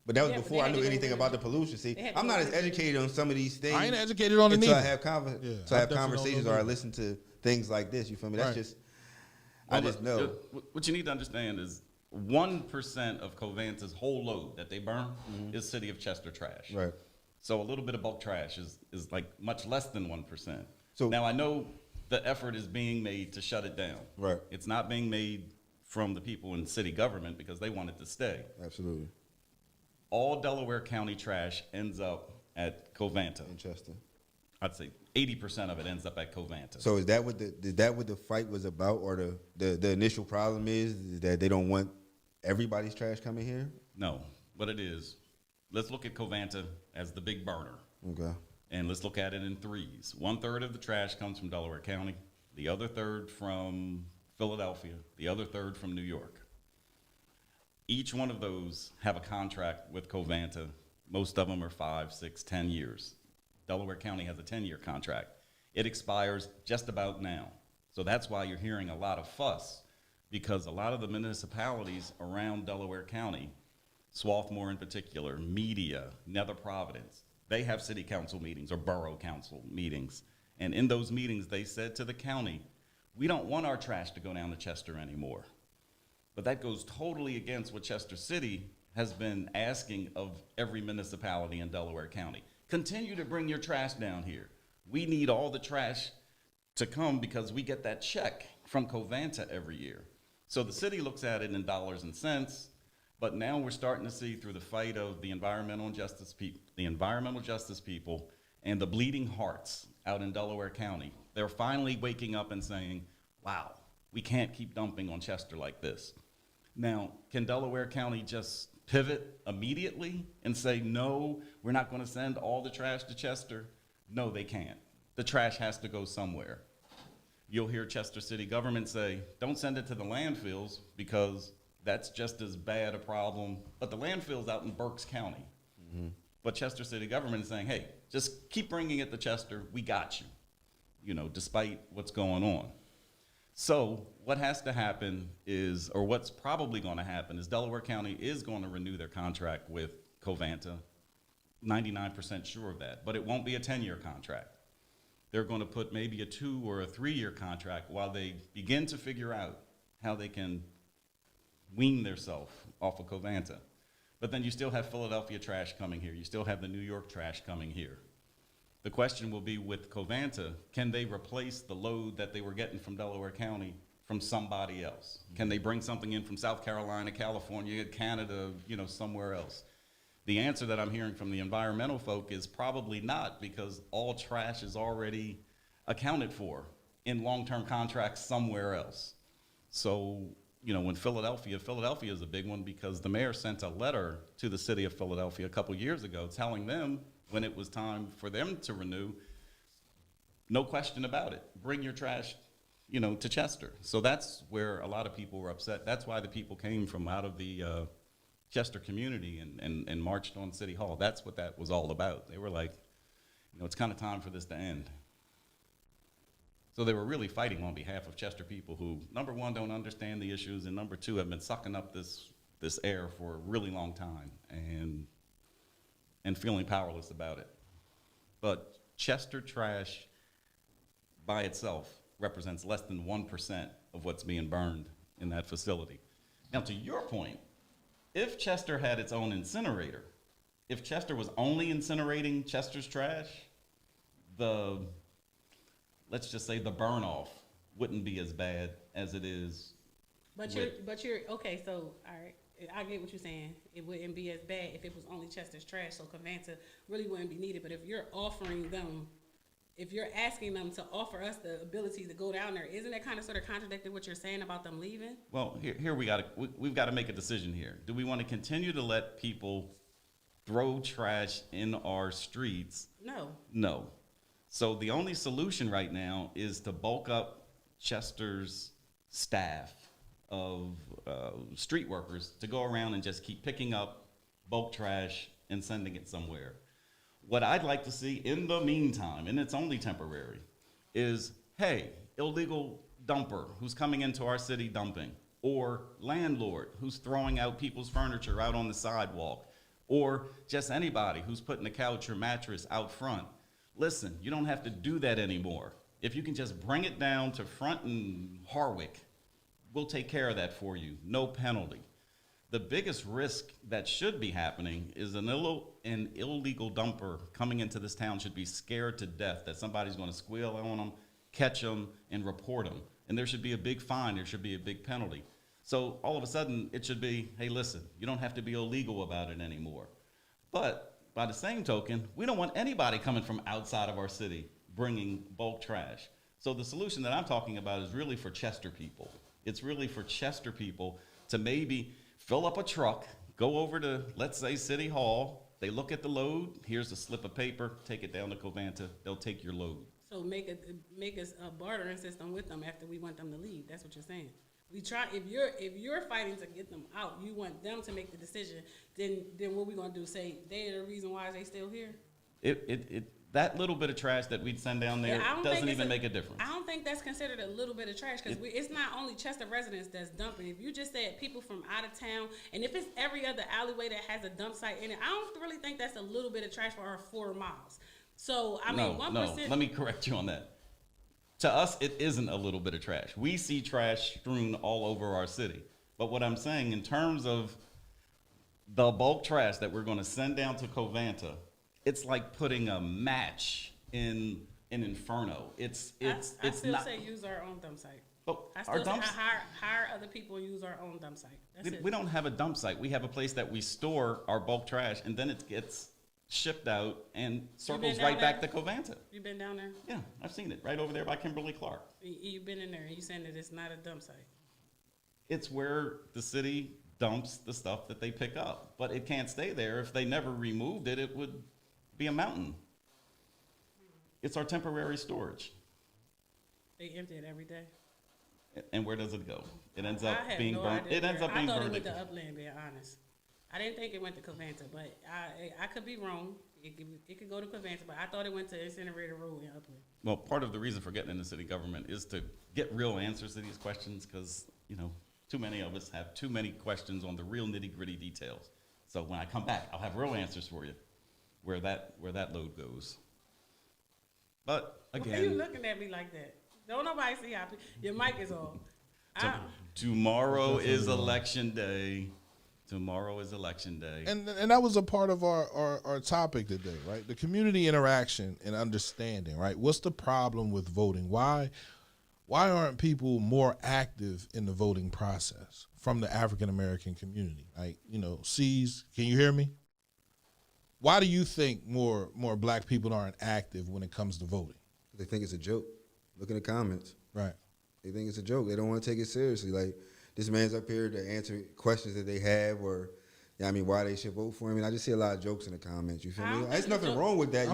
But that was Yeah, but before they I had knew to go anything over about it. the pollution. See, They had to I'm go not as over it. educated on some of these things. I ain't educated on it until I neither. have Yeah, I have definitely conversations don't or know I listen to things like this. You feel me? That's Right. just I just know. What you need to understand is 1% of Covanta's whole load that they burn is City of Chester trash. Right. So a little bit of bulk trash is like much less than 1%. So- now I know the effort is being made to shut it down. Right. It's not being made from the people in city government because they want it to stay. Absolutely. All Delaware County trash ends up at Covanta. Interesting. I'd say 80% of it ends up at Covanta. So is that what the fight was about, or the initial problem is that they don't want everybody's trash coming here? No, what it is, let's look at Covanta as the big burner. Okay. And let's look at it in threes. 1/3 of the trash comes from Delaware County, the other third from Philadelphia, the other third from New York. Each one of those have a contract with Covanta. Most of them are 5, 6, 10 years. Delaware County has a 10-year contract. It expires just about now. So that's why you're hearing a lot of fuss, because a lot of the municipalities around Delaware County, Swarthmore in particular, Media, Nether Providence, they have city council meetings or borough council meetings. And in those meetings, they said to the county, we don't want our trash to go down to Chester anymore. But that goes totally against what Chester City has been asking of every municipality in Delaware County. Continue to bring your trash down here. We need all the trash to come because we get that check from Covanta every year. So the city looks at it in dollars and cents, but now we're starting to see through the fight of the environmental justice people and the bleeding hearts out in Delaware County. They're finally waking up and saying, wow, we can't keep dumping on Chester like this. Now, can Delaware County just pivot immediately and say, no, we're not going to send all the trash to Chester? No, they can't. The trash has to go somewhere. You'll hear Chester city government say, don't send it to the landfills because that's just as bad a problem. But the landfill's out in Berks County. Mm-hmm. But Chester city government is saying, hey, just keep bringing it to Chester. We got you, despite what's going on. So what has to happen is, or what's probably going to happen is Delaware County is going to renew their contract with Covanta, 99% sure of that, but it won't be a 10-year contract. They're going to put maybe a 2 or a 3-year contract while they begin to figure out how they can wean themselves off of Covanta. But then you still have Philadelphia trash coming here. You still have the New York trash coming here. The question will be with Covanta, can they replace the load that they were getting from Delaware County from somebody else? Can they bring something in from South Carolina, California, Canada, somewhere else? The answer that I'm hearing from the environmental folk is probably not, because all trash is already accounted for in long-term contracts somewhere else. So, when Philadelphia is a big one because the mayor sent a letter to the city of Philadelphia a couple years ago telling them when it was time for them to renew, no question about it, bring your trash, to Chester. So that's where a lot of people were upset. That's why the people came from out of the Chester community and marched on City Hall. That's what that was all about. They were like, it's kind of time for this to end. So they were really fighting on behalf of Chester people who, number one, don't understand the issues, and number two, have been sucking up this air for a really long time and feeling powerless about it. But Chester trash by itself represents less than 1% of what's being burned in that facility. Now, to your point, if Chester had its own incinerator, if Chester was only incinerating Chester's trash, let's just say the burn off wouldn't be as bad as it is. But you're okay. So all right, I get what you're saying. It wouldn't be as bad if it was only Chester's trash, so Covanta really wouldn't be needed. But if you're offering them, if you're asking them to offer us the ability to go down there, isn't that kind of sort of contradicting what you're saying about them leaving? Well, here we've got to make a decision here. Do we want to continue to let people throw trash in our streets? No. So the only solution right now is to bulk up Chester's staff of street workers to go around and just keep picking up bulk trash and sending it somewhere. What I'd like to see in the meantime, and it's only temporary, is, hey, illegal dumper who's coming into our city dumping, or landlord who's throwing out people's furniture out on the sidewalk, or just anybody who's putting a couch or mattress out front. Listen, you don't have to do that anymore. If you can just bring it down to Front and Harwick, we'll take care of that for you, no penalty. The biggest risk that should be happening is an illegal dumper coming into this town should be scared to death that somebody's going to squeal on them, catch them, and report them. And there should be a big fine, there should be a big penalty. So all of a sudden, it should be, hey, listen, you don't have to be illegal about it anymore. But by the same token, we don't want anybody coming from outside of our city bringing bulk trash. So the solution that I'm talking about is really for Chester people. It's really for Chester people to maybe fill up a truck, go over to, let's say, City Hall. They look at the load. Here's a slip of paper. Take it down to Covanta. They'll take your load. So make us a bartering system with them after we want them to leave. That's what you're saying. We try, if you're fighting to get them out, you want them to make the decision, then what we gonna do? Say they're the reason why they still here? That little bit of trash that we'd send down there doesn't even make a difference. I don't think that's considered a little bit of trash, because it's not only Chester residents that's dumping. If you just said people from out of town, and if it's every other alleyway that has a dump site in it, I don't really think that's a little bit of trash for our 4 miles. So I mean, 1%. No, let me correct you on that. To us, it isn't a little bit of trash. We see trash strewn all over our city. But what I'm saying, in terms of the bulk trash that we're going to send down to Covanta, it's like putting a match in an inferno. I still say use our own dump site. But I still say hire other people and use our own dump site. We don't have a dump site. We have a place that we store our bulk trash, and then it gets shipped out and circles right back to Covanta. You been down there? Yeah, I've seen it right over there by Kimberly Clark. You've been in there, and you saying that it's not a dump site? It's where the city dumps the stuff that they pick up, but it can't stay there. If they never removed it, it would be a mountain. It's our temporary storage. They empty it every day. And where does it go? It ends up being burned. It ends up being burned. I thought it went to Upland, being honest. I didn't think it went to Covanta, but I could be wrong. It could go to Covanta, but I thought it went to Incinerator Road in Upland. Well, part of the reason for getting into city government is to get real answers to these questions, because, too many of us have too many questions on the real nitty-gritty details. So when I come back, I'll have real answers for you where that load goes. But again, why are you looking at me like that? Don't nobody see how your mic is on. Tomorrow is election day. Tomorrow is election day. And that was a part of our topic today, right? The community interaction and understanding, right? What's the problem with voting? Why aren't people more active in the voting process from the African American community? Like, C's, can you hear me? Why do you think more black people aren't active when it comes to voting? They think it's a joke. Look in the comments. Right. They think it's a joke. They don't want to take it seriously. Like, this man's up here to answer questions that they have, or why they should vote for him. I just see a lot of jokes in the comments. You feel me? There's nothing wrong with that.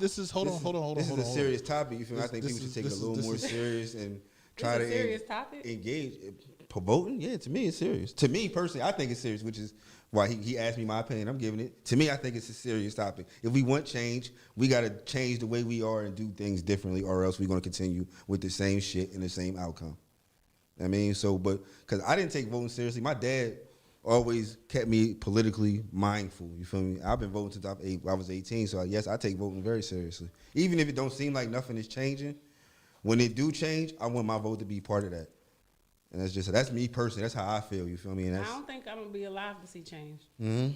This is hold on. This is a serious topic. You feel me? I think people should take it a little more serious and try to engage. Voting, yeah, to me it's serious. To me personally, I think it's serious, which is why he asked me my opinion. I'm giving it. To me, I think it's a serious topic. If we want change, we got to change the way we are and do things differently, or else we're going to continue with the same shit and the same outcome. Because I didn't take voting seriously. My dad always kept me politically mindful. You feel me? I've been voting since I was 18, so yes, I take voting very seriously. Even if it don't seem like nothing is changing, when it do change, I want my vote to be part of that. And that's me personally. That's how I feel. You feel me? And I don't think I'm gonna be alive to see change. Mm-hmm.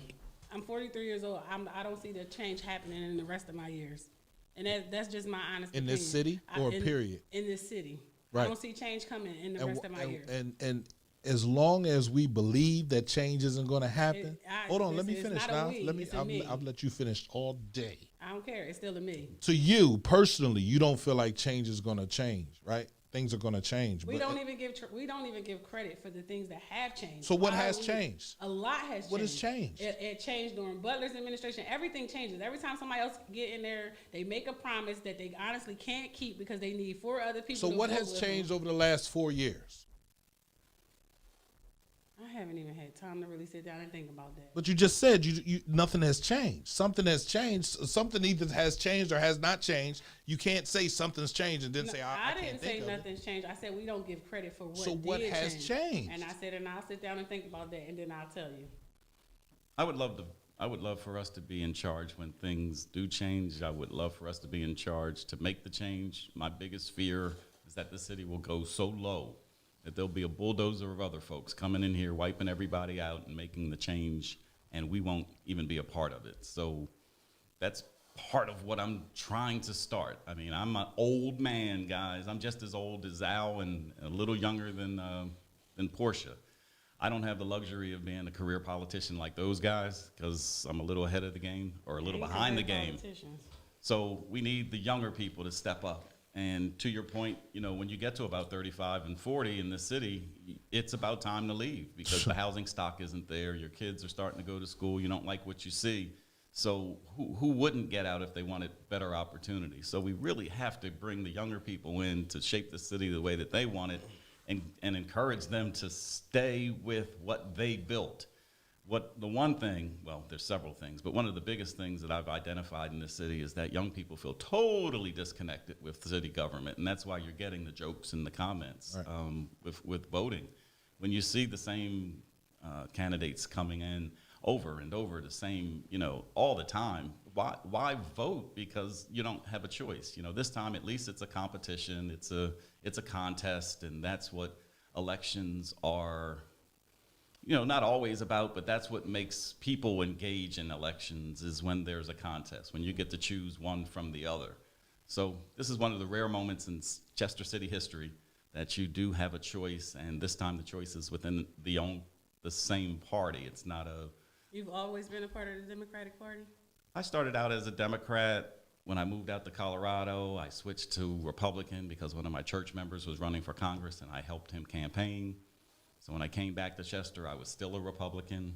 I'm 43 years old. I don't see the change happening in the rest of my years, and that's just my honest opinion. In this city, period? In this city, right. I don't see change coming in the rest of my years. And as long as we believe that change isn't going to happen, hold on. Let me finish now. I'll let you finish all day. I don't care. It's still a me. To you personally, you don't feel like change is going to change, right? Things are going to change. We don't even give credit for the things that have changed. So what has changed? A lot has changed. What has changed? It changed during Butler's administration. Everything changes. Every time somebody else get in there, they make a promise that they honestly can't keep because they need 4 other people. So what has changed over the last 4 years? I haven't even had time to really sit down and think about that. But you just said you nothing has changed. Something has changed. Something either has changed or has not changed. You can't say something's changed and then say I didn't say nothing's changed. I said we don't give credit for what. So what has changed? And I said, and I'll sit down and think about that, and then I'll tell you. I would love for us to be in charge when things do change. I would love for us to be in charge to make the change. My biggest fear is that the city will go so low that there'll be a bulldozer of other folks coming in here, wiping everybody out and making the change, and we won't even be a part of it. So that's part of what I'm trying to start. I mean, I'm an old man, guys. I'm just as old as Al and a little younger than Portia. I don't have the luxury of being a career politician like those guys because I'm a little ahead of the game or a little behind the game. So we need the younger people to step up. And to your point, you know, when you get to about 35 and 40 in the city, it's about time to leave because the housing stock isn't there. Your kids are starting to go to school. You don't like what you see. So who wouldn't get out if they wanted better opportunities? So we really have to bring the younger people in to shape the city the way that they want it and encourage them to stay with what they built. The one thing, well, there's several things, but one of the biggest things that I've identified in this city is that young people feel totally disconnected with city government, and that's why you're getting the jokes and the comments with voting. When you see the same candidates coming in over and over the same, you know, all the time, why vote? Because you don't have a choice. You know, this time at least it's a competition, it's a contest, and that's what elections are. You know, not always about, but that's what makes people engage in elections is when there's a contest, when you get to choose one from the other. So this is one of the rare moments in Chester City history that you do have a choice, and this time the choice is within the same party. It's not a... You've always been a part of the Democratic Party? I started out as a Democrat. When I moved out to Colorado, I switched to Republican because one of my church members was running for Congress, and I helped him campaign. So when I came back to Chester, I was still a Republican.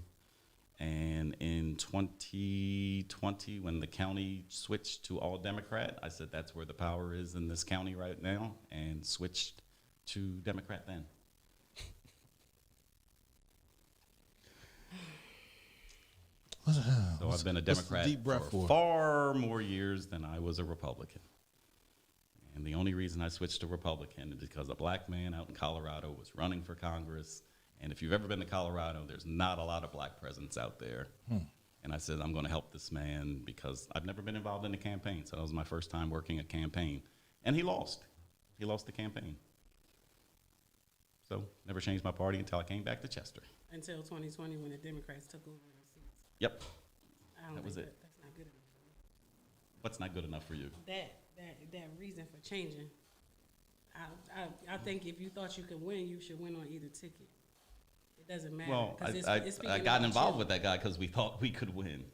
And in 2020, when the county switched to all Democrat, I said that's where the power is in this county right now, and switched to Democrat then. So I've been a Democrat for far more years than I was a Republican. And the only reason I switched to Republican is because a black man out in Colorado was running for Congress. And if you've ever been to Colorado, there's not a lot of black presence out there. And I said, I'm going to help this man because I've never been involved in a campaign. So that was my first time working a campaign. And he lost. He lost the campaign. So never changed my party until I came back to Chester. Until 2020 when the Democrats took over those seats. Yep. That was it. That's not good enough for me. What's not good enough for you? That reason for changing. I think if you thought you could win, you should win on either ticket. It doesn't matter. Well, I got involved with that guy because we thought we could win.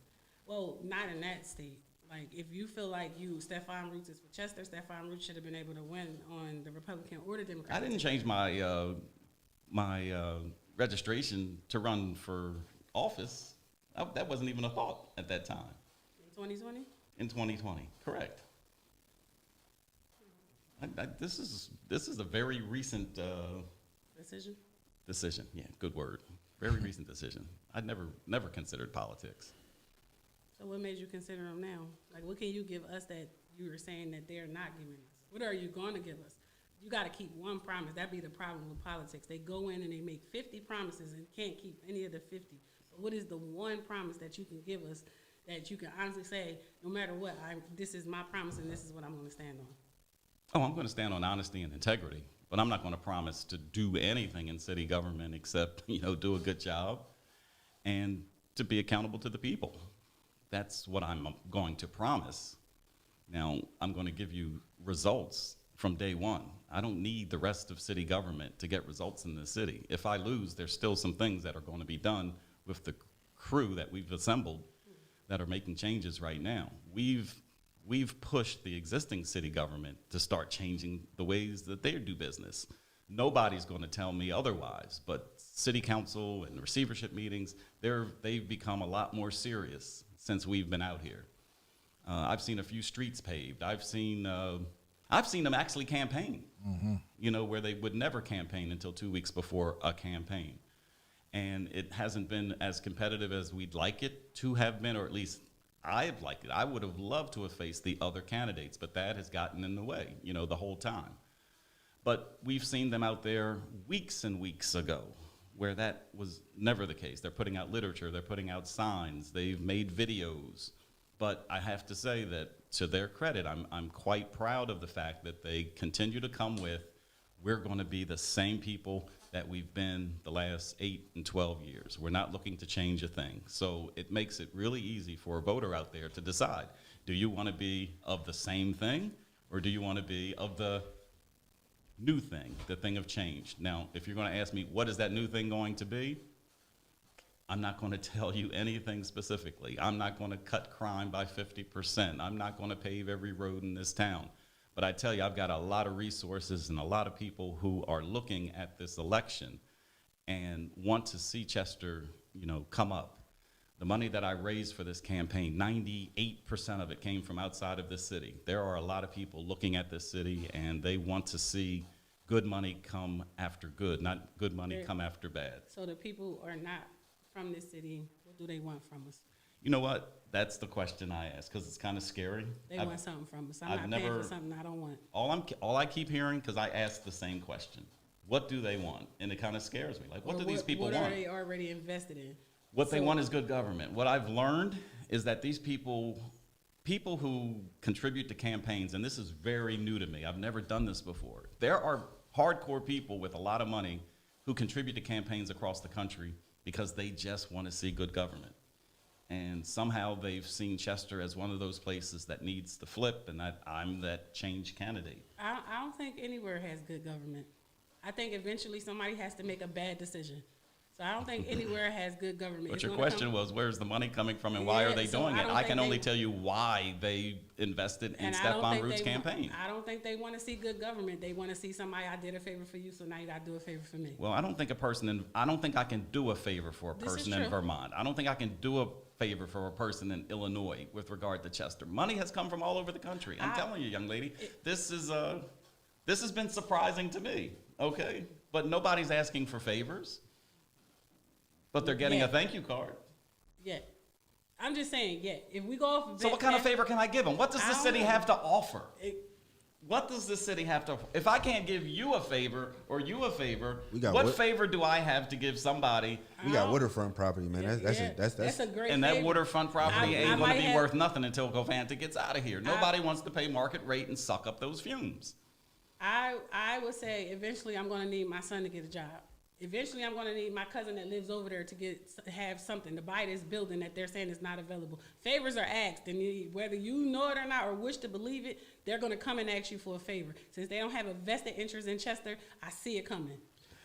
Well, not in that state. Like, if you feel like Stephon Roots is for Chester, Stephon Roots should have been able to win on the Republican or the Democrat. I didn't change my registration to run for office. That wasn't even a thought at that time. In 2020? In 2020, correct. This is a very recent decision. Decision, yeah, good word. Very recent decision. I'd never considered politics. So what made you consider them now? Like, what can you give us that you were saying that they're not giving us? What are you going to give us? You got to keep one promise. That'd be the problem with politics. They go in and they make 50 promises and can't keep any of the 50. So what is the one promise that you can give us that you can honestly say, no matter what, this is my promise and this is what I'm going to stand on? Oh, I'm going to stand on honesty and integrity, but I'm not going to promise to do anything in city government except, do a good job and to be accountable to the people. That's what I'm going to promise. Now, I'm going to give you results from day one. I don't need the rest of city government to get results in the city. If I lose, there's still some things that are going to be done with the crew that we've assembled that are making changes right now. We've pushed the existing city government to start changing the ways that they do business. Nobody's going to tell me otherwise, but city council and receivership meetings, they've become a lot more serious since we've been out here. I've seen a few streets paved. I've seen them actually campaign, where they would never campaign until 2 weeks before a campaign. And it hasn't been as competitive as we'd like it to have been, or at least I'd liked it. I would have loved to have faced the other candidates, but that has gotten in the way, the whole time. But we've seen them out there weeks and weeks ago where that was never the case. They're putting out literature, they're putting out signs, they've made videos. But I have to say that to their credit, I'm quite proud of the fact that they continue to come with, we're going to be the same people that we've been the last 8 and 12 years. We're not looking to change a thing. So it makes it really easy for a voter out there to decide, do you want to be of the same thing or do you want to be of the new thing, the thing of change. Now, if you're going to ask me, what is that new thing going to be? I'm not going to tell you anything specifically. I'm not going to cut crime by 50%. I'm not going to pave every road in this town. But I tell you, I've got a lot of resources and a lot of people who are looking at this election and want to see Chester, come up. The money that I raised for this campaign, 98% of it came from outside of this city. There are a lot of people looking at this city, and they want to see good money come after good, not good money come after bad. So the people are not from this city. What do they want from us? You know what? That's the question I ask, because it's kind of scary. They want something from us. I'm not paying for something I don't want. All I keep hearing, because I ask the same question, what do they want? And it kind of scares me. Like, what do these people want? What are they already invested in? What they want is good government. What I've learned is that these people who contribute to campaigns, and this is very new to me, I've never done this before. There are hardcore people with a lot of money who contribute to campaigns across the country because they just want to see good government. And somehow they've seen Chester as one of those places that needs to flip, and that I'm that change candidate. I don't think anywhere has good government. I think eventually somebody has to make a bad decision. So I don't think anywhere has good government. But your question was, where's the money coming from and why are they doing it? I can only tell you why they invested in Stephon Root's campaign. I don't think they want to see good government. They want to see somebody, I did a favor for you, so now you got to do a favor for me. Well, I don't think I can do a favor for a person in Vermont. I don't think I can do a favor for a person in Illinois with regard to Chester. Money has come from all over the country. I'm telling you, young lady, this has been surprising to me, okay? But nobody's asking for favors. But they're getting a thank you card. Yeah. I'm just saying, if we go off... So what kind of favor can I give them? What does the city have to offer? What does the city have to offer? If I can't give you a favor or you a favor, what favor do I have to give somebody? We got waterfront property, man. That's a great And favor. that waterfront property ain't going to be worth nothing until Covanta gets out of here. Nobody wants to pay market rate and suck up those fumes. I would say eventually I'm going to need my son to get a job. Eventually, I'm going to need my cousin that lives over there to have something to buy this building that they're saying is not available. Favors are asked, and whether you know it or not or wish to believe it, they're going to come and ask you for a favor. Since they don't have a vested interest in Chester, I see it coming.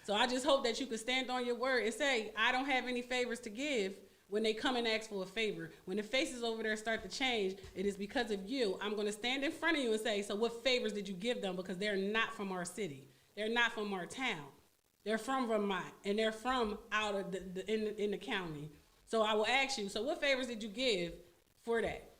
So I just hope that you can stand on your word and say, I don't have any favors to give when they come and ask for a favor. When the faces over there start to change, it is because of you. I'm going to stand in front of you and say, so what favors did you give them? Because they're not from our city. They're not from our town. They're from Vermont, and they're from out of in the county. So I will ask you, so what favors did you give for that?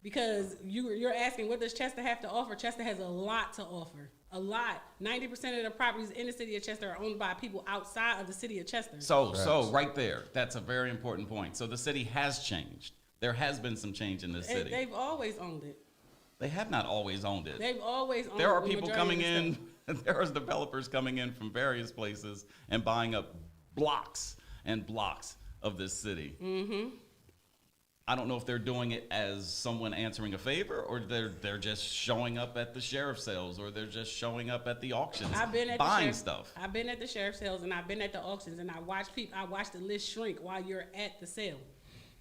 Because you're asking, what does Chester have to offer? Chester has a lot to offer, a lot. 90% of the properties in the city of Chester are owned by people outside of the city of Chester. So right there, that's a very important point. So the city has changed. There has been some change in this city. They've always owned it. They have not always owned it. They've always owned it. There are people coming in. There are developers coming in from various places and buying up blocks and blocks of this city. Mm-hmm. I don't know if they're doing it as someone answering a favor, or they're just showing up at the sheriff's sales, or they're just showing up at the auctions buying stuff. I've been at the sheriff's sales and I've been at the auctions, and I watch the list shrink while you're at the sale.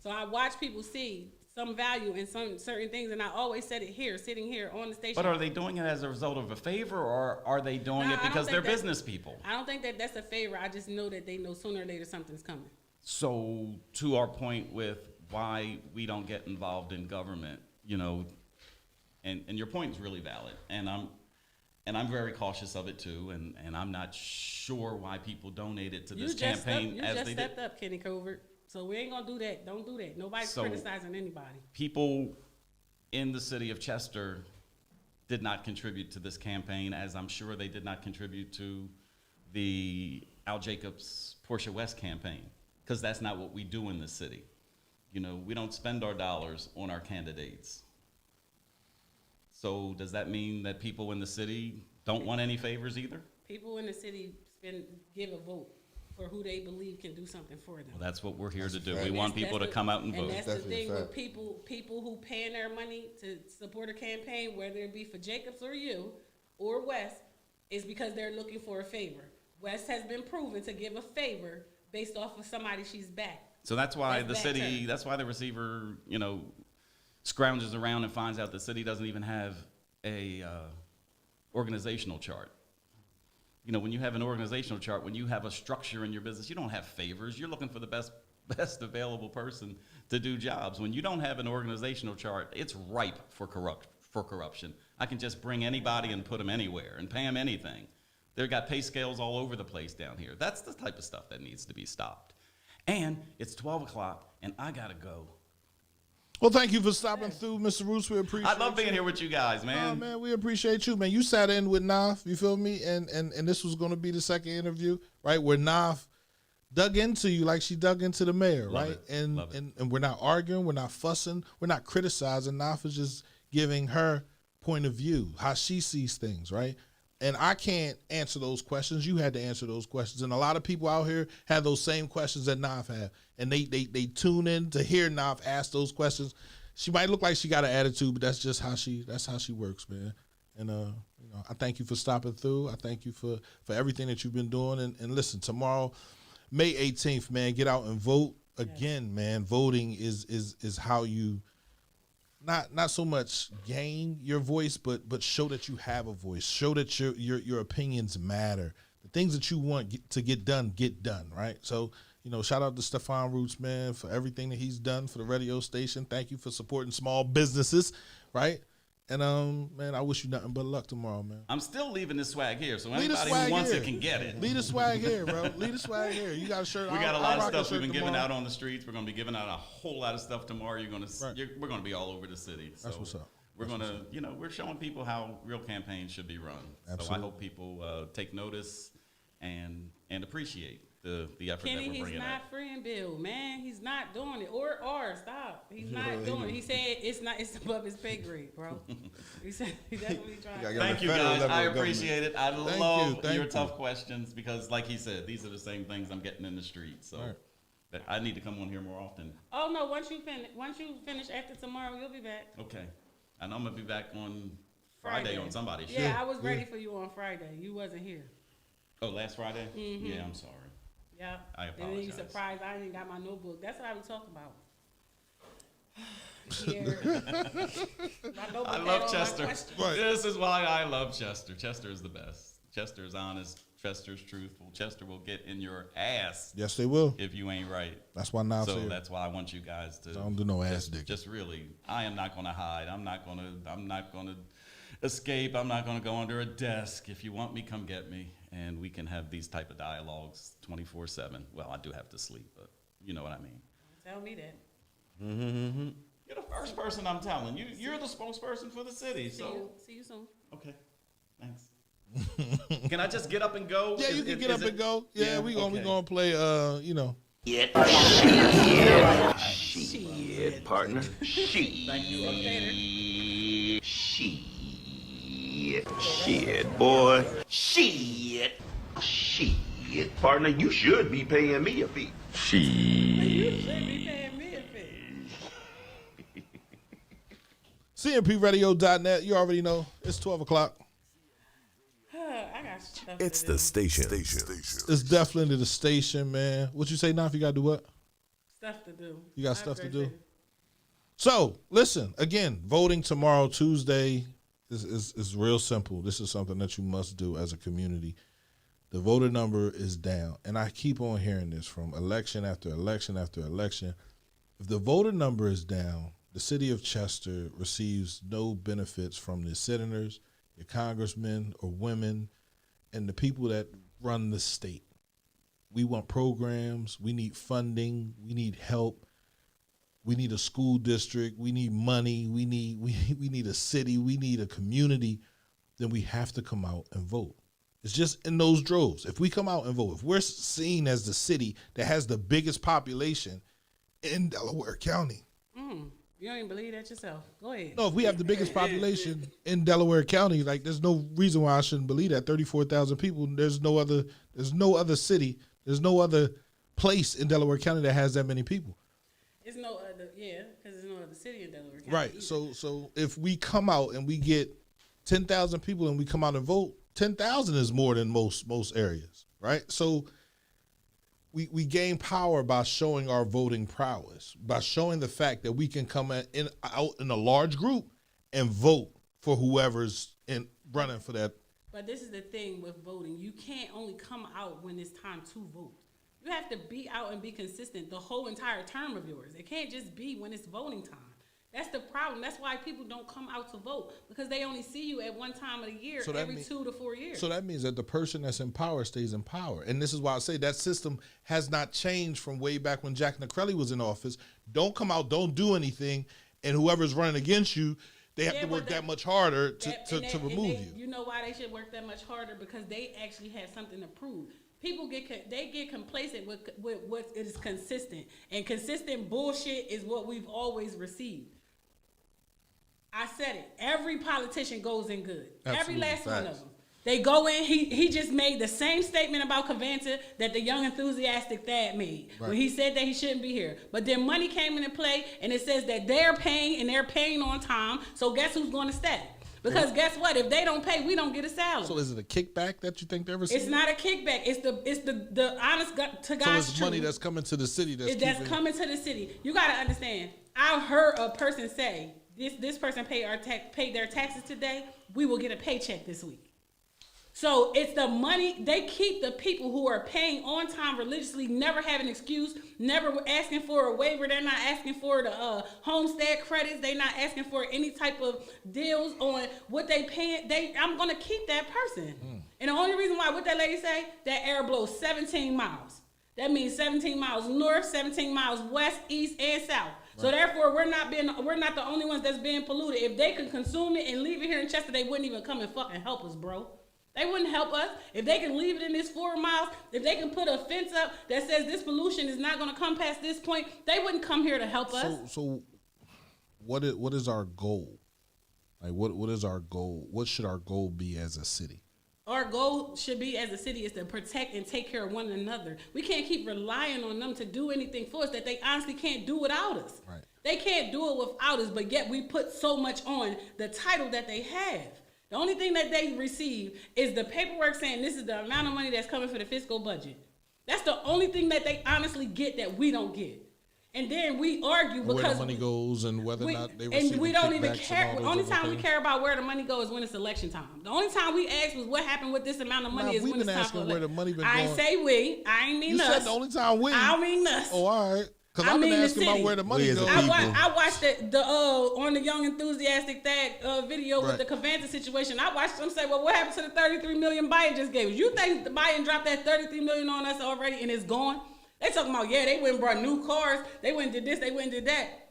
So I watch people see some value in some certain things, and I always said it here, sitting here on the station. But are they doing it as a result of a favor, or are they doing it because they're business people? I don't think that that's a favor. I just know that they know sooner or later something's coming. So to our point with why we don't get involved in government, and your point is really valid, and I'm very cautious of it too, and I'm not sure why people donated to this campaign as they did. You just stepped up, Kenny Covert. So we ain't gonna do that. Don't do that. Nobody's criticizing anybody. People in the city of Chester did not contribute to this campaign, as I'm sure they did not contribute to the Al Jacobs Portia West campaign, because that's not what we do in the city. We don't spend our dollars on our candidates. So does that mean that people in the city don't want any favors either? People in the city give a vote for who they believe can do something for them. Well, that's what we're here to do. We want people to come out and vote. And that's the thing with people who paying their money to support a campaign, whether it be for Jacobs or you or West, is because they're looking for a favor. West has been proven to give a favor based off of somebody she's backed. So that's why that's why the receiver, scrounges around and finds out the city doesn't even have a organizational chart. when you have an organizational chart, when you have a structure in your business, you don't have favors. You're looking for the best available person to do jobs. When you don't have an organizational chart, it's ripe for corruption. I can just bring anybody and put them anywhere and pay them anything. They've got pay scales all over the place down here. That's the type of stuff that needs to be stopped. And it's 12 o'clock, and I got to go. Well, thank you for stopping through, Mr. Roots. We appreciate I love being here with you guys, man. Oh, man, we appreciate you, man. You sat in with Naf, you feel me? And this was going to be the second interview, right, where Naf dug into you like she dug into the mayor, Love right? it. And we're not arguing, we're not fussing, we're not criticizing. Naf is just giving her point of view, how she sees things, right? And I can't answer those questions. You had to answer those questions. And a lot of people out here have those same questions that Naf have. And they tune in to hear Naf ask those questions. She might look like she got an attitude, but that's just how she works, man. And I thank you for stopping through. I thank you for everything that you've been doing. And listen, tomorrow, May 18th, man, get out and vote again, man. Voting is how you not so much gain your voice, but show that you have a voice. Show that your opinions matter. The things that you want to get done, right? So, shout out to Stefan Roots, man, for everything that he's done for the radio station. Thank you for supporting small businesses, right? And man, I wish you nothing but luck tomorrow, man. I'm still leaving this swag here, so anybody who wants it can get it. Leave the swag here, bro. Leave the swag here. You got a shirt. We got a lot of stuff we've been giving out on the streets. We're gonna be giving out a whole lot of stuff tomorrow. We're gonna be all over the city. So that's what's up. We're showing people how real campaigns should be run. Absolutely. So I hope people take notice and appreciate the effort Kenny, that we're bringing he's out. not freeing Bill, man. He's not doing it. Or stop. He's not doing it. He said it's above his pay grade, bro. He said that's what he's trying. Thank you, guys. I appreciate it. I love your you. tough questions because, like he said, these are the same things I'm getting in the street. So I need to come on here more often. Oh no! Once you finish after tomorrow, you'll be back. Okay, and I'm gonna be back on Friday on somebody's show. Yeah, I was ready for you on Friday. You wasn't here. Oh, last Friday? Mm-hmm. Yeah, I'm sorry. Yeah. I apologize. And then you surprised I didn't got my notebook. That's what I was talking about. I love Chester. This is why I love Chester. Chester is the best. Chester is honest. Chester's truthful. Chester will get in your ass. Yes, they will. If you ain't right. That's why now. So that's why I want you guys to. I don't do no ass dick. Just really, I am not going to hide. I'm not going to escape. I'm not going to go under a desk. If you want me, come get me. And we can have these type of dialogues 24/7. Well, I do have to sleep, but you know what I mean. Tell me that. Mm-hmm. You're the first person I'm telling. You're the spokesperson for the city. So see you soon. Okay, thanks. Can I just get up and go? Yeah, you can get up and go. Yeah, we gonna play. Shit, partner. Thank you. Shit, boy. Shit, partner. You should be paying me a fee. CMPRadio.net. You already know it's 12 o'clock. I got stuff It's to the do. station. It's definitely the station, man. What you say now? If you gotta do what? Stuff to do. You got stuff to do. So listen again. Voting tomorrow, Tuesday, is real simple. This is something that you must do as a community. The voter number is down, and I keep on hearing this from election after election after election. If the voter number is down, the city of Chester receives no benefits from the senators, the congressmen or women, and the people that run the state. We want programs. We need funding. We need help. We need a school district. We need money. We need a city. We need a community. Then we have to come out and vote. It's just in those droves. If we come out and vote, if we're seen as the city that has the biggest population in Delaware County. You don't even believe that yourself. Go ahead. No, if we have the biggest population in Delaware County, like there's no reason why I shouldn't believe that. 34,000 people. There's no other city. There's no other place in Delaware County that has that many people. It's no other, because there's no other city in Delaware County. Right. Either. So if we come out and we get 10,000 people and we come out and vote, 10,000 is more than most areas, right? So we gain power by showing our voting prowess, by showing the fact that we can come out in a large group and vote for whoever's running for that But this is the thing with voting. You can't only come out when it's time to vote. You have to be out and be consistent the whole entire term of yours. It can't just be when it's voting time. That's the problem. That's why people don't come out to vote, because they only see you at one time of the year, every 2 to 4 years. So that means that the person that's in power stays in power. And this is why I say that system has not changed from way back when Jack Nicrelli was in office. Don't come out, don't do anything, and whoever's running against you, they have to work that much harder to remove you. You know why they should work that much harder? Because they actually have something to prove. People get complacent with what is consistent, and consistent bullshit is what we've always received. I said it. Every politician goes in good. Absolutely. Every last one of them. They go in. He just made the same statement about Covanta that the young enthusiastic Thad made when he said that he shouldn't be here. But then money came into play, and it says that they're paying, and they're paying on time. So guess who's going to stay? Because guess what? If they don't pay, we don't get a salary. So is it a kickback that you think they're receiving? It's not a kickback. It's the honest to God's truth. So it's money that's coming to the city. That's coming to the city. You got to understand. I heard a person say, this person paid their taxes today. We will get a paycheck this week. So it's the money. They keep the people who are paying on time religiously, never have an excuse, never asking for a waiver. They're not asking for the homestead credits. They're not asking for any type of deals on what they paying. I'm going to keep that person. And the only reason why, what that lady say, that air blows 17 miles. That means 17 miles north, 17 miles west, east, and south. Right. So therefore, we're not the only ones that's being polluted. If they could consume it and leave it here in Chester, they wouldn't even come and fucking help us, bro. They wouldn't help us. If they can leave it in this 4 miles, if they can put a fence up that says this pollution is not going to come past this point, they wouldn't come here to help us. So what is our goal? Like, what is our goal? What should our goal be as a city? Our goal should be as a city is to protect and take care of one another. We can't keep relying on them to do anything for us that they honestly can't do without us. Right. They can't do it without us, but yet we put so much on the title that they have. The only thing that they receive is the paperwork saying this is the amount of money that's coming for the fiscal budget. That's the only thing that they honestly get that we don't get. And then we argue because where the money goes and whether or not they receive. And we don't even care. The only time we care about where the money goes is when it's election time. The only time we ask was what happened with this amount of money is when it's time for election. Where the money been going. I ain't say we. I ain't mean us. You said the only time we. I don't mean us. Oh, all right. Because I've been asking about where the money goes. I watched the on the Young Enthusiastic Thad video with the Covanta situation. I watched them say, well, what happened to the $33 million Biden just gave us? You think the Biden dropped that $33 million on us already and it's gone? They talking about, yeah, they went and brought new cars. They went and did this. They went and did that.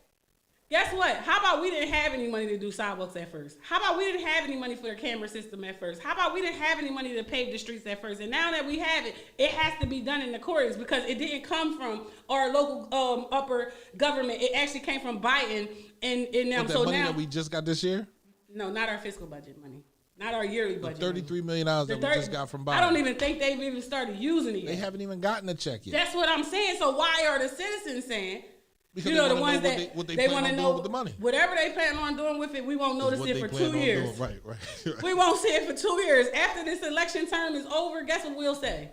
Guess what? How about we didn't have any money to do sidewalks at first? How about we didn't have any money for the camera system at first? How about we didn't have any money to pave the streets at first? And now that we have it, it has to be done in accordance because it didn't come from our local upper government. It actually came from Biden and them. So money that we just got this year? No, not our fiscal budget money. Not our yearly budget. The $33 million that we just got from Biden. I don't even think they've even started using it yet. They haven't even gotten a check yet. That's what I'm saying. So why are the citizens saying? Because you know, the ones that they want to know with the money. Whatever they plan on doing with it, we won't notice it for 2 years. Right. We won't see it for 2 years. After this election term is over, guess what we'll say?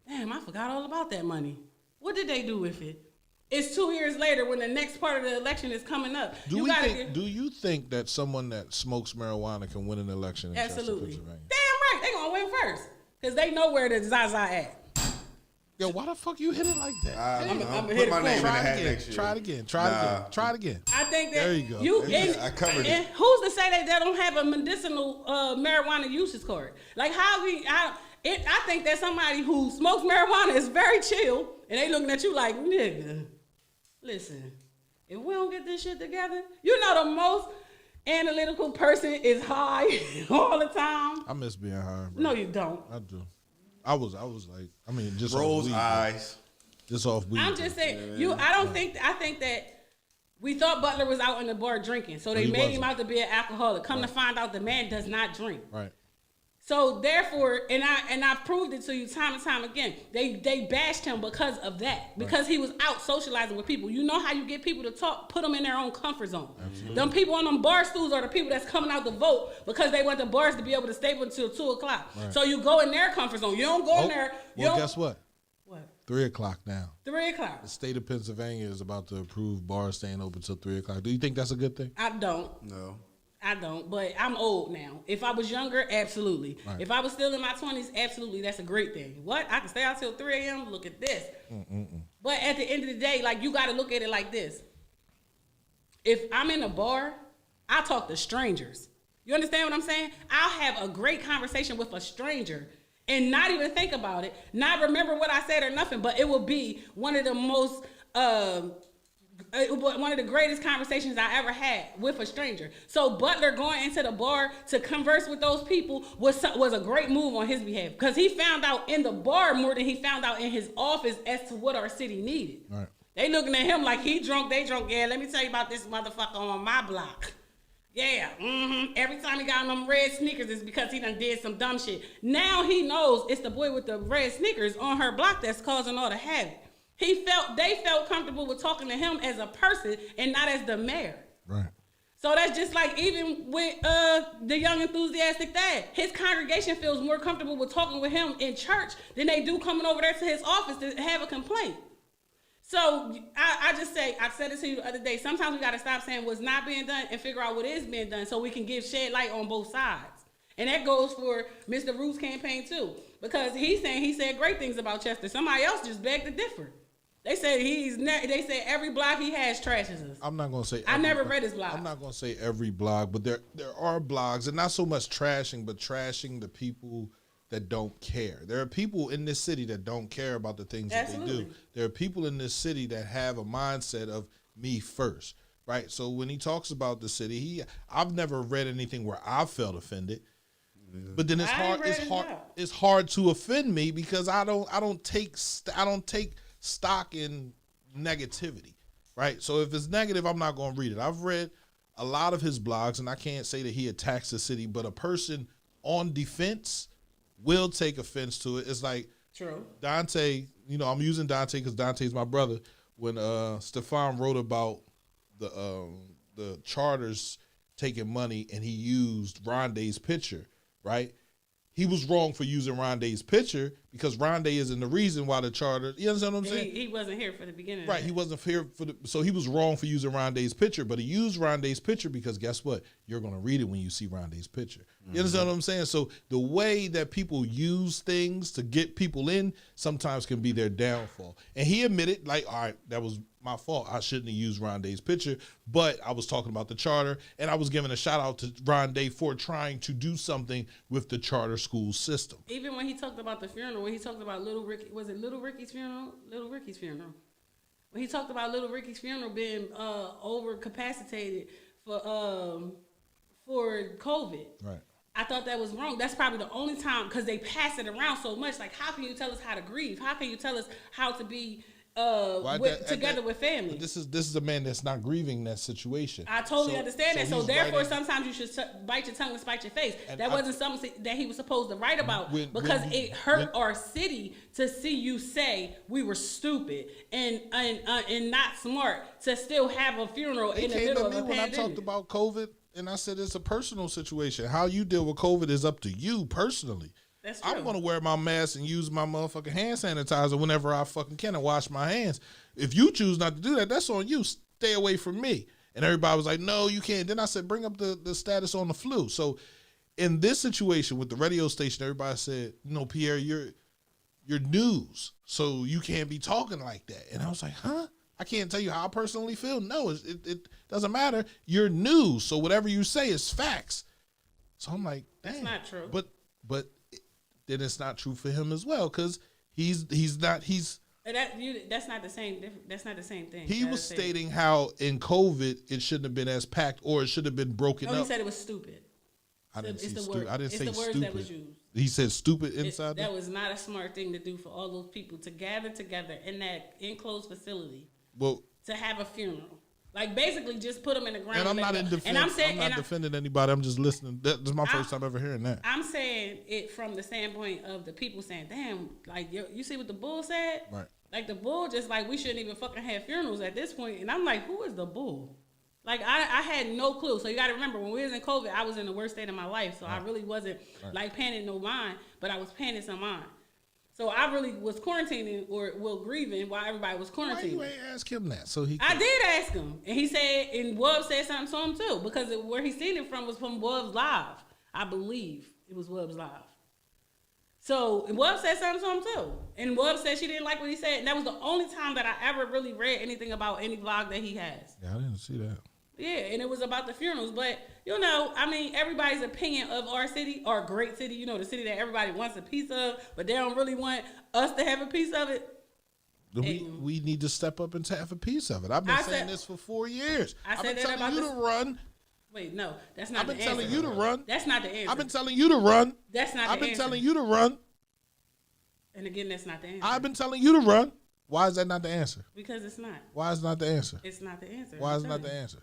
Damn, I forgot all about that money. What did they do with it? It's 2 years later when the next part of the election is coming up. Do you think that someone that smokes marijuana can win an election in Chester, Pennsylvania? Damn right. They're going to win first because they know where the Zaza at. Yo, why the fuck you hit it like that? I'm put my name in the hat next year. Try it again. I think that there you go. I covered it. Who's to say that they don't have a medicinal marijuana usage card? Like I think that somebody who smokes marijuana is very chill, and they looking at you like, nigga, listen, if we don't get this shit together, you know the most analytical person is high all the time. I miss being high, bro. No, you don't. I do. I was like, I mean, just Rose off weed, eyes. Just off weed. I'm just saying, I think that we thought Butler was out in the bar drinking, so they made him out to be an alcoholic. Come to find out, the man does not drink. Right. So therefore, and I've proved it to you time and time again. They bashed him because of that, because he was out socializing with people. You know how you get people to talk, put them in their own comfort zone. Absolutely. Them people on them bar stools are the people that's coming out to vote because they want the bars to be able to stay until 2:00. Right. So you go in their comfort zone. You don't go in there. Well, guess what? What? 3:00 now. 3:00. The state of Pennsylvania is about to approve bars staying open till 3:00. Do you think that's a good thing? I don't. No. I don't, but I'm old now. If I was younger, absolutely. Right. If I was still in my 20s, absolutely, that's a great thing. What? I can stay out till 3 a.m., look at this. But at the end of the day, like, you got to look at it like this. If I'm in a bar, I talk to strangers. You understand what I'm saying? I'll have a great conversation with a stranger and not even think about it, not remember what I said or nothing, but it will be one of the most... one of the greatest conversations I ever had with a stranger. So Butler going into the bar to converse with those people was a great move on his behalf, because he found out in the bar more than he found out in his office as to what our city needed. Right. They looking at him like he drunk, they drunk. Yeah, let me tell you about this motherfucker on my block. Yeah, every time he got on them red sneakers, it's because he done did some dumb shit. Now he knows it's the boy with the red sneakers on her block that's causing all the havoc. They felt comfortable with talking to him as a person and not as the mayor. Right. So that's just like even with the young enthusiastic dad. His congregation feels more comfortable with talking with him in church than they do coming over there to his office to have a complaint. So I just say, I said it to you the other day, sometimes we got to stop saying what's not being done and figure out what is being done so we can shed light on both sides. And that goes for Mr. Root's campaign too. Because he said great things about Chester. Somebody else just begged to differ. They said they said every blog he has trashes us. I'm not gonna say. I never read his blog. I'm not gonna say every blog, but there are blogs, and not so much trashing, but trashing the people that don't care. There are people in this city that don't care about the things that they do. There are people in this city that have a mindset of me first, right? So when he talks about the city, I've never read anything where I felt offended. But then it's hard to offend me because I don't take stock in negativity, right? So if it's negative, I'm not going to read it. I've read a lot of his blogs, and I can't say that he attacks the city, but a person on defense will take offense to it. It's like True. Dante, I'm using Dante because Dante's my brother. When Stefan wrote about the charters taking money and he used Rondé's picture, right? He was wrong for using Rondé's picture because Rondé isn't the reason why the charter. You understand what I'm saying? He wasn't here for the beginning. Right, he wasn't here so he was wrong for using Rondé's picture, but he used Rondé's picture because guess what? You're going to read it when you see Rondé's picture. You understand what I'm saying? So the way that people use things to get people in sometimes can be their downfall. And he admitted, like, all right, that was my fault. I shouldn't have used Rondé's picture, but I was talking about the charter, and I was giving a shout out to Rondé for trying to do something with the charter school system. Even when he talked about the funeral, when he talked about Little Ricky, was it Little Ricky's funeral? Little Ricky's funeral. When he talked about Little Ricky's funeral being overcapacitated for COVID. Right. I thought that was wrong. That's probably the only time, because they pass it around so much. Like, how can you tell us how to grieve? How can you tell us how to be together with family? This is a man that's not grieving that situation. I totally understand that. So therefore, sometimes you should bite your tongue and spite your face. That wasn't something that he was supposed to write about because it hurt our city to see you say we were stupid and not smart to still have a funeral in the middle of a pandemic. When I talked about COVID, and I said it's a personal situation. How you deal with COVID is up to you personally. That's true. I'm going to wear my mask and use my motherfucking hand sanitizer whenever I fucking can and wash my hands. If you choose not to do that, that's on you. Stay away from me. And everybody was like, no, you can't. Then I said, bring up the status on the flu. So in this situation with the radio station, everybody said, Pierre, you're news, so you can't be talking like that. And I was like, huh? I can't tell you how I personally feel. No, it doesn't matter. You're news, so whatever you say is facts. So I'm like, dang. That's not true. But then it's not true for him as well because he's not. That's not the same. That's not the same thing. He was stating how in COVID it shouldn't have been as packed or it should have been broken up. He said it was stupid. I didn't say stupid. I didn't say stupid. It's the words that was used. He said stupid inside. That was not a smart thing to do for all those people to gather together in that enclosed facility. Well, to have a funeral, like basically just put them in the ground. And I'm not in defense. And I'm not defending anybody. I'm just listening. This is my first time ever hearing that. I'm saying it from the standpoint of the people saying, "Damn, like you see what the bull said? Right? Like the bull just like we shouldn't even fucking have funerals at this point." And I'm like, who is the bull? Like I had no clue. So you got to remember when we was in COVID, I was in the worst state of my life. So I really wasn't like paying no mind, but I was paying some mind. So I really was quarantining grieving while everybody was quarantining. Why you ain't ask him that? So he. I did ask him, and he said, and Wub said something to him too, because where he seen it from was from Wub's Live. I believe it was Wub's Live. So and Wub said something to him too, and Wub said she didn't like what he said, and that was the only time that I ever really read anything about any vlog that he has. Yeah, I didn't see that. Yeah, and it was about the funerals, but you know, I mean, everybody's opinion of our city, our great city, you know, the city that everybody wants a piece of, but they don't really want us to have a piece of it. We need to step up and have a piece of it. I've been saying this for 4 years. I've been telling you to run. Wait, no, that's not the answer. I've been telling you to run. That's not the answer. I've been telling you to run. That's not the answer. I've been telling you to run. And again, that's not the answer. I've been telling you to run. Why is that not the answer? Because it's not. Why is not the answer? It's not the answer. Why is not the answer?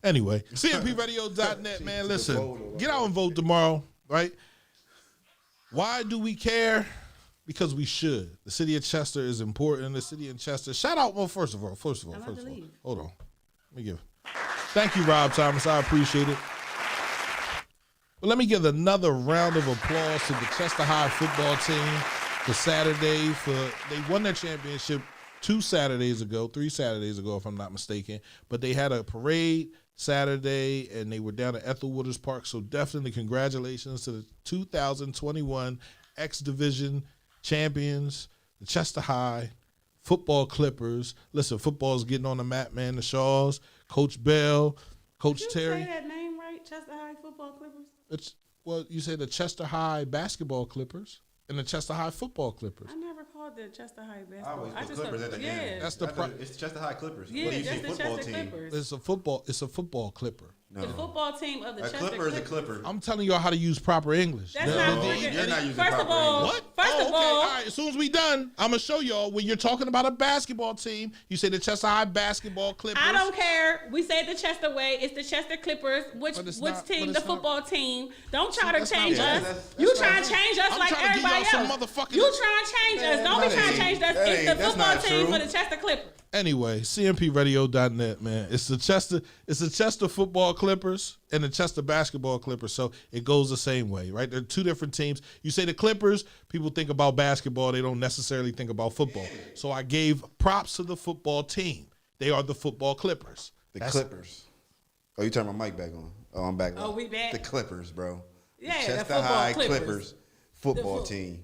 Anyway, CMPRadio.net, man. Listen, get out and vote tomorrow, right? Why do we care? Because we should. The city of Chester is important. The city of Chester. Shout out. Well, first of all, hold on. Let me give. Thank you, Rob Thomas. I appreciate it. But let me give another round of applause to the Chester High football team for Saturday. They won their championship 3 Saturdays ago, if I'm not mistaken. But they had a parade Saturday, and they were down at Ethel Waters Park. So definitely congratulations to the 2021 X Division champions, the Chester High football Clippers. Listen, football's getting on the map, man. The Shaws, Coach Bell, Coach Terry. Did you say that name right? Chester High football Clippers? You say the Chester High basketball Clippers and the Chester High football Clippers. I never called the Chester High basketball. I always put Clippers at the end. That's it's Chester High Clippers. Yeah, what do you that's say, the football Chester team? Clippers. It's a football Clipper. No. The football team of the Chester Clipper is a Clipper. I'm telling y'all how to use proper English. That's not you're not using First of proper all, English. First of all, all right. As soon as we done, I'm gonna show y'all when you're talking about a basketball team. You say the Chester High basketball Clippers. I don't care. We say the Chester way. It's the Chester Clippers. Which team? The football team. Don't try to change us. You trying to change us like everybody else. You trying to change us. Don't be trying to change us. It's the football team for the Chester Clippers. Anyway, CMPRadio.net, man. It's the Chester football Clippers and the Chester basketball Clippers. So it goes the same way, right? They're two different teams. You say the Clippers, people think about basketball. They don't necessarily think about football. So I gave props to the football team. They are the football Clippers. Clippers. Oh, you turn my mic back on. Oh, I'm back. Oh, we back? The Clippers, bro. Yeah, Chester the football High Clippers. football team.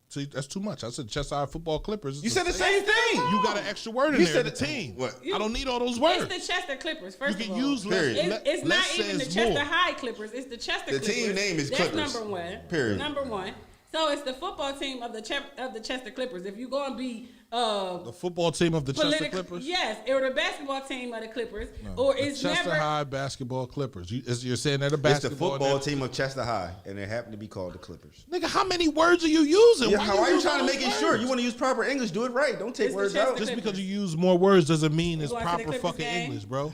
See, that's too much. I said Chester High football Clippers. You said the same thing. You got an extra word in there. The team. What? I don't need all those words. It's the Chester Clippers. First you of all, can use less. It's not even the Chester more. High Clippers. It's the Chester Clippers. The team name is Clippers. That's number one. Period. Number one. So it's the football team of the Chester Clippers. If you're going to be the football team of the Chester Clippers, yes, or the basketball team of the Clippers, no, or the it's Chester never High basketball Clippers. You're saying they're the basketball. It's the football team of Chester High, and they happen to be called the Clippers. Nigga, how many words are you using? Yeah, why are you trying to make it short? You want to use proper English? Do it right. Don't take words out. Just because you use more words doesn't mean it's proper fucking English, bro.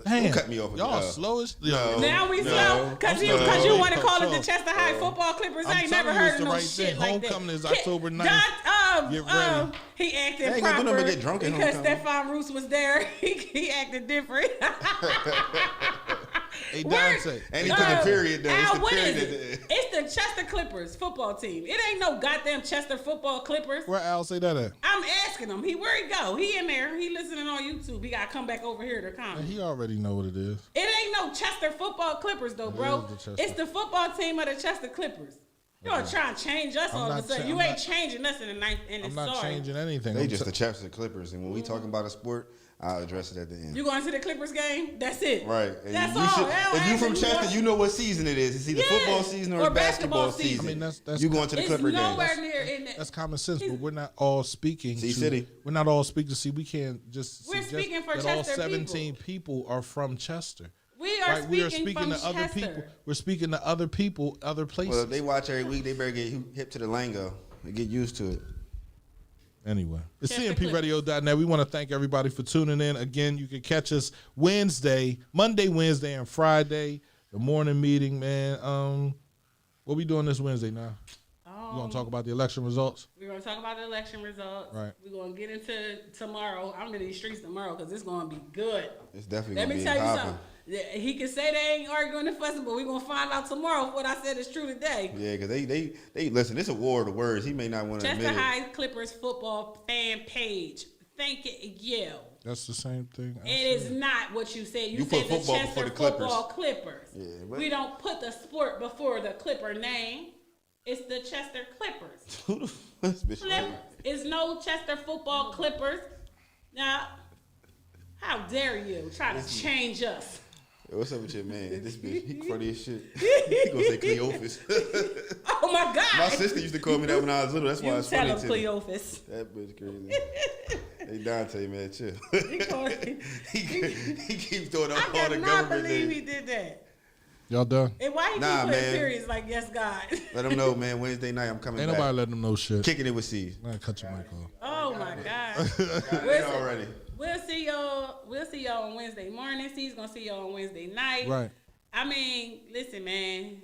Damn. Don't cut me off. Y'all slow as now we slow because you want to call it the Chester High football Clippers. I ain't never heard of no shit like that. Homecoming is October 9th. Get ready. He acted proper get drunk because Stephon Roos was there. He acted different. Hey, Dante. And he put a period there. Al, what is it? It's the Chester Clippers football team. It ain't no goddamn Chester football Clippers. Where Al say that at? I'm asking him. Where he go? He in there. He listening on YouTube. He got to come back over here to comment. He already know what it is. It ain't no Chester football Clippers though, bro. It's the football team of the Chester Clippers. You are trying to change us all of a sudden. You ain't changing us in the ninth. I'm not changing anything. They just the Chester Clippers, and when we talking about a sport, I'll address it at the end. You going to the Clippers game? That's it. Right. And that's all. If you from Chester, you know what season it is. It's either football season or basketball season. I mean, that's you going to the Clipper game. That's common sense, but we're not all speaking. We're not all speaking. See, we can't just. We're speaking for that Chester. All 17 people are from Chester. We are speaking from to other people. We're speaking to other people, other places. Well, if they watch every week, they better get hip to the lingo and get used to it. Anyway, it's CMPRadio.net. We want to thank everybody for tuning in. Again, you can catch us Monday, Wednesday, and Friday. The morning meeting, man. What we doing this Wednesday now? We're going to talk about the election results. We're going to talk about the election results. Right. We're going to get into tomorrow. I'm in these streets tomorrow because it's going to be good. It's definitely Let going to be me tell you popping. something. He can say they ain't arguing and fussing, but we're going to find out tomorrow if what I said is true today. Yeah, because they listen, it's a war of the words. He may not want to admit it. Chester High Clippers football fan page. Thank you. That's the same thing. It is not what you said. You put said the football Chester before the Clippers. Football Clippers. Yeah, but- we don't put the sport before the Clipper name. It's the Chester Clippers. Who the fuck is bitch? Clippers. It's no Chester Football Clippers. Now, how dare you try to change us? Hey, what's up with your man? This bitch, he funny as shit. He gonna say Cleophas. Oh my God! My sister used to call me that when I was little. That's why You it's tell funny him to me. Cleophas. That bitch crazy. Hey Dante, man, chill. he keeps throwing out all I the cannot government believe names. he did that. Y'all done? And why he Nah, keep putting man. periods like yes God? Let them know, man. Wednesday night, I'm coming Ain't back. nobody letting them know shit. Kicking it with C's. Man, cut your mic off. Oh my God! They already. We'll see y'all. We'll see y'all on Wednesday morning. C's gonna see y'all on Wednesday night. Right. I mean, listen, man.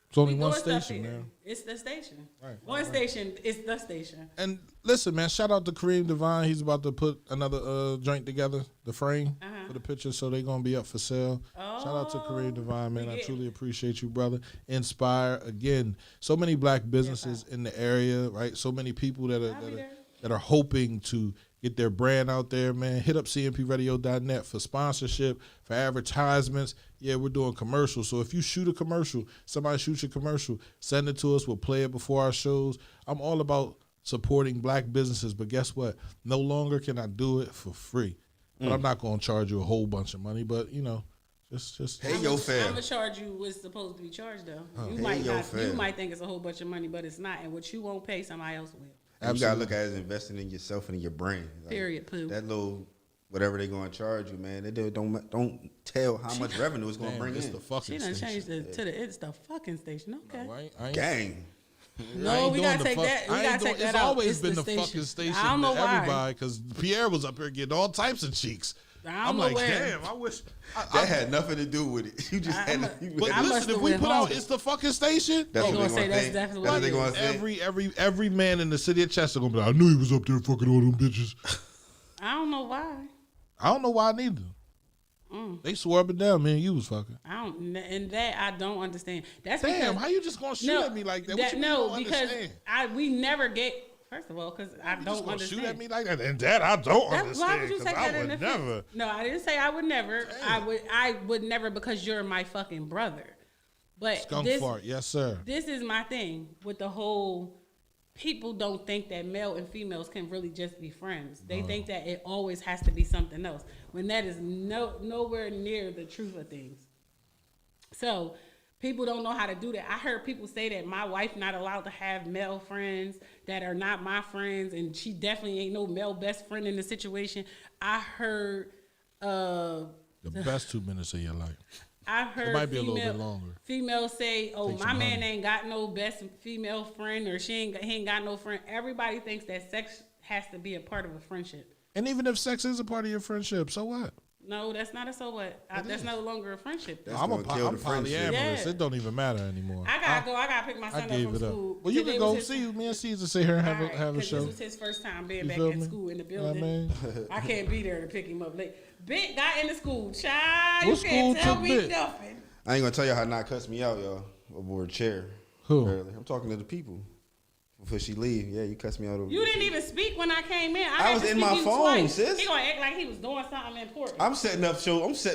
It's only We one doing stuff station here. now. It's the station. Right, One station. It's the station. And listen, man, shout out to Kareem Devine. He's about to put another joint together, the frame for the picture, so they're going to be up for sale. Shout out to Kareem Devine, man. I truly appreciate you, brother. Inspire, again, so many black businesses in the area, right? So many people that are hoping to get their brand out there, man. Hit up cmpradio.net for sponsorship, for advertisements. Yeah, we're doing commercials. So if you shoot a commercial, somebody shoots your commercial, send it to us. We'll play it before our shows. I'm all about supporting black businesses, but guess what? No longer can I do it for free. But I'm not going to charge you a whole bunch of money, but, you know, just Hey, yo, I'm fam. gonna charge you what's supposed to be charged though. You Hey, might yo, not. You fam. might think it's a whole bunch of money, but it's not. And what you won't pay, somebody else will. And you gotta look at it as investing in yourself and in your brain. Like, Period, poo. That little whatever they gonna charge you, man. They don't tell how much revenue it's gonna bring it's in. the fucking She done station. changed it to the. It's the fucking station. Okay. No, I ain't- Gang. No, we gotta take that. We I ain't gotta doing- take that It's out. always It's been the station. fucking station I don't know to why. everybody because Pierre was up here getting all types of cheeks. I I'm don't like, know where. damn, I wish. That had nothing to do with it. You just had. But I must listen, if have we went put out, home. it's the fucking station. That's They what gonna they say gonna that's think. definitely That's what they what gonna say. Every man in the city of Chester gonna be like, I knew he was up there fucking all them bitches. I don't know why. I don't know why neither. They swore up and down, man. You was fucking. I don't. And that I don't understand. That's Damn, because, how you just gonna shoot at me like that? What you mean you no, don't because understand? we never get. First of all, because I You don't just gonna understand. shoot at me like that? And that I don't That's, why understand. would you 'cause take I that in would the never. No, I didn't say I would never. I would never because you're my fucking brother. But Skunk fart, yes sir. This is my thing with the whole. People don't think that male and females can really just be friends. They think that it always has to be something else, when that is nowhere near the truth of things. So people don't know how to do that. I heard people say that my wife not allowed to have male friends that are not my friends, and she definitely ain't no male best friend in the situation. I heard The best 2 minutes of your life. I've heard It might be a little bit longer. Females say, "Oh, Take my some man honey. ain't got no best female friend, or he ain't got no friend." Everybody thinks that sex has to be a part of a friendship. And even if sex is a part of your friendship, so what? No, that's not a so what. That's no longer a friendship. That's I'm gonna kill I'm the friendship. polyamorous. Yeah. It don't even matter anymore. I gotta go. I gotta pick my I son up gave from it up. school. Well, you Today can go was his- see me and Caesar sit here and have Alright, a 'cause show. This was his first time being You back feel at me? school in the You know what I building. mean? I can't be there to pick him up late. Bit got into school. Child, What you can't school tell took me Bit? nothing. I ain't gonna tell you how not cussed me out, y'all, aboard chair. Who? Earlier. I'm talking to the people before she leave. Yeah, you cussed me out over. You didn't even speak when I came in. I had was to in speak my you phone, twice. sis. He gonna act like he was doing something important. I'm setting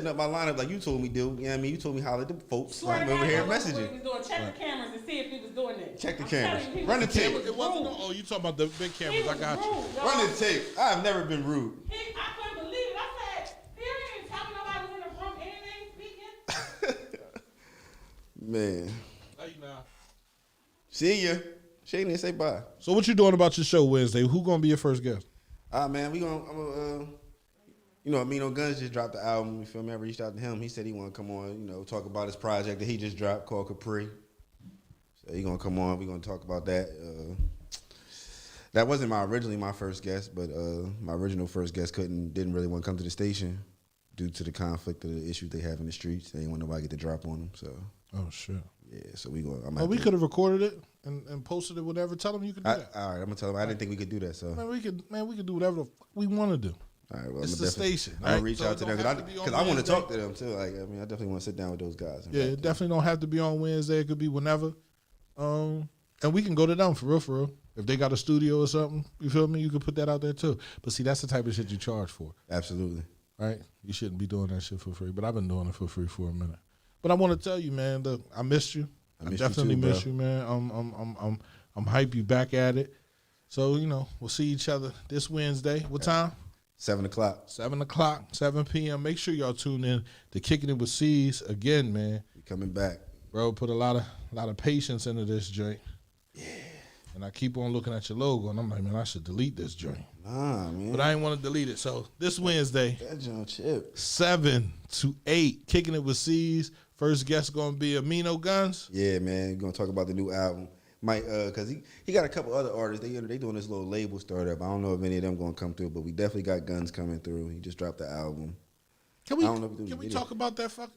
up my lineup like you told me to. You know what I mean? You told me holler at the folks. Swear to I'm over God, here that wasn't what messaging. he was doing. Check the cameras and see if he was doing that. Check the I'm cameras. telling you, he Run the was- he tape. was It wasn't. rude. Oh, you talking about the big He cameras? was I got you. rude, y'all. Run the tape. I've never been rude. I couldn't believe it. I said, he didn't tell me nobody was in the room. Anything speaking. Man. How you now? See ya. She didn't say bye. So what you doing about your show Wednesday? Who gonna be your first guest? Man, you know, Amino Guns just dropped the album. You feel me? I reached out to him. He said he want to come on, you know, talk about his project that he just dropped called Capri. So he gonna come on. We gonna talk about that. That wasn't originally my first guest, but my original first guest didn't really want to come to the station due to the conflict of the issues they have in the streets. They didn't want nobody to get the drop on them. So Oh shit. yeah, so we going. Oh, we could have recorded it and posted it. Whatever. Tell them you could do that. All right, I'm gonna tell him. I didn't think we could do that. So Man, we could do whatever the fuck we want to do. All right, well, it's the station. I'll reach out to them because I want to talk to them too. Like, I mean, I definitely want to sit down with those guys. Yeah, it definitely don't have to be on Wednesday. It could be whenever. And we can go to them for real. If they got a studio or something, you feel me? You can put that out there too. But see, that's the type of shit you charge for. Absolutely. Right? You shouldn't be doing that shit for free. But I've been doing it for free for a minute. But I want to tell you, man, look, I missed you. I definitely miss you, man. I'm hype you back at it. So, we'll see each other this Wednesday. What time? 7 o'clock. 7 o'clock, 7 p.m. Make sure y'all tune in to Kicking It With C's again, man. We coming back. Bro, put a lot of patience into this joint. Yeah. And I keep on looking at your logo, and I'm like, man, I should delete this joint. Nah, man. But I ain't want to delete it. So this Wednesday, that joint chip. 7 to 8, Kicking It With C's. First guest going to be Amino Guns. Yeah, man. We're going to talk about the new album. Might, because he got a couple other artists. They doing this little label startup. I don't know if any of them going to come through, but we definitely got Guns coming through. He just dropped the album. Can we talk about that fuck?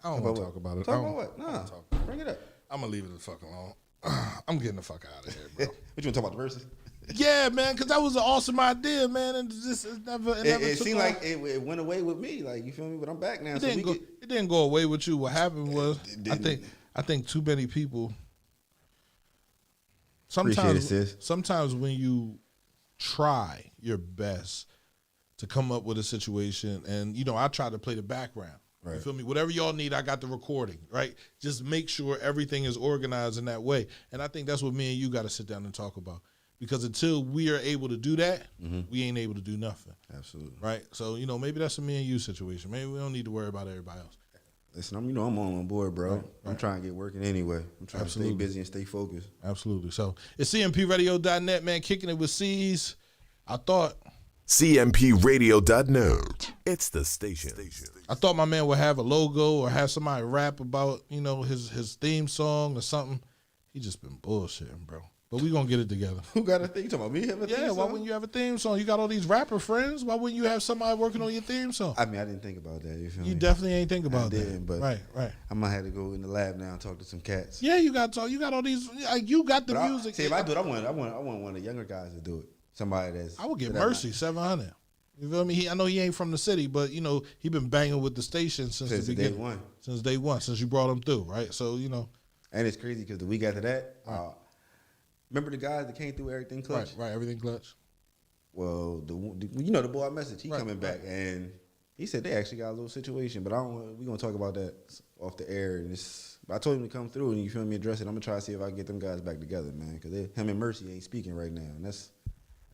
I don't want to talk about it. Talk about what? Nah, bring it up. I'm going to leave it the fuck alone. I'm getting the fuck out of here, bro. What you want to talk about, the verses? Yeah, man, because that was an awesome idea, man, and it never seemed like it went away with me, like, you feel me? But I'm back now. It didn't go away with you. What happened was, I think too many people. Sometimes when you try your best to come up with a situation, and I try to play the background. Right. You feel me? Whatever y'all need, I got the recording, right? Just make sure everything is organized in that way. And I think that's what me and you got to sit down and talk about. Because until we are able to do that, we ain't able to do nothing. Absolutely. Right? So, maybe that's a me and you situation. Maybe we don't need to worry about everybody else. Listen, I'm on board, bro. Right. I'm trying to get working anyway. I'm trying to stay busy and stay focused. Absolutely. So, it's CMPRadio.net, man, Kicking It With C's. I thought... CMPRadio.net. It's the station. I thought my man would have a logo or have somebody rap about, his theme song or something. He just been bullshitting, bro. But we gonna get it together. Who got a theme? You talking about me? Yeah, why wouldn't you have a theme song? You got all these rapper friends. Why wouldn't you have somebody working on your theme song? I mean, I didn't think about that. You feel me? You definitely ain't think about that. I didn't, but right. I might have to go in the lab now and talk to some cats. Yeah, you got to talk. You got all these. You got the music. See, if I do it, I want one of the younger guys to do it. Somebody that's. I would get Mercy 700. You feel me? I know he ain't from the city, but he been banging with the station since the beginning. Day one. Since day one, since you brought him through, right? So And it's crazy because the week after that, remember the guys that came through Everything Clutch? Right, Everything Clutch. Well, the boy I messaged, he coming back, and he said they actually got a little situation, but we're gonna talk about that off the air. And I told him to come through, and you feel me, address it. I'm gonna try to see if I can get them guys back together, man, because him and Mercy ain't speaking right now, and that's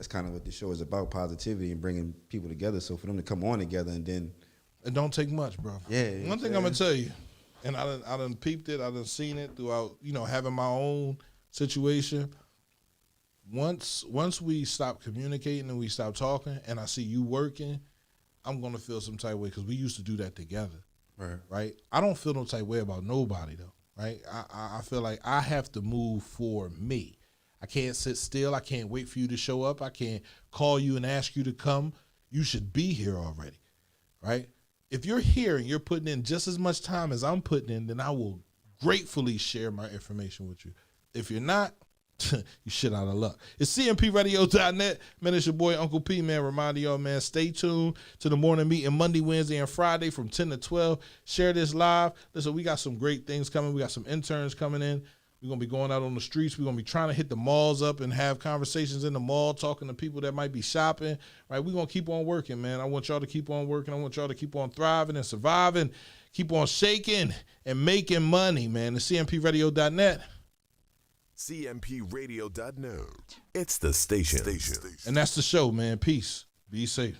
kind of what the show is about, positivity and bringing people together. So for them to come on together and then it don't take much, bro. Yeah. One thing I'm gonna tell you, and I done peeped it, I done seen it throughout, having my own situation. Once we stop communicating and we stop talking, and I see you working, I'm gonna feel some type of way because we used to do that together. Right. I don't feel no type of way about nobody though. Right. I feel like I have to move for me. I can't sit still. I can't wait for you to show up. I can't call you and ask you to come. You should be here already, right? If you're here and you're putting in just as much time as I'm putting in, then I will gratefully share my information with you. If you're not, you shit out of luck. It's CMPRadio.net. Man, it's your boy Uncle P, man. Reminding y'all, man, stay tuned to the morning meeting Monday, Wednesday, and Friday from 10 to 12. Share this live. Listen, we got some great things coming. We got some interns coming in. We're going to be going out on the streets. We're going to be trying to hit the malls up and have conversations in the mall, talking to people that might be shopping. Right? We're going to keep on working, man. I want y'all to keep on working. I want y'all to keep on thriving and surviving. Keep on shaking and making money, man. The CMPRadio.net. CMPRadio.net. It's the station. And that's the show, man. Peace. Be safe.